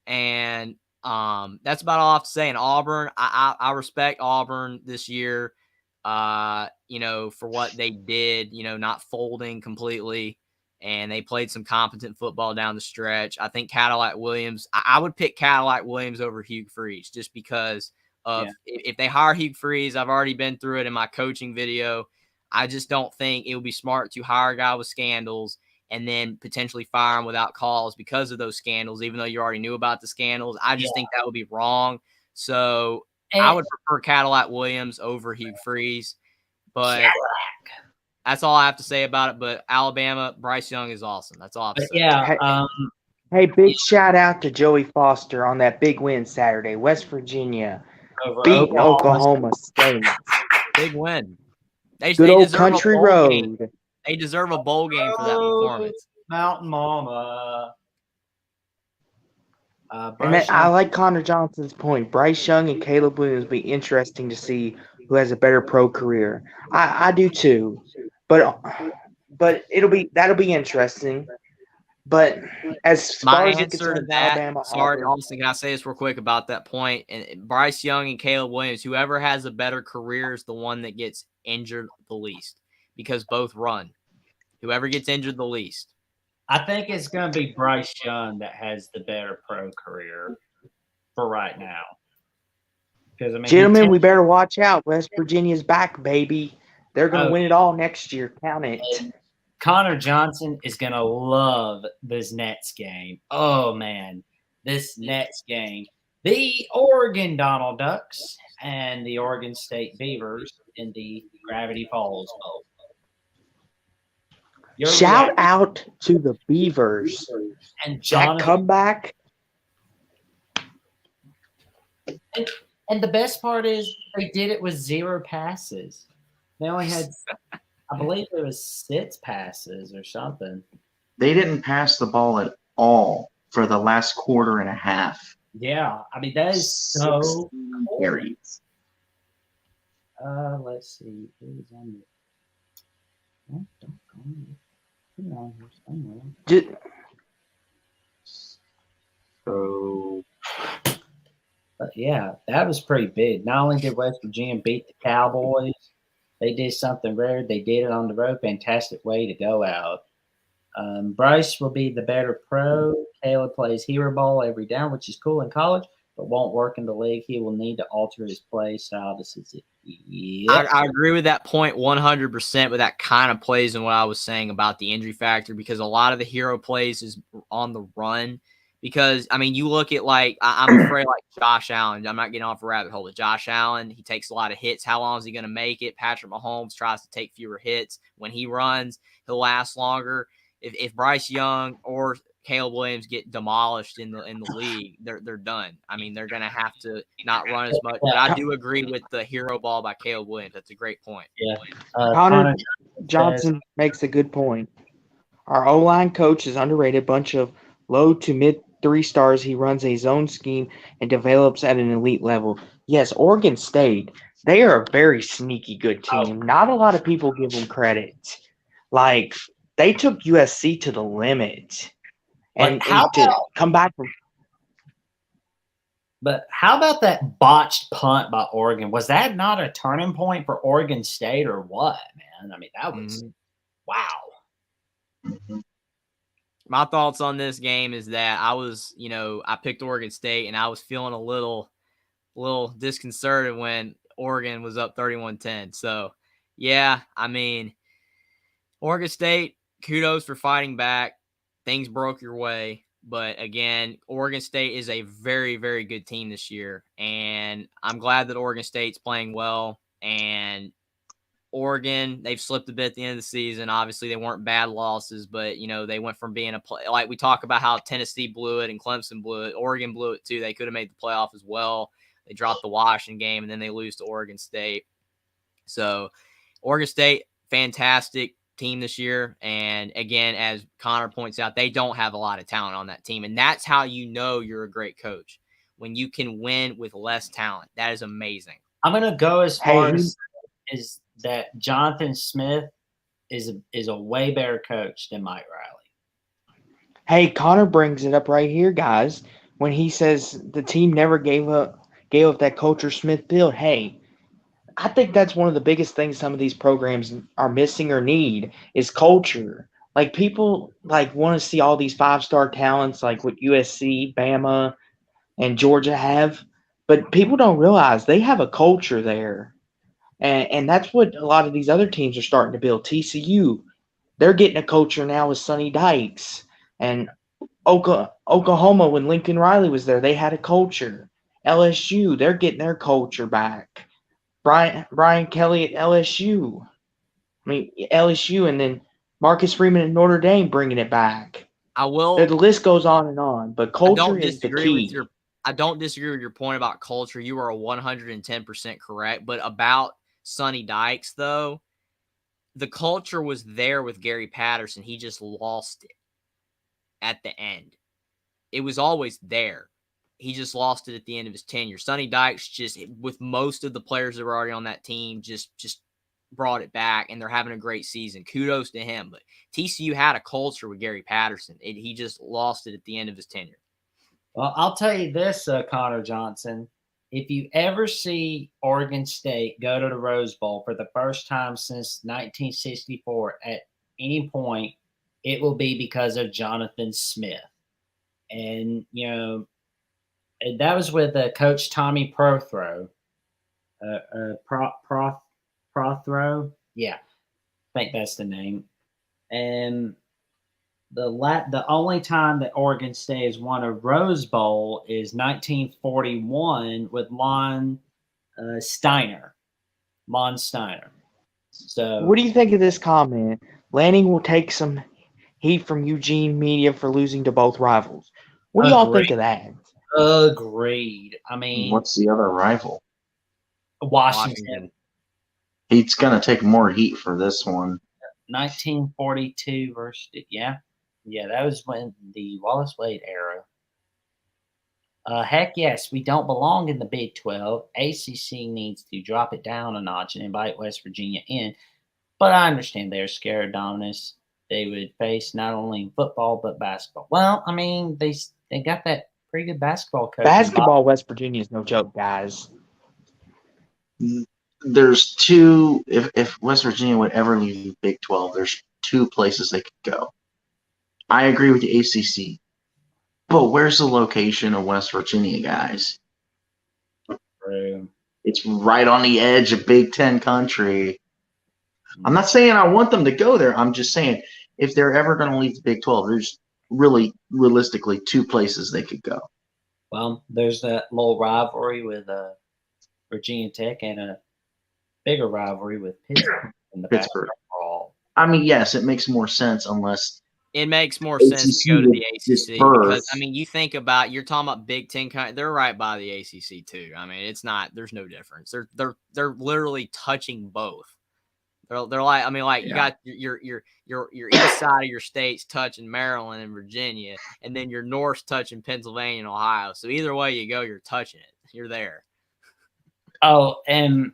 And that's about all I have to say. In Auburn, I respect Auburn this year, for what they did, not folding completely. And they played some competent football down the stretch. I think Cadillac Williams, I would pick Cadillac Williams over Hugh Freeze just because of if they hire Hugh Freeze, I've already been through it in my coaching video. I just don't think it would be smart to hire a guy with scandals and then potentially fire him without cause because of those scandals, even though you already knew about the scandals. I just think that would be wrong. So I would prefer Cadillac Williams over Hugh Freeze, but Cadillac. that's all I have to say about it. But Alabama, Bryce Young is awesome. That's all I have to say. Yeah. Hey, big shout out to Joey Foster on that big win Saturday. West Virginia beating Oklahoma State. Big win. Good old country road. They deserve a bowl game for that performance. Mountain Mama. I like Connor Johnson's point. Bryce Young and Caleb Williams will be interesting to see who has a better pro career. I do too, but that'll be interesting. But as far as answer to that, Alabama, sorry, Austin, can I say this real quick about that point? And Bryce Young and Caleb Williams, whoever has a better career is the one that gets injured the least because both run. Whoever gets injured the least. I think it's going to be Bryce Young that has the better pro career for right now. Gentlemen, we better watch out. West Virginia's back, baby. They're going to win it all next year. Count it. Connor Johnson is going to love this Nets game. Oh, man. This Nets game. The Oregon Donald Ducks and the Oregon State Beavers in the Gravity Falls Bowl. Shout out to the Beavers. And Jonathan, that comeback. And the best part is they did it with 0 passes. They only had, I believe there was 6 passes or something. They didn't pass the ball at all for the last quarter and a half. Yeah, I mean, that is so carries. Let's see. Who's on the So, but yeah, that was pretty big. Not only did West Virginia beat the Cowboys, they did something rare. They did it on the road. Fantastic way to go out. Bryce will be the better pro. Caleb plays hero ball every down, which is cool in college, but won't work in the league. He will need to alter his play style to succeed. Yep. I agree with that point 100%, but that kind of plays in what I was saying about the injury factor because a lot of the hero plays is on the run. Because, I mean, you look at, like, I'm afraid, like, Josh Allen. I'm not getting off a rabbit hole, but Josh Allen, he takes a lot of hits. How long is he going to make it? Patrick Mahomes tries to take fewer hits. When he runs, he'll last longer. If Bryce Young or Caleb Williams get demolished in the league, they're done. I mean, they're going to have to not run as much. But I do agree with the hero ball by Caleb Williams. That's a great point. Yeah. Connor Johnson makes a good point. Our O-line coach is underrated. Bunch of low to mid 3 stars. He runs a zone scheme and develops at an elite level. Yes, Oregon State, they are a very sneaky good team. Not a lot of people give them credit. Like, they took USC to the limit. And to come back from. But how about that botched punt by Oregon? Was that not a turning point for Oregon State or what, man? I mean, that was wow. Mm-hmm. My thoughts on this game is that I picked Oregon State and I was feeling a little disconcerted when Oregon was up 31-10. So, yeah, I mean, Oregon State, kudos for fighting back. Things broke your way. But, again, Oregon State is a very, very good team this year. And I'm glad that Oregon State's playing well. And Oregon, they've slipped a bit at the end of the season. Obviously, they weren't bad losses, but, they went from being like we talk about how Tennessee blew it and Clemson blew it. Oregon blew it, too. They could have made the playoff as well. They dropped the Washington game, and then they lose to Oregon State. So, Oregon State, fantastic team this year. And, again, as Connor points out, they don't have a lot of talent on that team. And that's how you know you're a great coach, when you can win with less talent. That is amazing. I'm going to go as far as that Jonathan Smith is a way better coach than Mike Riley. Hey, Connor brings it up right here, guys, when he says the team never gave up that culture Smith built. Hey, I think that's one of the biggest things some of these programs are missing or need is culture. Like, people want to see all these 5-star talents like what USC, Bama, and Georgia have, but people don't realize they have a culture there. And that's what a lot of these other teams are starting to build. TCU, they're getting a culture now with Sonny Dykes. And Oklahoma, when Lincoln Riley was there, they had a culture. LSU, they're getting their culture back. Brian Kelly at LSU. I mean, LSU, and then Marcus Freeman at Notre Dame bringing it back. The list goes on, but culture is the key. I don't disagree with your point about culture. You are 110% correct. But about Sonny Dykes, though, the culture was there with Gary Patterson. He just lost it at the end. It was always there. He just lost it at the end of his tenure. Sonny Dykes just, with most of the players that were already on that team, just brought it back, and they're having a great season. Kudos to him. But TCU had a culture with Gary Patterson. He just lost it at the end of his tenure. Well, I'll tell you this, Connor Johnson. If you ever see Oregon State go to the Rose Bowl for the first time since 1964 at any point, it will be because of Jonathan Smith. And, that was with Coach Tommy Prothro. Prothro? Yeah, I think that's the name. And the only time that Oregon State has won a Rose Bowl is 1941 with Lon Steiner. So, what do you think of this comment? Lanning will take some heat from Eugene media for losing to both rivals. What do y'all think of that? Agreed. I mean, what's the other rival? Washington. He's going to take more heat for this one. 1942 versus, yeah, that was when the Wallace Wade era. Heck yes, we don't belong in the Big 12. ACC needs to drop it down a notch and invite West Virginia in. But I understand they're scared of dominance they would face not only in football but basketball. Well, I mean, they got that pretty good basketball coach. Basketball, West Virginia is no joke, guys. There's two. If West Virginia would ever leave the Big 12, there's two places they could go. I agree with the ACC, but where's the location of West Virginia, guys? It's right on the edge of Big Ten country. I'm not saying I want them to go there. I'm just saying if they're ever going to leave the Big 12, there's really realistically two places they could go. Well, there's that little rivalry with Virginia Tech and a bigger rivalry with Pittsburgh in the basketball. I mean, yes, it makes more sense unless it makes more sense to go to the ACC because, I mean, you think about, you're talking about Big Ten, they're right by the ACC too. I mean, it's not, there's no difference. They're literally touching both. They're like, I mean, like you got your east side of your states touching Maryland and Virginia, and then your north touching Pennsylvania and Ohio. So either way you go, you're touching it. You're there. Oh, and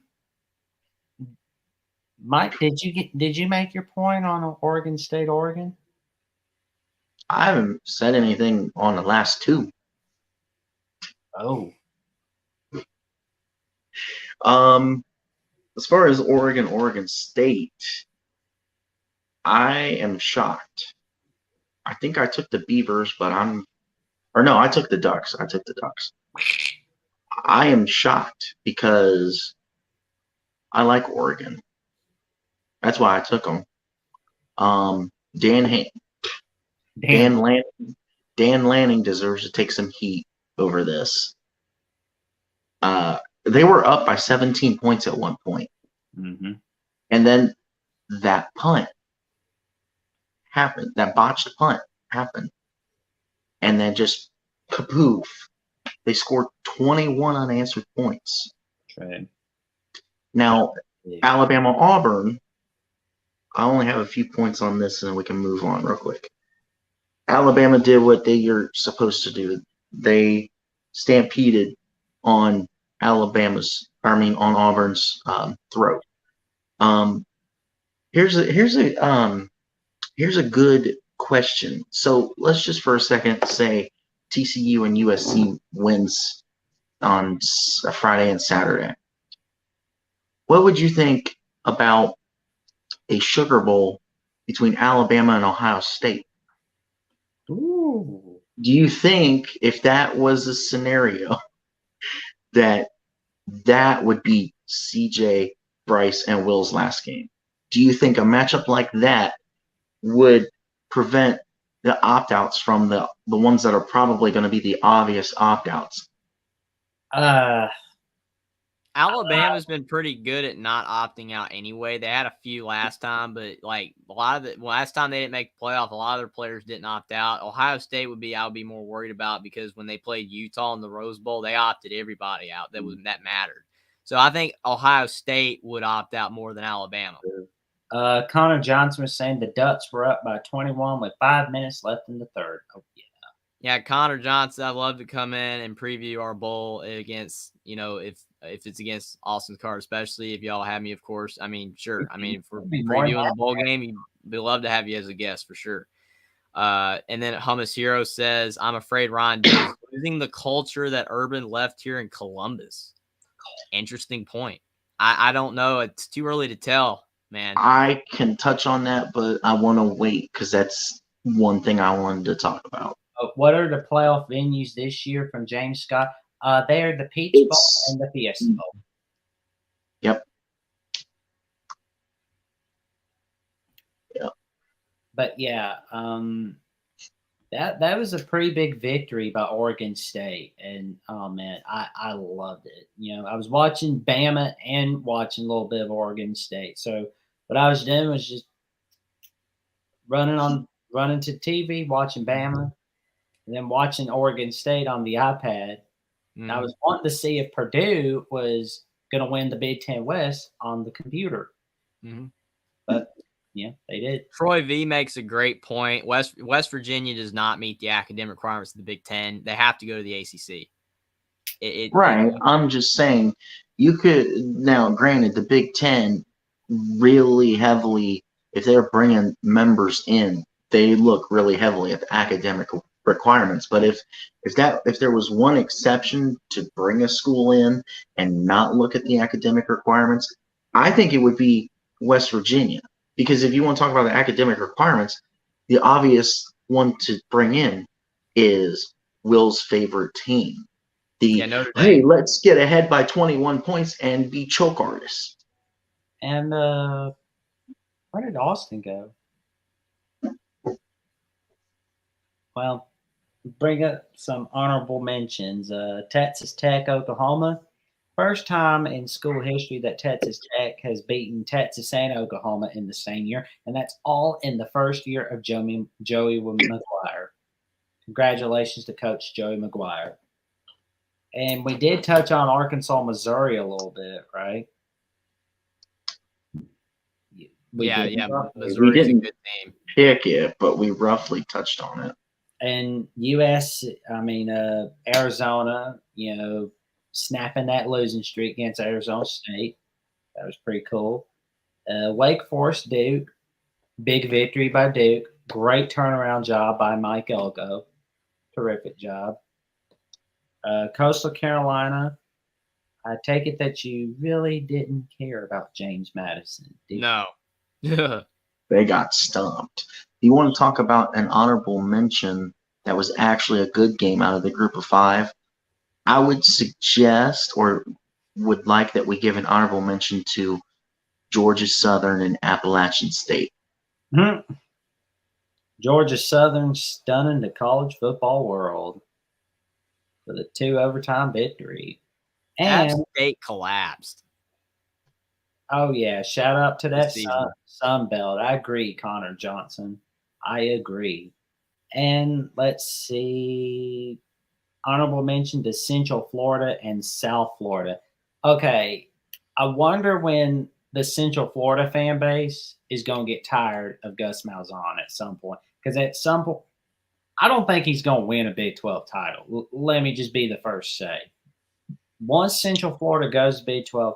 Mike, did you make your point on Oregon State, Oregon? I haven't said anything on the last two. Oh. As far as Oregon State, I am shocked. I think I took the Beavers, but I took the Ducks. I am shocked because I like Oregon. That's why I took them. Dan Lanning deserves to take some heat over this. They were up by 17 points at one point. Mm-hmm. And then that punt happened. That botched punt happened. And then just kapoof. They scored 21 unanswered points. Right. Now, Alabama Auburn, I only have a few points on this and we can move on real quick. Alabama did what you're supposed to do. They stampeded on Auburn's throat. Here's a good question. So let's just for a second say TCU and USC wins on Friday and Saturday. What would you think about a Sugar Bowl between Alabama and Ohio State? Ooh. Do you think if that was a scenario that would be CJ, Bryce, and Will's last game? Do you think a matchup like that would prevent the opt-outs from the ones that are probably going to be the obvious opt-outs? Alabama's been pretty good at not opting out anyway. They had a few last time, but like a lot of the last time they didn't make the playoff, a lot of their players didn't opt out. Ohio State I would be more worried about because when they played Utah in the Rose Bowl, they opted everybody out that mattered. So I think Ohio State would opt out more than Alabama. Connor Johnson was saying the Ducks were up by 21 with 5 minutes left in the third. Oh, yeah. Yeah, Connor Johnson, I'd love to come in and preview our bowl against, if it's against Austin Card, especially if y'all have me, of course. I mean, sure. I mean, if we're previewing the bowl game, we'd love to have you as a guest for sure. And then Hummus Hero says, I'm afraid Ron D is losing the culture that Urban left here in Columbus. Interesting point. I don't know. It's too early to tell, man. I can touch on that, but I want to wait because that's one thing I wanted to talk about. What are the playoff venues this year from James Scott? They are the Peach Bowl and the Fiesta Bowl. Yep. But yeah, that was a pretty big victory by Oregon State, and oh man, I loved it. I was watching Bama and watching a little bit of Oregon State. So what I was doing was just running to TV, watching Bama, and then watching Oregon State on the iPad. And I was wanting to see if Purdue was going to win the Big Ten West on the computer. But yeah, they did. Troy V makes a great point. West Virginia does not meet the academic requirements of the Big Ten. They have to go to the ACC. I'm just saying you could now. Granted, the Big Ten really heavily, if they're bringing members in, they look really heavily at the academic requirements. But if there was one exception to bring a school in and not look at the academic requirements, I think it would be West Virginia. Because if you want to talk about the academic requirements, the obvious one to bring in is Will's favorite team. Notre Dame. Hey, let's get ahead by 21 points and be choke artists. And where did Austin go? Well, bring up some honorable mentions. Texas Tech, Oklahoma. First time in school history that Texas Tech has beaten Texas and Oklahoma in the same year, and that's all in the first year of Joey McGuire. Congratulations to Coach Joey McGuire. And we did touch on Arkansas, Missouri a little bit, right? Yeah. We didn't pick it, but we roughly touched on it. And Arizona, snapping that losing streak against Arizona State. That was pretty cool. Wake Forest, Duke. Big victory by Duke. Great turnaround job by Mike Elko. Terrific job. Coastal Carolina. I take it that you really didn't care about James Madison, did you? No. They got stumped. You want to talk about an honorable mention that was actually a good game out of the group of 5? I would suggest or would like that we give an honorable mention to Georgia Southern and Appalachian State. Mm-hmm. Georgia Southern stunning the college football world with a 2 overtime victory. And App State collapsed. Oh, yeah. Shout out to that Sun Belt. I agree, Connor Johnson. I agree. And let's see. Honorable mention to Central Florida and South Florida. Okay. I wonder when the Central Florida fan base is going to get tired of Gus Malzahn at some point. Because at some point, I don't think he's going to win a Big 12 title. Let me just be the first to say. Once Central Florida goes to Big 12,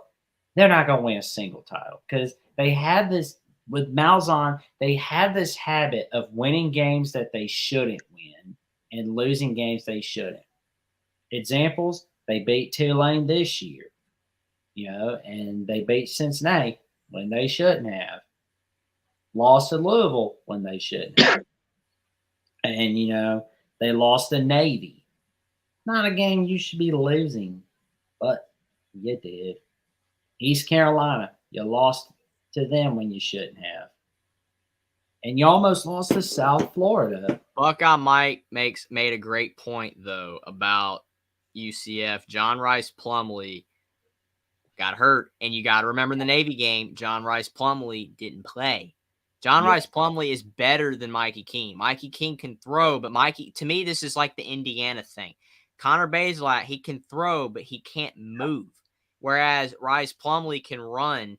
they're not going to win a single title because they have this with Malzahn. They have this habit of winning games that they shouldn't win and losing games they shouldn't. Examples: they beat Tulane this year, and they beat Cincinnati when they shouldn't have. Lost to Louisville when they shouldn't have, and they lost to Navy. Not a game you should be losing, but you did. East Carolina, you lost to them when you shouldn't have. And you almost lost to South Florida. Buckeye Mike made a great point, though, about, UCF. John Rice Plumlee got hurt, and you got to remember in the Navy game, John Rice Plumlee didn't play. John Rice Plumlee is better than Mikey King. Mikey King can throw, but to me, this is like the Indiana thing. Connor Bazelak, he can throw, but he can't move. Whereas Rice Plumlee can run.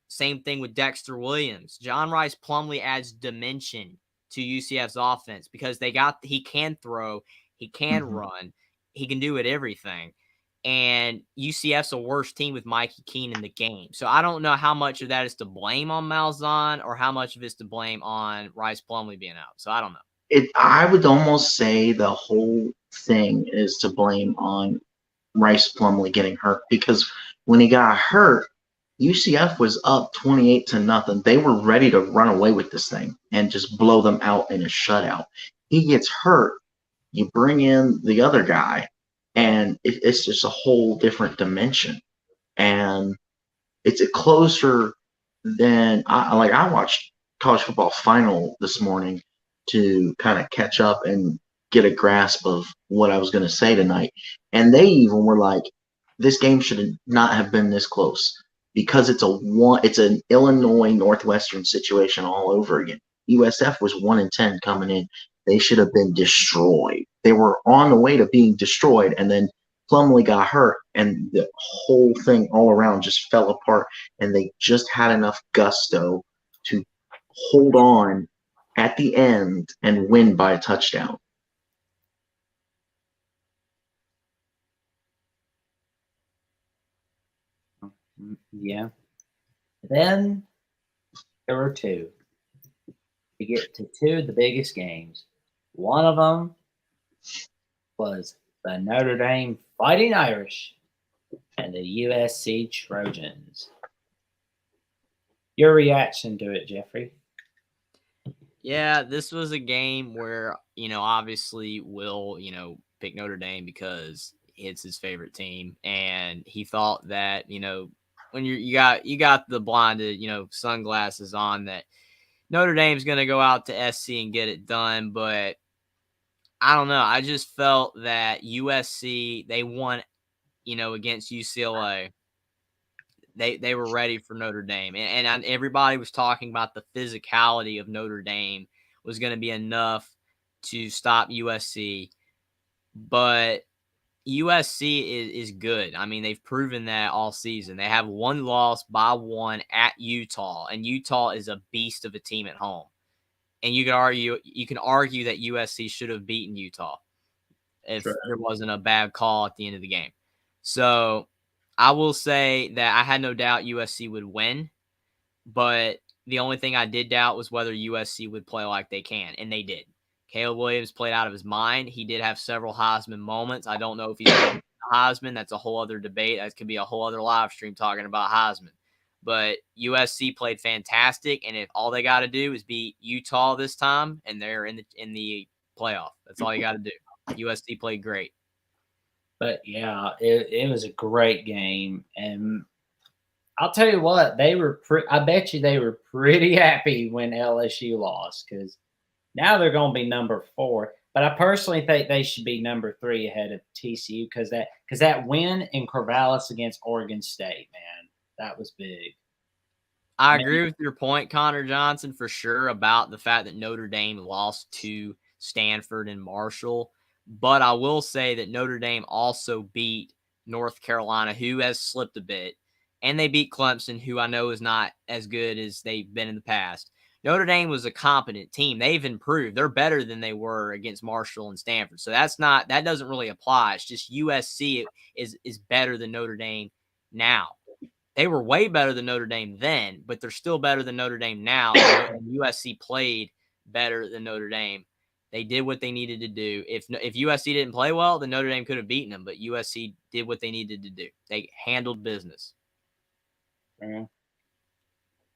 Same thing with Dexter Williams. John Rice Plumlee adds dimension to UCF's offense because he can throw, he can run, he can do everything. And UCF's a worse team with Mikey Keene in the game. So I don't know how much of that is to blame on Malzahn or how much of it's to blame on Rice Plumlee being out. So I don't know. I would almost say the whole thing is to blame on Rice Plumlee getting hurt, because when he got hurt, UCF was up 28-0. They were ready to run away with this thing and just blow them out in a shutout. He gets hurt. You bring in the other guy, and it's just a whole different dimension. And it's closer than I watched college football final this morning to kind of catch up and get a grasp of what I was going to say tonight. And they even were like, this game should not have been this close because it's an Illinois Northwestern situation all over again. USF was 1-10 coming in. They should have been destroyed. They were on the way to being destroyed, and then Plumlee got hurt, and the whole thing all around just fell apart, and they just had enough gusto to hold on at the end and win by a touchdown. Yeah. Then there were two. We get to two of the biggest games. One of them was the Notre Dame Fighting Irish and the USC Trojans. Your reaction to it, Jeffrey? Yeah, this was a game where, obviously Will, pick Notre Dame because it's his favorite team. And he thought that, when you got the blinded, sunglasses on, that Notre Dame's going to go out to SC and get it done. But I don't know. I just felt that USC, they won, against UCLA. They were ready for Notre Dame. And everybody was talking about the physicality of Notre Dame was going to be enough to stop USC. But USC is good. I mean, they've proven that all season. They have one loss by one at Utah, and Utah is a beast of a team at home. And you can argue that USC should have beaten Utah if there wasn't a bad call at the end of the game. So I will say that I had no doubt USC would win, but the only thing I did doubt was whether USC would play like they can, and they did. Caleb Williams played out of his mind. He did have several Heisman moments. I don't know if he's going to Heisman. That's a whole other debate. That could be a whole other live stream talking about Heisman. But USC played fantastic, and if all they got to do is beat Utah this time, and they're in the playoff, that's all you got to do. USC played great. But yeah, it was a great game, and I'll tell you what, I bet you they were pretty happy when LSU lost, because now they're going to be number 4. But I personally think they should be number 3 ahead of TCU because that win in Corvallis against Oregon State, man, that was big. I agree with your point, Connor Johnson, for sure, about the fact that Notre Dame lost to Stanford and Marshall. But I will say that Notre Dame also beat North Carolina, who has slipped a bit. And they beat Clemson, who I know is not as good as they've been in the past. Notre Dame was a competent team. They've improved. They're better than they were against Marshall and Stanford. So that doesn't really apply. It's just USC is better than Notre Dame now. They were way better than Notre Dame then, but they're still better than Notre Dame now. And USC played better than Notre Dame. They did what they needed to do. If USC didn't play well, then Notre Dame could have beaten them, but USC did what they needed to do. They handled business. Yeah.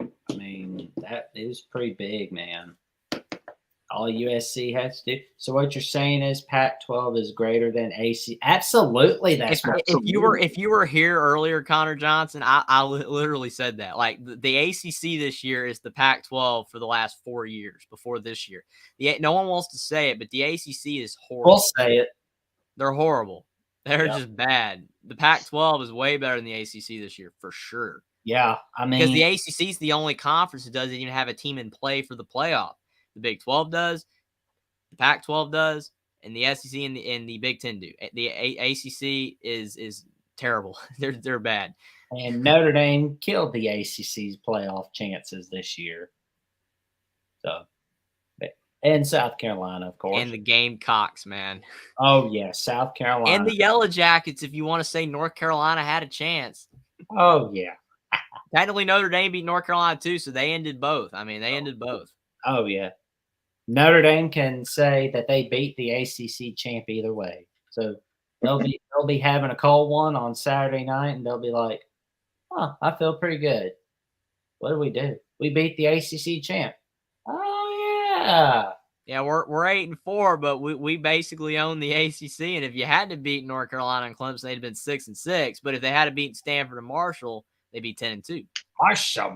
I mean, that is pretty big, man. All USC has to do. So what you're saying is Pac-12 is greater than AC. Absolutely, if you were here earlier, Connor Johnson, I literally said that. Like the ACC this year is the Pac-12 for the last 4 years before this year. No one wants to say it, but the ACC is horrible. We'll say it. They're horrible. They're Yep. just bad. The Pac-12 is way better than the ACC this year, for sure. Yeah, I Because mean, the ACC is the only conference that doesn't even have a team in play for the playoff. The Big 12 does, the Pac-12 does, and the SEC and the Big 10 do. The ACC is terrible. They're bad. and Notre Dame killed the ACC's playoff chances this year. So, and South Carolina, of course. And the Gamecocks, man. Oh yeah, South Carolina. And the Yellow Jackets, if you want to say North Carolina had a chance. Oh yeah. Technically, Notre Dame beat North Carolina too, so they ended both. I mean, they ended both. Oh yeah. Notre Dame can say that they beat the ACC champ either way. So they'll be having a cold one on Saturday night, and they'll be like, "Huh, I feel pretty good. What did we do? We beat the ACC champ. Oh yeah." Yeah, we're 8-4, but we basically own the ACC. And if you had to beat North Carolina and Clemson, they'd have been 6-6. But if they had to beat Stanford and Marshall, they'd be 10-2. Marshall.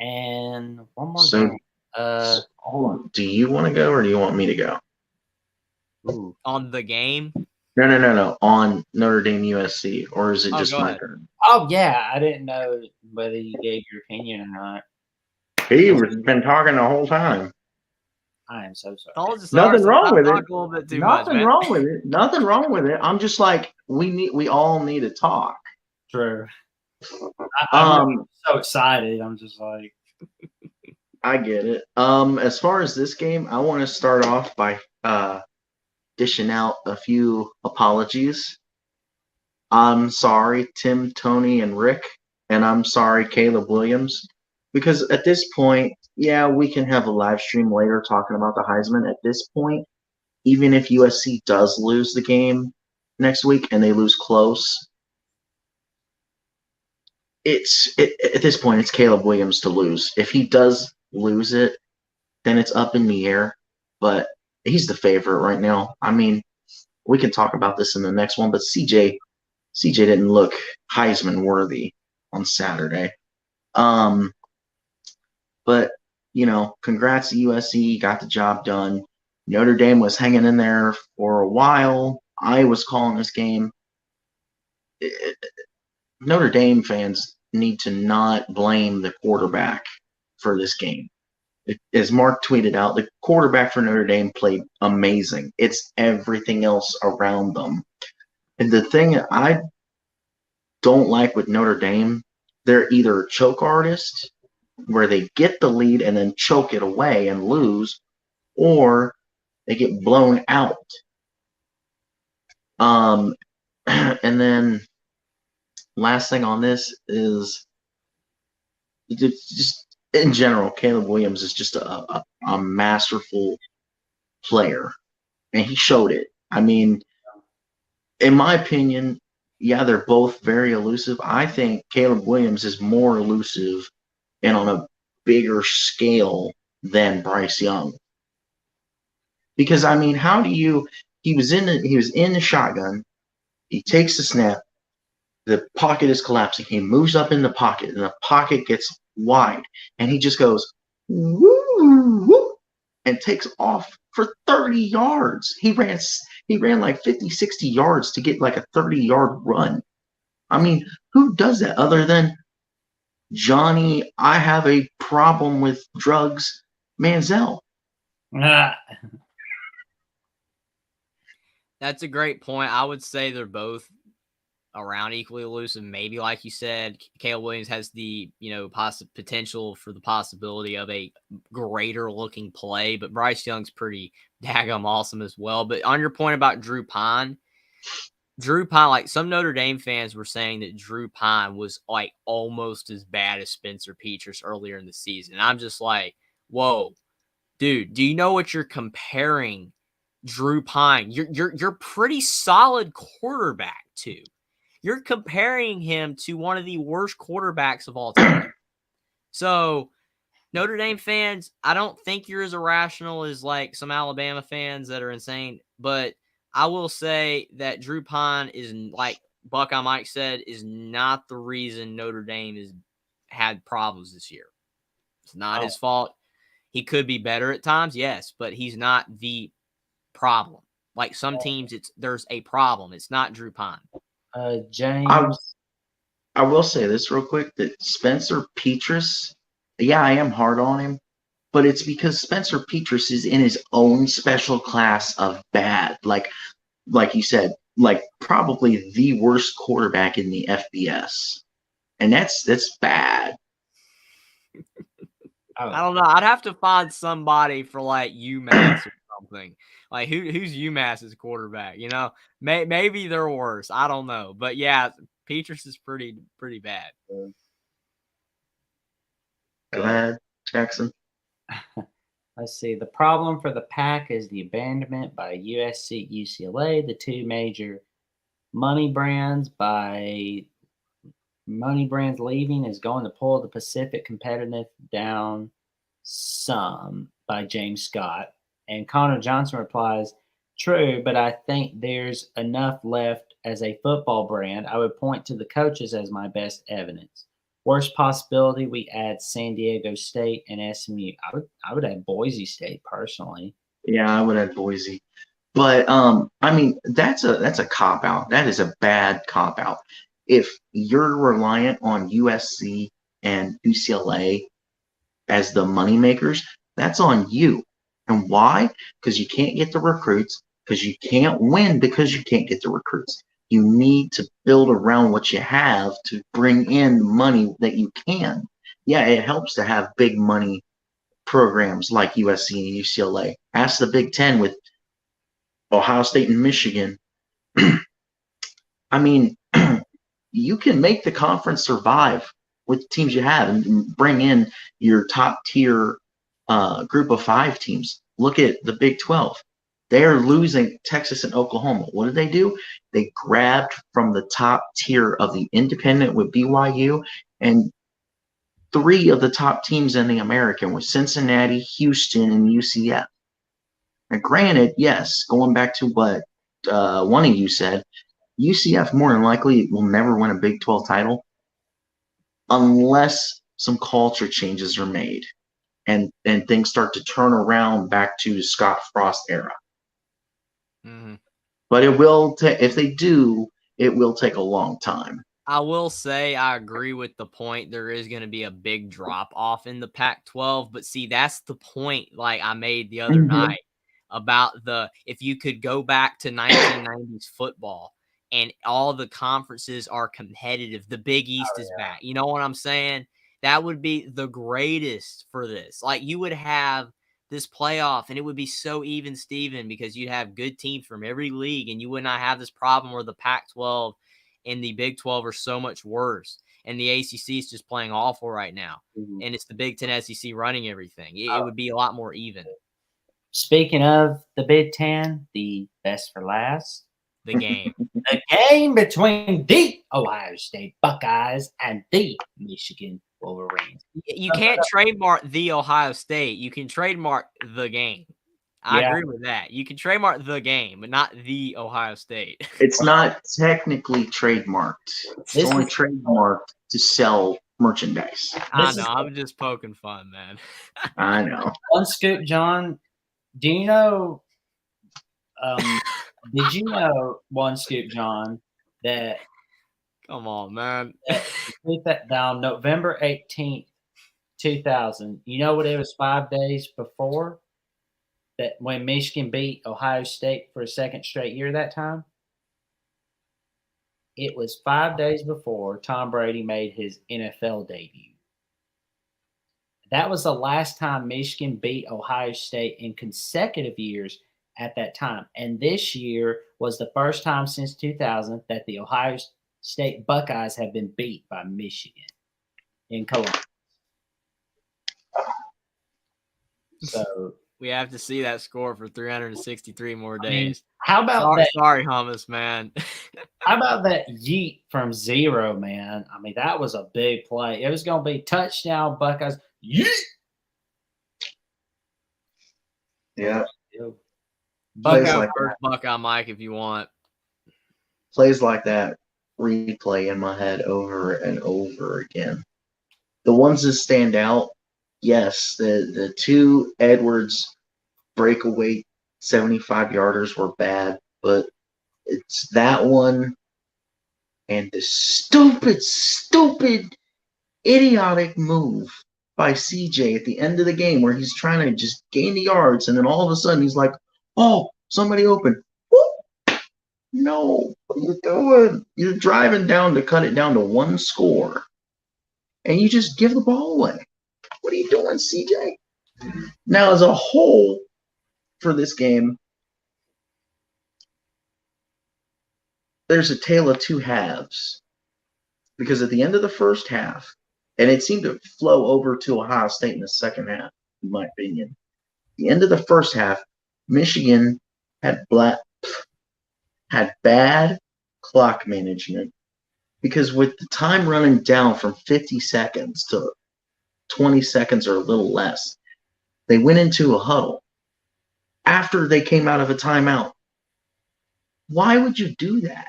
And one more So, game. hold on. Do you want to go or do you want me to go? Ooh. On the game? No. On Notre Dame USC, or is it just go my ahead. turn? Oh yeah, I didn't know whether you gave your opinion or not. He's been talking the whole time. I am so sorry. Told you, Nothing wrong sometimes with I it. talk a little bit too much, Nothing man. wrong with it. Nothing wrong with it. I'm just like we all need to talk. True. I'm so excited. I'm just like, I get it. As far as this game, I want to start off by dishing out a few apologies. I'm sorry, Tim, Tony, and Rick, and I'm sorry, Caleb Williams, because at this point, yeah, we can have a live stream later talking about the Heisman. At this point, even if USC does lose the game next week and they lose close, at this point, it's Caleb Williams to lose. If he does lose it, then it's up in the air, but he's the favorite right now. I mean, we can talk about this in the next one, but CJ didn't look Heisman worthy on Saturday. But congrats to USC, got the job done. Notre Dame was hanging in there for a while. I was calling this game. Notre Dame fans need to not blame the quarterback for this game. As Mark tweeted out, the quarterback for Notre Dame played amazing. It's everything else around them. And the thing I don't like with Notre Dame, they're either choke artists, where they get the lead and then choke it away and lose, or they get blown out. And then last thing on this is just in general, Caleb Williams is just a masterful player, and he showed it. I mean, in my opinion, yeah, they're both very elusive. I think Caleb Williams is more elusive and on a bigger scale than Bryce Young. Because I mean, he was in the shotgun, he takes the snap, the pocket is collapsing, he moves up in the pocket, and the pocket gets wide, and he just goes woo, woo, and takes off for 30 yards. He ran like 50, 60 yards to get like a 30-yard run. I mean, who does that other than Johnny, I have a problem with drugs, Manziel? That's a great point. I would say they're both around equally elusive. Maybe, like you said, Caleb Williams has the potential for the possibility of a greater looking play, but Bryce Young's pretty daggum awesome as well. But on your point about Drew Pine, like some Notre Dame fans were saying that Drew Pine was like almost as bad as Spencer Petras earlier in the season. And I'm just like, whoa, dude, do you know what you're comparing Drew Pine? You're pretty solid quarterback to. You're comparing him to one of the worst quarterbacks of all time. So, Notre Dame fans, I don't think you're as irrational as like some Alabama fans that are insane. But I will say that Drew Pine is, like Buckeye Mike said, is not the reason Notre Dame has had problems this year. It's not his fault. He could be better at times, yes, but he's not the problem. Like some teams, there's a problem. It's not Drew Pine. James. I will say this real quick, that Spencer Petras, yeah, I am hard on him, but it's because Spencer Petras is in his own special class of bad. Like you said, like probably the worst quarterback in the FBS. And that's bad. I don't know. I'd have to find somebody for like UMass or something. Like who's UMass's quarterback? You know, maybe they're worse. I don't know. But yeah, Petras is pretty bad. Go ahead, Jackson. Let's see. The problem for the Pack is the abandonment by USC, UCLA, the two major money brands. By money brands leaving is going to pull the Pacific competitive down some, by James Scott. And Connor Johnson replies, true, but I think there's enough left as a football brand. I would point to the coaches as my best evidence. Worst possibility, we add San Diego State and SMU. I would add Boise State personally. Yeah, I would add Boise. But I mean, that's a cop out. That is a bad cop out. If you're reliant on USC and UCLA as the money makers, that's on you. And why? Because you can't get the recruits, because you can't win because you can't get the recruits. You need to build around what you have to bring in money that you can. Yeah, it helps to have big money programs like USC and UCLA. Ask the Big Ten with Ohio State and Michigan. I mean, you can make the conference survive with the teams you have and bring in your top tier group of 5 teams. Look at the Big 12. They are losing Texas and Oklahoma. What did they do? They grabbed from the top tier of the independent with BYU, and 3 of the top teams in the American were Cincinnati, Houston, and UCF. Now, granted, yes, going back to what one of you said, UCF more than likely will never win a Big 12 title unless some culture changes are made and things start to turn around back to the Scott Frost era. Mm-hmm. But it will if they do, it will take a long time. I will say I agree with the point. There is going to be a big drop off in the Pac-12, but see, that's the point like I made the other night about if you could go back to 1990s football and all the conferences are competitive, the Big East is back. You know what I'm saying? That would be the greatest for this. Like you would have this playoff and it would be so even Steven because you'd have good teams from every league and you would not have this problem where the Pac-12 and the Big 12 are so much worse. And the ACC is just playing awful right now. Mm-hmm. And it's the Big 10 SEC running everything. It would be a lot more even. Speaking of the Big 10, the best for last. The game. The game between the Ohio State Buckeyes and the Michigan Wolverines. You can't trademark the Ohio State. You can trademark the game. I agree with that. You can trademark the game, but not the Ohio State. It's not technically trademarked. It's only trademarked to sell merchandise. I know. I'm just poking fun, man. I know. One Scoop John, do you know did you know, One Scoop John, that come on, man. that down November 18th, 2000, you know what it was 5 days before? That when Michigan beat Ohio State for a second straight year that time? It was 5 days before Tom Brady made his NFL debut. That was the last time Michigan beat Ohio State in consecutive years at that time. And this year was the first time since 2000 that the Ohio State Buckeyes have been beat by Michigan in Columbus. So we have to see that score for 363 more days. I mean, how about that? Sorry, hummus, man. How about that yeet from zero, man? I mean, that was a big play. It was going to be touchdown Buckeyes. Yeet! Yeah. Buckeye like first, Buckeye Mike, if you want. Plays like that replay in my head over and over again. The ones that stand out, yes, the 2 Edwards breakaway 75-yarders were bad, but it's that one and the stupid, idiotic move by CJ at the end of the game where he's trying to just gain the yards, and then all of a sudden he's like, oh, somebody open. Whoop. No, what are you doing? You're driving down to cut it down to one score, and you just give the ball away. What are you doing, CJ? Now, as a whole for this game, there's a tale of two halves. Because at the end of the first half, and it seemed to flow over to Ohio State in the second half, in my opinion. At the end of the first half, Michigan had bad clock management because with the time running down from 50 seconds to 20 seconds or a little less, they went into a huddle after they came out of a timeout. Why would you do that?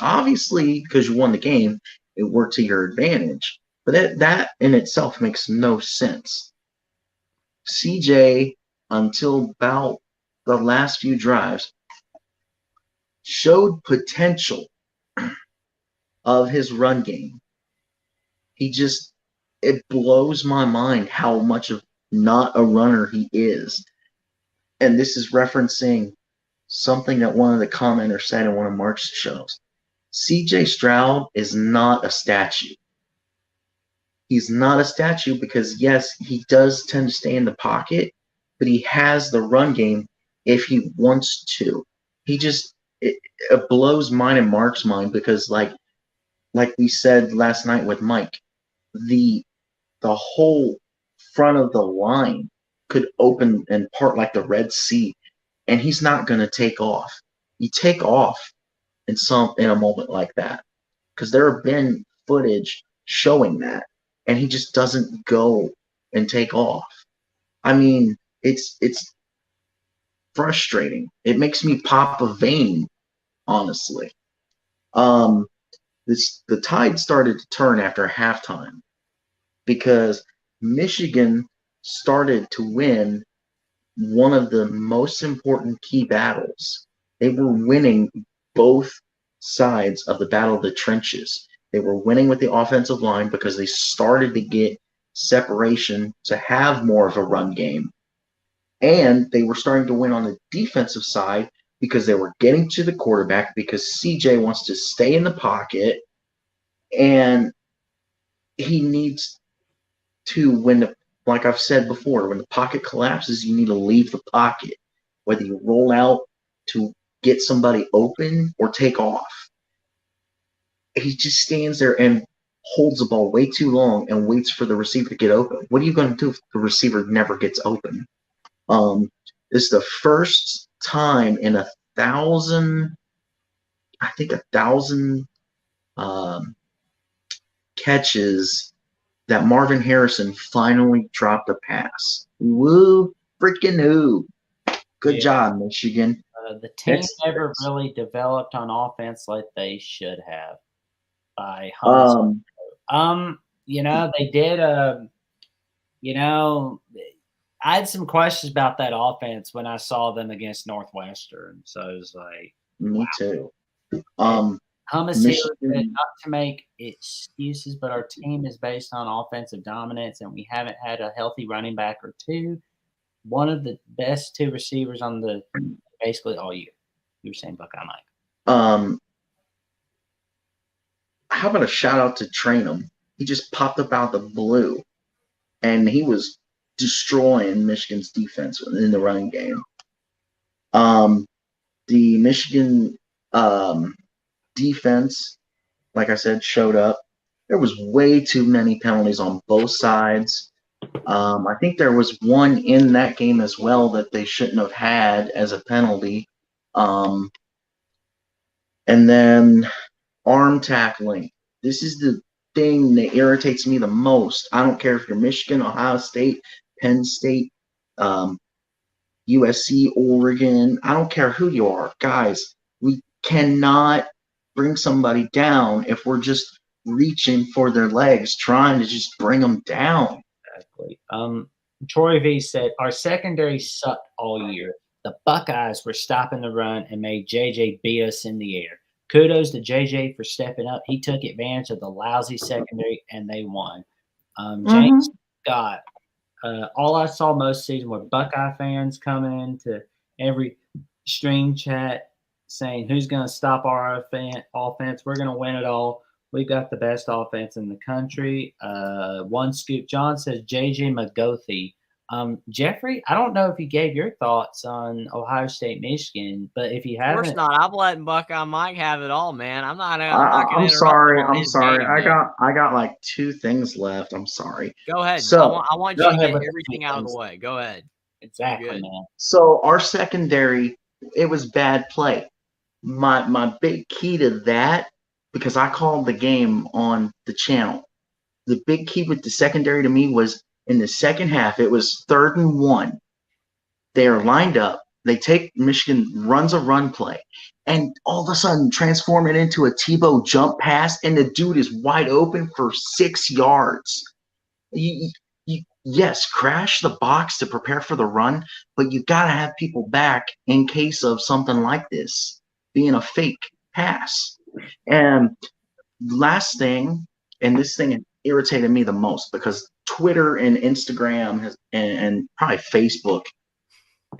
Obviously, because you won the game, it worked to your advantage. But that in itself makes no sense. CJ, until about the last few drives, showed potential of his run game. It blows my mind how much of not a runner he is. And this is referencing something that one of the commenters said in one of Mark's shows. CJ Stroud is not a statue. He's not a statue because, yes, he does tend to stay in the pocket, but he has the run game if he wants to. It blows mine and Mark's mind because, like we said last night with Mike, the whole front of the line could open and part like the Red Sea, and he's not going to take off. You take off in a moment like that because there have been footage showing that, and he just doesn't go and take off. I mean, it's frustrating. It makes me pop a vein, honestly. The tide started to turn after halftime because Michigan started to win one of the most important key battles. They were winning both sides of the battle of the trenches. They were winning with the offensive line because they started to get separation to have more of a run game. And they were starting to win on the defensive side because they were getting to the quarterback because CJ wants to stay in the pocket and he needs to, like I've said before, when the pocket collapses, you need to leave the pocket, whether you roll out to get somebody open or take off. He just stands there and holds the ball way too long and waits for the receiver to get open. What are you going to do if the receiver never gets open? This is the first time in 1,000 catches that Marvin Harrison finally dropped a pass. Woo, freaking who. Good job, Michigan. The team never really developed on offense like they should have. By they did. I had some questions about that offense when I saw them against Northwestern. So it was like, me too. Hummus here said not to make excuses, but our team is based on offensive dominance, and we haven't had a healthy running back or two. One of the best two receivers on the basically all year. You were saying Buckeye Mike. How about a shout out to Trainum? He just popped up out of the blue, and he was destroying Michigan's defense in the running game. The Michigan defense, like I said, showed up. There was way too many penalties on both sides. I think there was one in that game as well that they shouldn't have had as a penalty. And then arm tackling. This is the thing that irritates me the most. I don't care if you're Michigan, Ohio State, Penn State, USC, Oregon. I don't care who you are. Guys, we cannot bring somebody down if we're just reaching for their legs, trying to just bring them down. Exactly. Troy V said, our secondary sucked all year. the Buckeyes were stopping the run and made JJ beat us in the air. Kudos to JJ for stepping up. He took advantage of the lousy secondary, and they won. James Scott, all I saw most season were Buckeye fans coming into every stream chat saying, who's going to stop our offense? We're going to win it all. We've got the best offense in the country. One Scoop John says JJ McGothie. Jeffrey, I don't know if you gave your thoughts on Ohio State, Michigan, but if you Of course haven't, not. I'm letting Buckeye Mike have it all, man. I'm not going I'm to interrupt sorry. him on I'm his sorry. game I day. got like 2 things left. I'm sorry. Go ahead. So I want go you to ahead get with the everything two out of the things. way. Go ahead. Exactly, Good. man. so our secondary, it was bad play. My big key to that, because I called the game on the channel. The big key with the secondary to me was in the second half. It was 3rd and 1. They are lined up. They take Michigan runs a run play, and all of a sudden transform it into a Tebow jump pass, and the dude is wide open for 6 yards. Yes, crash the box to prepare for the run, but you got to have people back in case of something like this being a fake pass. And last thing, and this thing irritated me the most because Twitter and Instagram and probably Facebook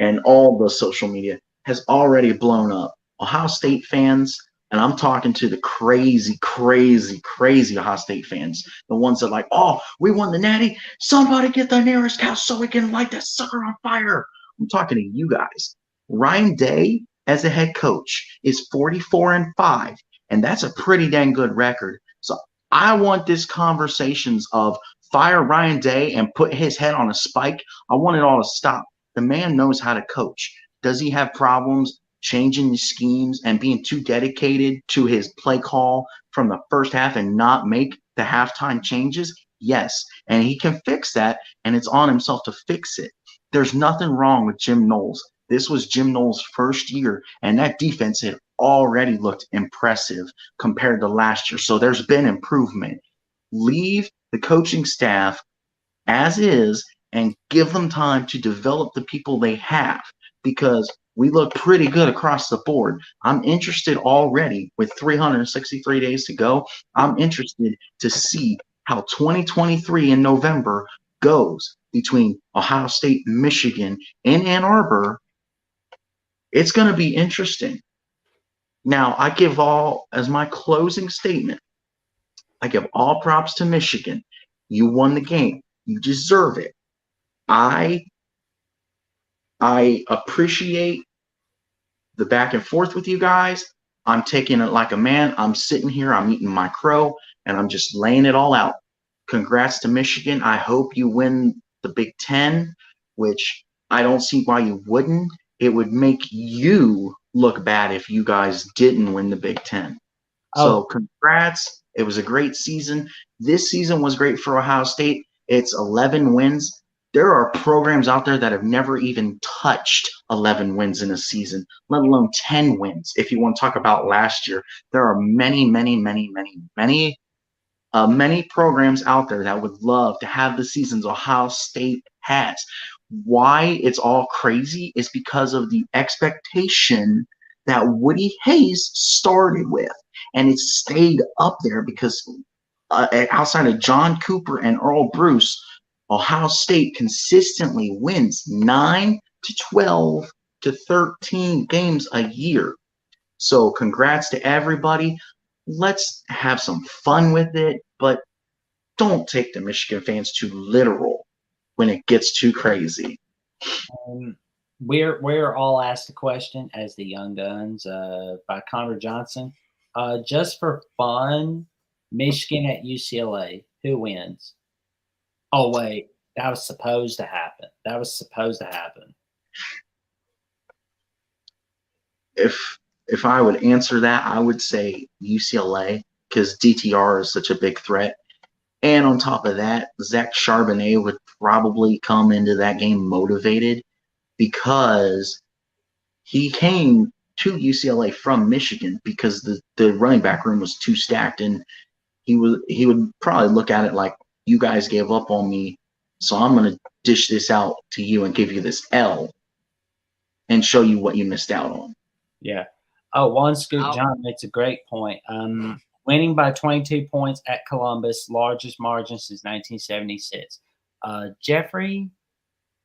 and all the social media has already blown up. Ohio State fans, and I'm talking to the crazy, crazy, crazy Ohio State fans, the ones that are like, oh, we won the Natty. Somebody get the nearest house so we can light that sucker on fire. I'm talking to you guys. Ryan Day, as a head coach, is 44-5, and that's a pretty dang good record. So I want this conversations of fire Ryan Day and put his head on a spike. I want it all to stop. The man knows how to coach. Does he have problems changing the schemes and being too dedicated to his play call from the first half and not make the halftime changes? Yes. And he can fix that, and it's on himself to fix it. There's nothing wrong with Jim Knowles. This was Jim Knowles' first year, and that defense had already looked impressive compared to last year. So there's been improvement. Leave the coaching staff as is and give them time to develop the people they have, because we look pretty good across the board. I'm interested already with 363 days to go. I'm interested to see how 2023 in November goes between Ohio State and Michigan in Ann Arbor. It's going to be interesting. Now, I give all, as my closing statement, I give all props to Michigan. You won the game. You deserve it. I appreciate the back and forth with you guys. I'm taking it like a man. I'm sitting here, I'm eating my crow, and I'm just laying it all out. Congrats to Michigan. I hope you win the Big Ten, which I don't see why you wouldn't. It would make you look bad if you guys didn't win the Big Ten. So congrats. It was a great season. This season was great for Ohio State. It's 11 wins. There are programs out there that have never even touched 11 wins in a season, let alone 10 wins. If you want to talk about last year, there are many, many, many, many, many programs out there that would love to have the seasons Ohio State has. Why it's all crazy is because of the expectation that Woody Hayes started with, and it stayed up there because outside of John Cooper and Earl Bruce, Ohio State consistently wins 9 to 12 to 13 games a year. So congrats to everybody. Let's have some fun with it, but don't take the Michigan fans too literal when it gets too crazy. We're all asked a question as the Young Guns by Connor Johnson. Just for fun, Michigan at UCLA, who wins? Oh, wait, that was supposed to happen. If I would answer that, I would say UCLA, because DTR is such a big threat. And on top of that, Zach Charbonnet would probably come into that game motivated because he came to UCLA from Michigan because the running back room was too stacked, and he would probably look at it like, you guys gave up on me, so I'm going to dish this out to you and give you this L. and show you what you missed out on. Yeah. Oh, one Scoop I'll- John makes a great point. Winning by 22 points at Columbus, largest margin since 1976. Jeffrey,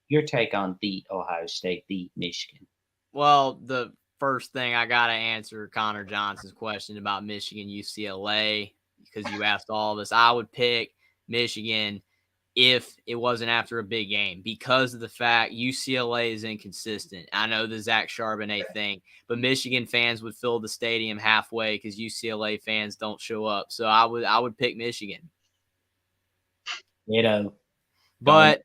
your take on the Ohio State, the Michigan. Well, the first thing I got to answer Connor Johnson's question about Michigan UCLA, because you asked all of us. I would pick Michigan if it wasn't after a big game, because of the fact UCLA is inconsistent. I know the Zach Charbonnet thing, but Michigan fans would fill the stadium halfway because UCLA fans don't show up. So I would pick Michigan. You know, But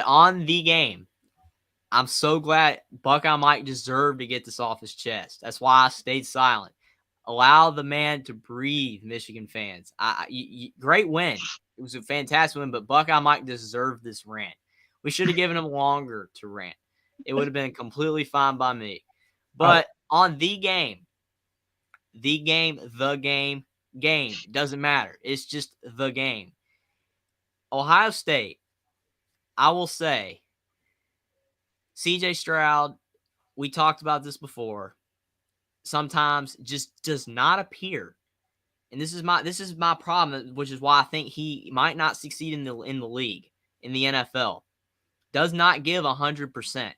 on the game, I'm so glad Buckeye Mike deserved to get this off his chest. That's why I stayed silent. Allow the man to breathe, Michigan fans. Great win. It was a fantastic win, but Buckeye Mike deserved this rant. We should have given him longer to rant. It would have been completely fine by me. But on the game, it doesn't matter. It's just the game. Ohio State, I will say, CJ Stroud, we talked about this before, sometimes just does not appear. And this is my problem, which is why I think he might not succeed in the league, in the NFL. Does not give 100%.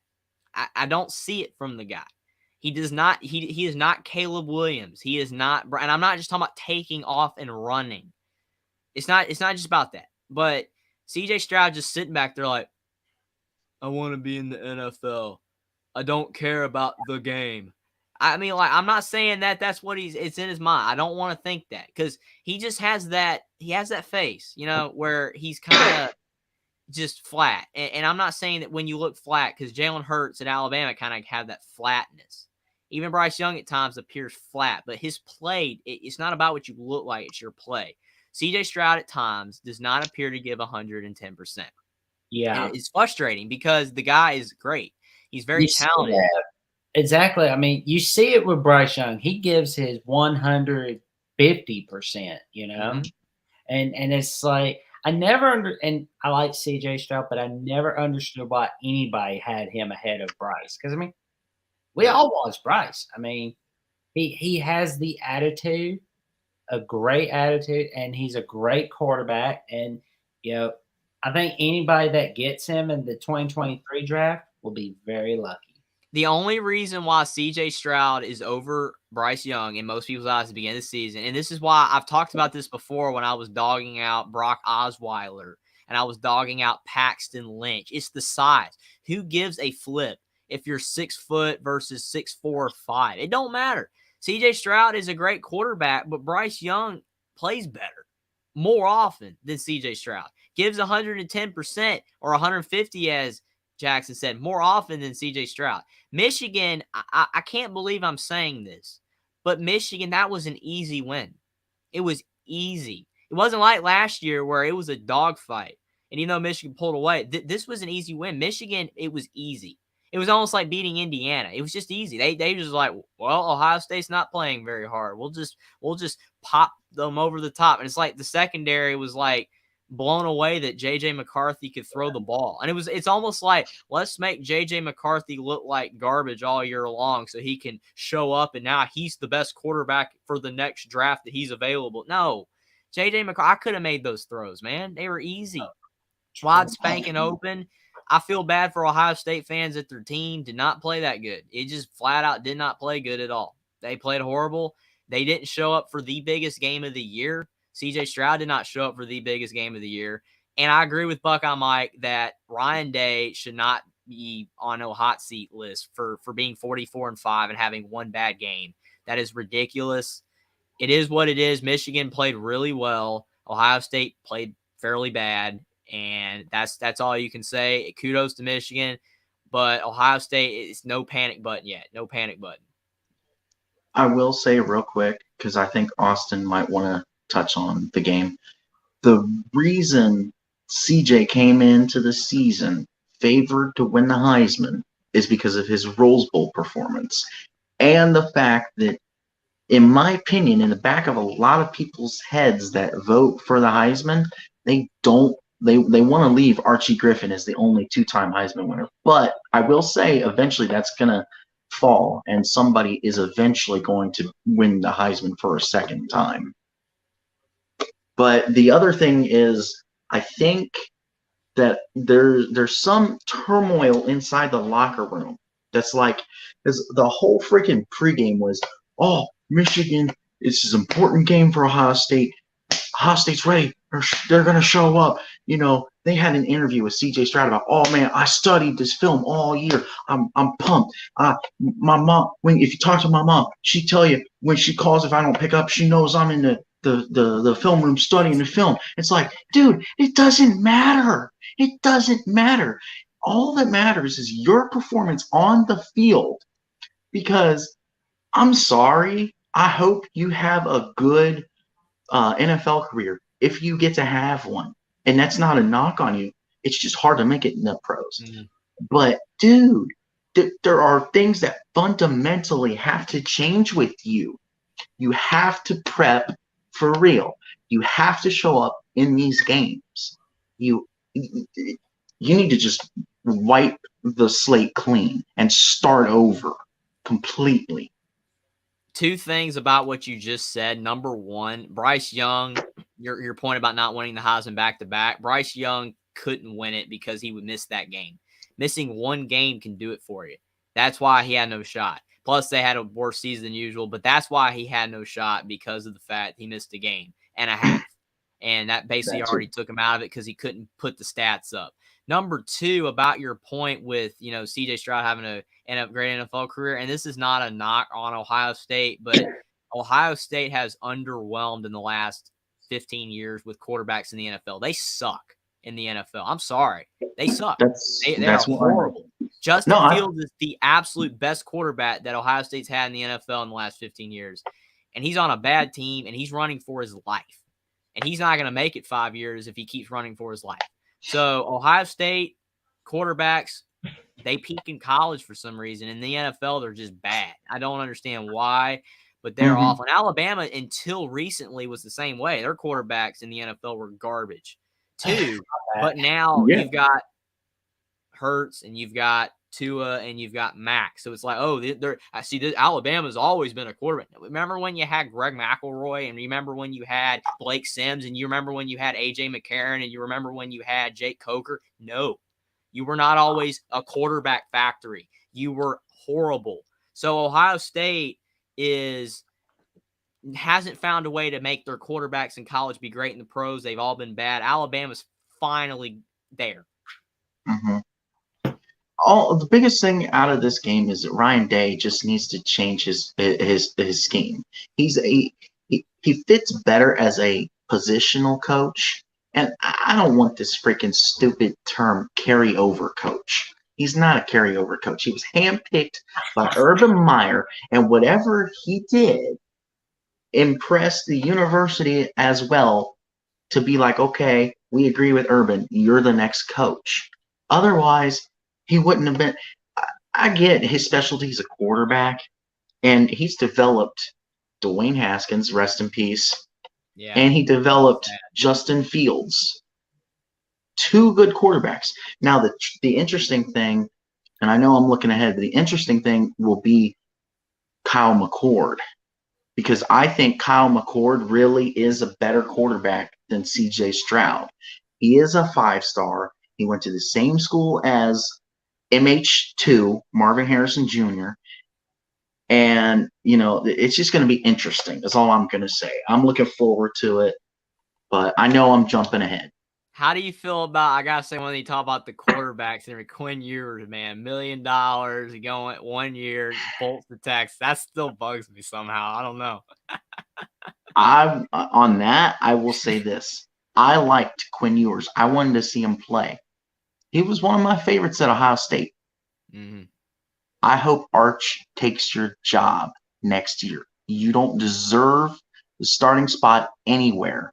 I don't see it from the guy. He does not. He is not Caleb Williams. He is not. And I'm not just talking about taking off and running. It's not just about that. But CJ Stroud just sitting back there like, I want to be in the NFL. I don't care about the game. I mean, like, I'm not saying that that's what it's in his mind. I don't want to think that, because he just has that face, where he's kind of just flat. And I'm not saying that when you look flat, because Jalen Hurts at Alabama kind of have that flatness. Even Bryce Young at times appears flat, but his play, it's not about what you look like, it's your play. CJ Stroud at times does not appear to give 110%. yeah. And it's frustrating because the guy is great. He's very talented. Exactly. I mean, you see it with Bryce Young. He gives his 150%, Mm-hmm. and it's like I never and I like CJ Stroud, but I never understood why anybody had him ahead of Bryce. Because I mean, we all watch Bryce. I mean, he has the attitude, a great attitude, and he's a great quarterback. And I think anybody that gets him in the 2023 draft will be very lucky. The only reason why CJ Stroud is over Bryce Young in most people's eyes at the beginning of the season, and this is why I've talked about this before when I was dogging out Brock Osweiler and I was dogging out Paxton Lynch, it's the size. Who gives a flip if you're 6 foot versus 6'4" or 5"? It don't matter. CJ Stroud is a great quarterback, but Bryce Young plays better more often than CJ Stroud. Gives 110% or 150, as Jackson said, more often than CJ Stroud. Michigan, I can't believe I'm saying this, but Michigan, that was an easy win. It was easy. It wasn't like last year where it was a dogfight. And even though Michigan pulled away, this was an easy win. Michigan, it was easy. It was almost like beating Indiana. It was just easy. They just like, well, Ohio State's not playing very hard. We'll just pop them over the top. And it's like the secondary was like blown away that J.J. McCarthy could throw the ball. And it's almost like, let's make J.J. McCarthy look like garbage all year long so he can show up and now he's the best quarterback for the next draft that he's available. No, J.J. McCarthy, I could have made those throws, man. They were easy. Wide spanking open. I feel bad for Ohio State fans that their team did not play that good. It just flat out did not play good at all. They played horrible. They didn't show up for the biggest game of the year. CJ Stroud did not show up for the biggest game of the year. And I agree with Buckeye Mike that Ryan Day should not be on a hot seat list for being 44-5 and having one bad game. That is ridiculous. It is what it is. Michigan played really well. Ohio State played fairly bad. And that's all you can say. Kudos to Michigan. But Ohio State, it's no panic button yet. No panic button. I will say real quick, because I think Austin might want to touch on the game. The reason CJ came into the season favored to win the Heisman is because of his Rose Bowl performance. And the fact that, in my opinion, in the back of a lot of people's heads that vote for the Heisman, they don't they want to leave Archie Griffin as the only 2-time Heisman winner. But I will say eventually that's going to fall, and somebody is eventually going to win the Heisman for a second time. But the other thing is, I think that there's some turmoil inside the locker room. That's like, because the whole freaking pregame was, oh, Michigan, it's an important game for Ohio State. Ohio State's ready. They're going to show up. You know, they had an interview with C.J. Stroud about, oh man, I studied this film all year. I'm pumped. My mom, if you talk to my mom, she tell you when she calls if I don't pick up, she knows I'm in the film room studying the film. It's like, dude, it doesn't matter. It doesn't matter. All that matters is your performance on the field. Because I'm sorry, I hope you have a good NFL career if you get to have one. And that's not a knock on you. It's just hard to make it in the pros. But, dude, there are things that fundamentally have to change with you. You have to prep for real. You have to show up in these games. You need to just wipe the slate clean and start over completely. Two things about what you just said. Number one, Bryce Young, your point about not winning the Heisman back-to-back, Bryce Young couldn't win it because he would miss that game. Missing one game can do it for you. That's why he had no shot. Plus, they had a worse season than usual, but that's why he had no shot, because of the fact he missed a game and a half. And that basically already took him out of it because he couldn't put the stats up. Number two, about your point with, C.J. Stroud having a great NFL career, and this is not a knock on Ohio State, but Ohio State has underwhelmed in the last 15 years with quarterbacks in the NFL. They suck in the NFL. I'm sorry. They suck. They are horrible. Justin Fields is the absolute best quarterback that Ohio State's had in the NFL in the last 15 years. And he's on a bad team, and he's running for his life. And he's not going to make it 5 years if he keeps running for his life. So Ohio State quarterbacks, they peak in college for some reason. In the NFL, they're just bad. I don't understand why, but they're awful. And Alabama, until recently, was the same way. Their quarterbacks in the NFL were garbage too. But now you've got Hurts, and you've got Tua, and you've got Mac. So it's like, I see this. Alabama's always been a quarterback. Remember when you had Greg McElroy, and remember when you had Blake Sims, and you remember when you had A.J. McCarron, and you remember when you had Jake Coker? No, you were not always a quarterback factory. You were horrible. So Ohio State hasn't found a way to make their quarterbacks in college be great in the pros. They've all been bad. Alabama's finally there. The biggest thing out of this game is that Ryan Day just needs to change his scheme. He fits better as a positional coach, and I don't want this freaking stupid term carryover coach. He's not a carryover coach. He was handpicked by Urban Meyer, and whatever he did impressed the university as well to be like, okay, we agree with Urban. You're the next coach. Otherwise, he wouldn't have been. I get his specialty is a quarterback, and he's developed Dwayne Haskins, rest in peace, and he developed Justin Fields. Two good quarterbacks. Now, the interesting thing, and I know I'm looking ahead, but the interesting thing will be Kyle McCord, because I think Kyle McCord really is a better quarterback than C.J. Stroud. He is a 5-star. He went to the same school as MH2, Marvin Harrison Jr. And, it's just going to be interesting. That's all I'm going to say. I'm looking forward to it, but I know I'm jumping ahead. How do you feel about, I got to say, when you talk about the quarterbacks and Quinn Ewers, man, $1 million going 1 year, bolts the Texas. That still bugs me somehow. I don't know. On that, I will say this. I liked Quinn Ewers. I wanted to see him play. He was one of my favorites at Ohio State. I hope Arch takes your job next year. You don't deserve the starting spot anywhere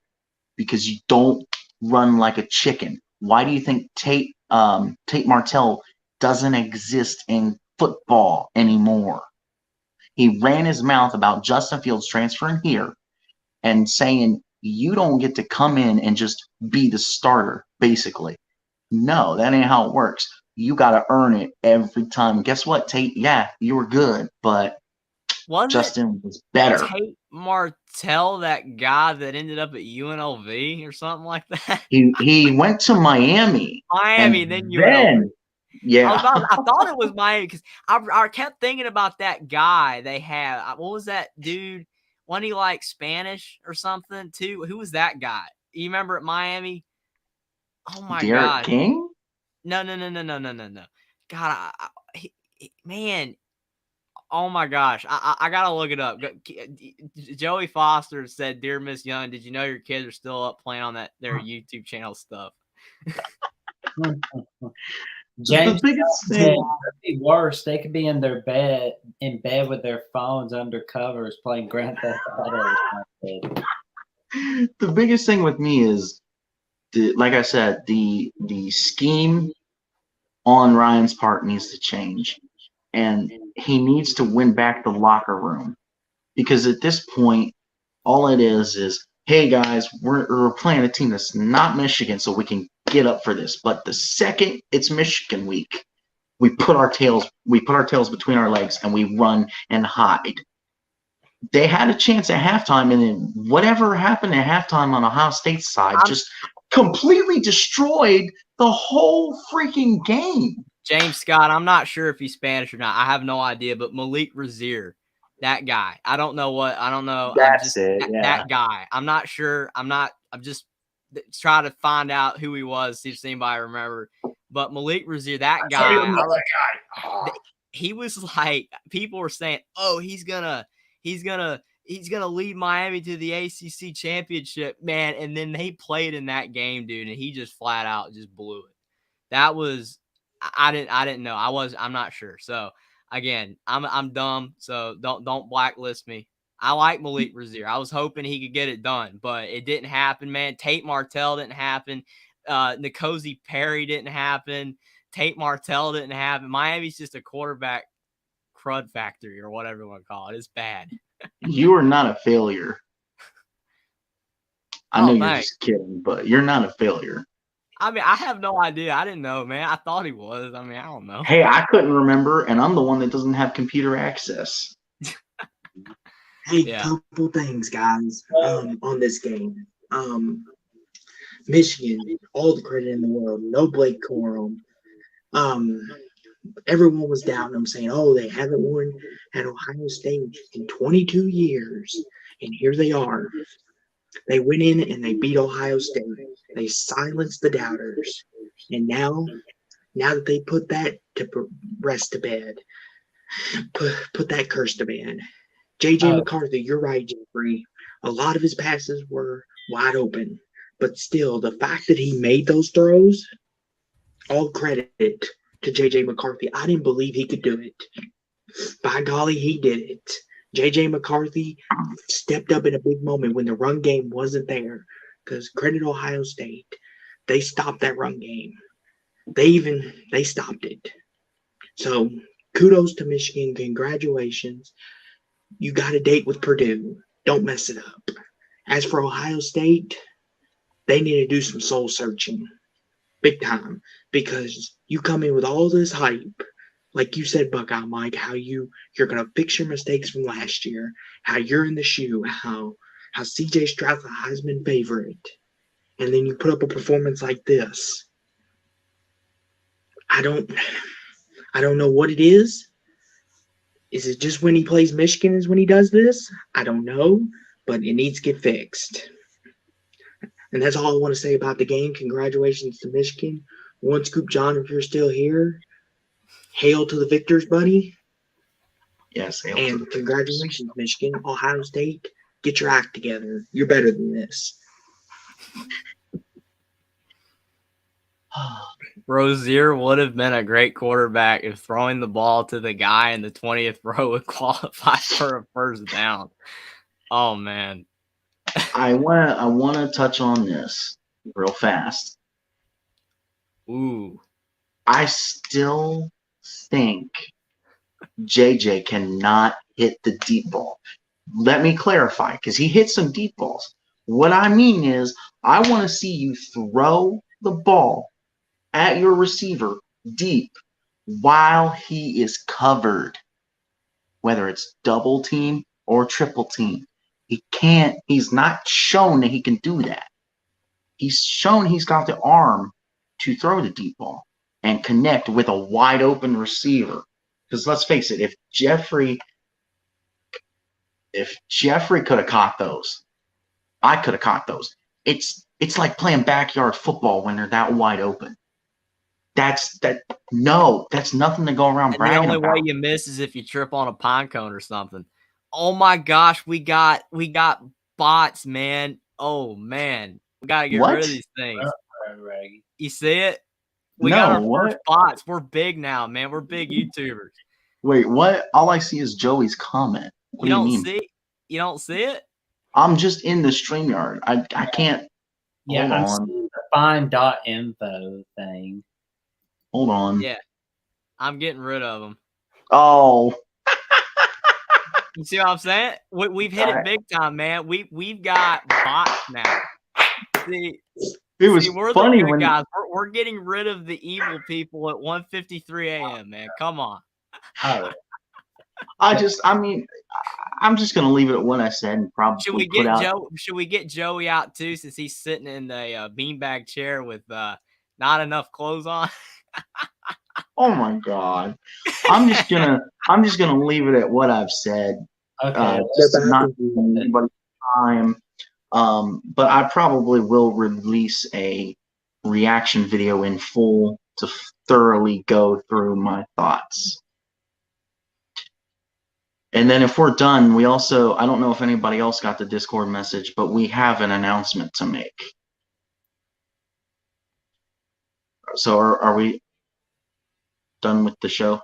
because you don't run like a chicken. Why do you think Tate Martell doesn't exist in football anymore? He ran his mouth about Justin Fields transferring here and saying you don't get to come in and just be the starter, basically. No, that ain't how it works. You got to earn it every time. Guess what, Tate? Yeah, you were good, but Wasn't Justin was better. Tate Martell that guy that ended up at UNLV or something like that? He went to Miami. Miami, and then UNLV. Yeah. I thought it was Miami because I kept thinking about that guy they had. What was that dude? Wasn't he like Spanish or something too? Who was that guy? You remember at Miami? Oh my Derek God. King? No. God, man. Oh my gosh. I got to look it up. Joey Foster said, "Dear Miss Young, did you know your kids are still up playing on their YouTube channel stuff?" James, The biggest said, thing. it'd be worse. They could be in bed with their phones under covers playing Grand Theft Auto or something. The biggest thing with me is, like I said, the scheme on Ryan's part needs to change, and he needs to win back the locker room, because at this point, all it is, hey guys, we're playing a team that's not Michigan, so we can get up for this. But the second it's Michigan week, we put our tails between our legs and we run and hide. They had a chance at halftime, and then whatever happened at halftime on Ohio State's side just completely destroyed the whole freaking game. James Scott, I'm not sure if he's Spanish or not. I have no idea, but Malik Razier, that guy. I don't know. That's it. Yeah. That guy. I'm not sure. I'm just trying to find out who he was, see if anybody remember. But Malik Razier, that guy. He was like, people were saying, "Oh, he's gonna lead Miami to the ACC championship, man." And then they played in that game, dude, and he just flat out just blew it. That was, I didn't know. I'm not sure. So again, I'm dumb. So don't blacklist me. I like Malik Razier. I was hoping he could get it done, but it didn't happen, man. Tate Martell didn't happen. N'Kosi Perry didn't happen. Tate Martell didn't happen. Miami's just a quarterback crud factory or whatever you want to call it. It's bad. You are not a failure. I know you're thanks. just kidding, but you're not a failure. I mean, I have no idea. I didn't know, man. I thought he was. I mean, I don't know. Hey, I couldn't remember, and I'm the one that doesn't have computer access. Hey, couple things, guys, on this game. Michigan, all the credit in the world. No Blake Corum. Everyone was doubting them, saying, "Oh, they haven't won at Ohio State in 22 years," and here they are. They went in and they beat Ohio State. They silenced the doubters, and now that they put that to rest to bed, put that curse to bed. J.J. McCarthy, you're right, Jeffrey. A lot of his passes were wide open, but still, the fact that he made those throws, all credit to J.J. McCarthy. I didn't believe he could do it. By golly, he did it. J.J. McCarthy stepped up in a big moment when the run game wasn't there, because credit Ohio State. They stopped that run game. They stopped it. So kudos to Michigan. Congratulations. You got a date with Purdue. Don't mess it up. As for Ohio State, they need to do some soul searching. Big time. Because you come in with all this hype, like you said, Buckeye Mike, how you're gonna fix your mistakes from last year, how you're in the shoe, how CJ Stroud's a Heisman favorite, and then you put up a performance like this. I don't know what it is. Is it just when he plays Michigan is when he does this? I don't know, but it needs to get fixed. And that's all I want to say about the game. Congratulations to Michigan. One Scoop John, if you're still here, hail to the victors, buddy. Yes, hail and to the congratulations, Michigan. Ohio State, get your act together. You're better than this. Rozier would have been a great quarterback if throwing the ball to the guy in the 20th row would qualify for a first down. Oh, man. I want to touch on this real fast. Ooh. I still think JJ cannot hit the deep ball. Let me clarify, because he hit some deep balls. What I mean is, I want to see you throw the ball at your receiver deep while he is covered, whether it's double team or triple team. He's not shown that he can do that. He's shown he's got the arm to throw the deep ball and connect with a wide open receiver. Because let's face it, if Jeffrey could have caught those, I could have caught those. It's like playing backyard football when they're that wide open. That's nothing to go around And bragging the only about. way you miss is if you trip on a pine cone or something. Oh my gosh, we got bots, man. Oh man, we gotta get rid of these things. You see it? We got our first bots. We're big now, man. We're big YouTubers. Wait, what? All I see is Joey's comment. What do you mean? You don't see it? I'm just in the StreamYard. I can't. Yeah, Hold I'm on. seeing the find.info thing. Hold on. Yeah, I'm getting rid of them. Oh. You see what I'm saying? We've hit it big time, man. We've got bots now. See, we're funny the good when guys. We're getting rid of the evil people at 1:53 a.m. Man, come on. Oh, I'm just gonna leave it at what I said and probably Should we get Joey out too, since he's sitting in the beanbag chair with not enough clothes on? Oh my God! I'm just gonna leave it at what I've said. okay. Just to not waste anybody's time. But I probably will release a reaction video in full to thoroughly go through my thoughts. And then if we're done, I don't know if anybody else got the Discord message, but we have an announcement to make. So are we done with the show?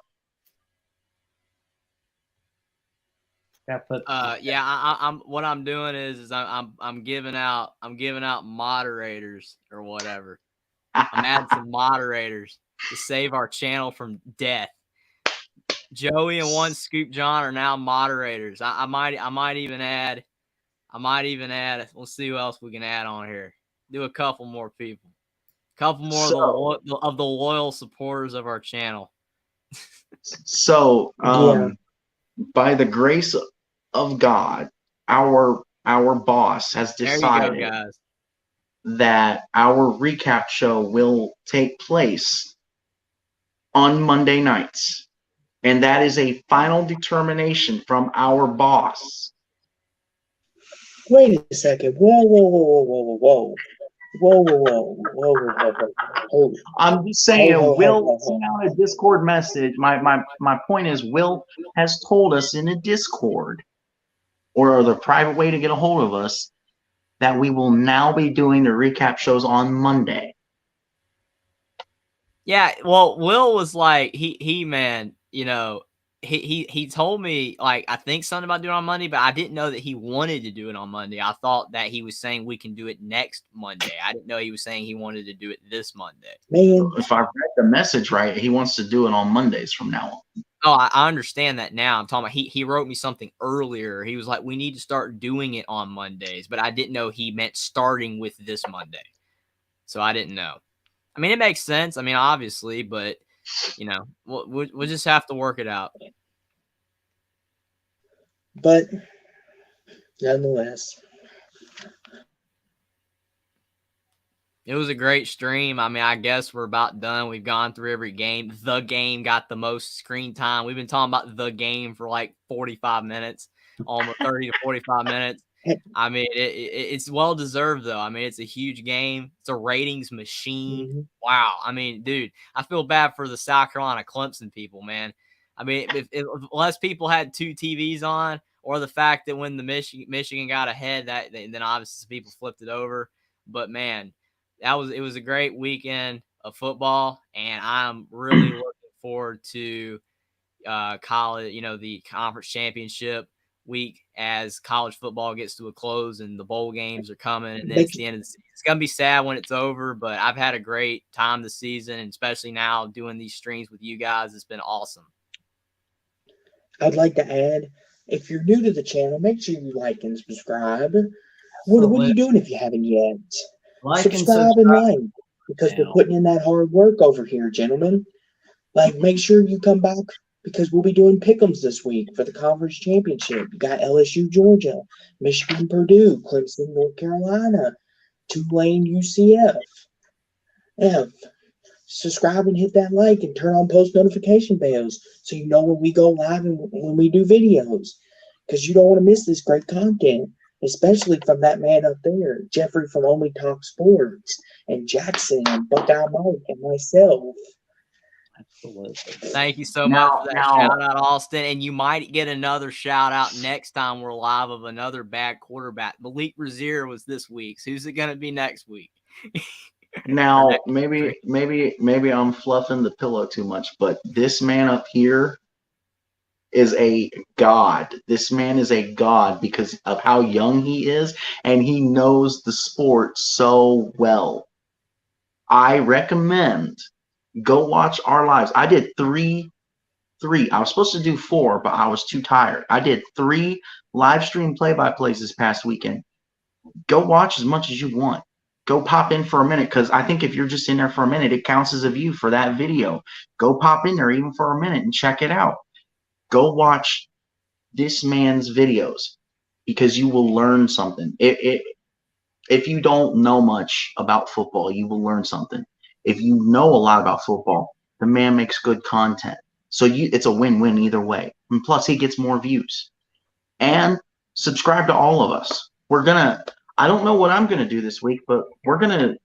I'm what I'm doing is I'm giving out moderators or whatever. I'm adding some moderators to save our channel from death. Joey and One Scoop John are now moderators. I might even add. We'll see who else we can add on here. Do a couple more people. Couple more of the loyal supporters of our channel. So, by the grace of God, our boss has decided that our recap show will take place on Monday nights. And that is a final determination from our boss. Wait a second. Whoa. I'm just saying, Will sent out a Discord message. My point is, Will has told us in a Discord or the private way to get a hold of us that we will now be doing the recap shows on Monday. Yeah, well, Will was like, man, he told me, like, I think something about doing it on Monday, but I didn't know that he wanted to do it on Monday. I thought that he was saying we can do it next Monday. I didn't know he was saying he wanted to do it this Monday. Man, if I read the message right, he wants to do it on Mondays from now on. Oh, I understand that now. I'm talking about he wrote me something earlier. He was like, we need to start doing it on Mondays, but I didn't know he meant starting with this Monday. So I didn't know. I mean, it makes sense. I mean, obviously, but we'll just have to work it out. But nonetheless, it was a great stream. I mean, I guess we're about done. We've gone through every game. The game got the most screen time. We've been talking about the game for like 45 minutes, almost 30 to 45 minutes. I mean, it's well-deserved, though. I mean, it's a huge game. It's a ratings machine. Mm-hmm. Wow. I mean, dude, I feel bad for the South Carolina Clemson people, man. I mean, if less people had two TVs on, or the fact that when the Michigan got ahead, then obviously people flipped it over. But, man, it was a great weekend of football, and I'm really looking forward to college, the conference championship week as college football gets to a close and the bowl games are coming, and then it's the end of the season. It's gonna be sad when it's over, but I've had a great time this season, and especially now doing these streams with you guys. It's been awesome. I'd like to add, if you're new to the channel, make sure you like and subscribe. What are you doing if you haven't yet? Like and Subscribe and like, because we're channel. putting in that hard work over here, gentlemen. Like, make sure you come back because we'll be doing pick'ems this week for the conference championship. You got LSU, Georgia, Michigan, Purdue, Clemson, North Carolina, Tulane, UCF. Yeah, subscribe and hit that like and turn on post notification bells so you know when we go live and when we do videos, because you don't want to miss this great content, especially from that man up there, Jeffrey from Only Talk Sports, and Jackson and Buckeye Mike and myself. Absolutely. Thank you so much for that shout out, Austin. And you might get another shout out next time we're live of another bad quarterback. Malik Razier was this week's. Who's it going to be next week? Now, maybe I'm fluffing the pillow too much, but this man up here is a god. This man is a god because of how young he is, and he knows the sport so well. I recommend go watch our lives. I did three. I was supposed to do 4, but I was too tired. I did 3 live stream play-by-plays this past weekend. Go watch as much as you want. Go pop in for a minute, because I think if you're just in there for a minute, it counts as a view for that video. Go pop in there even for a minute and check it out. Go watch this man's videos because you will learn something. If you don't know much about football, you will learn something. If you know a lot about football, the man makes good content. So it's a win-win either way. And plus, he gets more views. And subscribe to all of us. I don't know what I'm going to do this week, but we're going to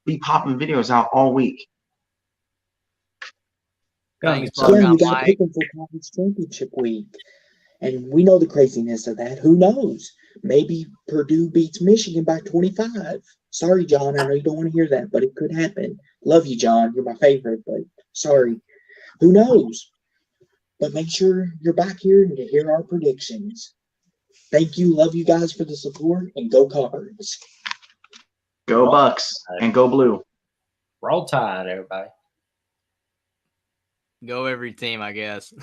be popping videos out all week. Thanks, Yeah, we got Mike. to pick them for conference championship week. And we know the craziness of that. Who knows? Maybe Purdue beats Michigan by 25. Sorry, John. I know you don't want to hear that, but it could happen. Love you, John. You're my favorite, but sorry. Who knows? But make sure you're back here to hear our predictions. Thank you. Love you guys for the support, and go Cards. Go Bucks and go Blue. Roll Tide, everybody. Go every team, I guess.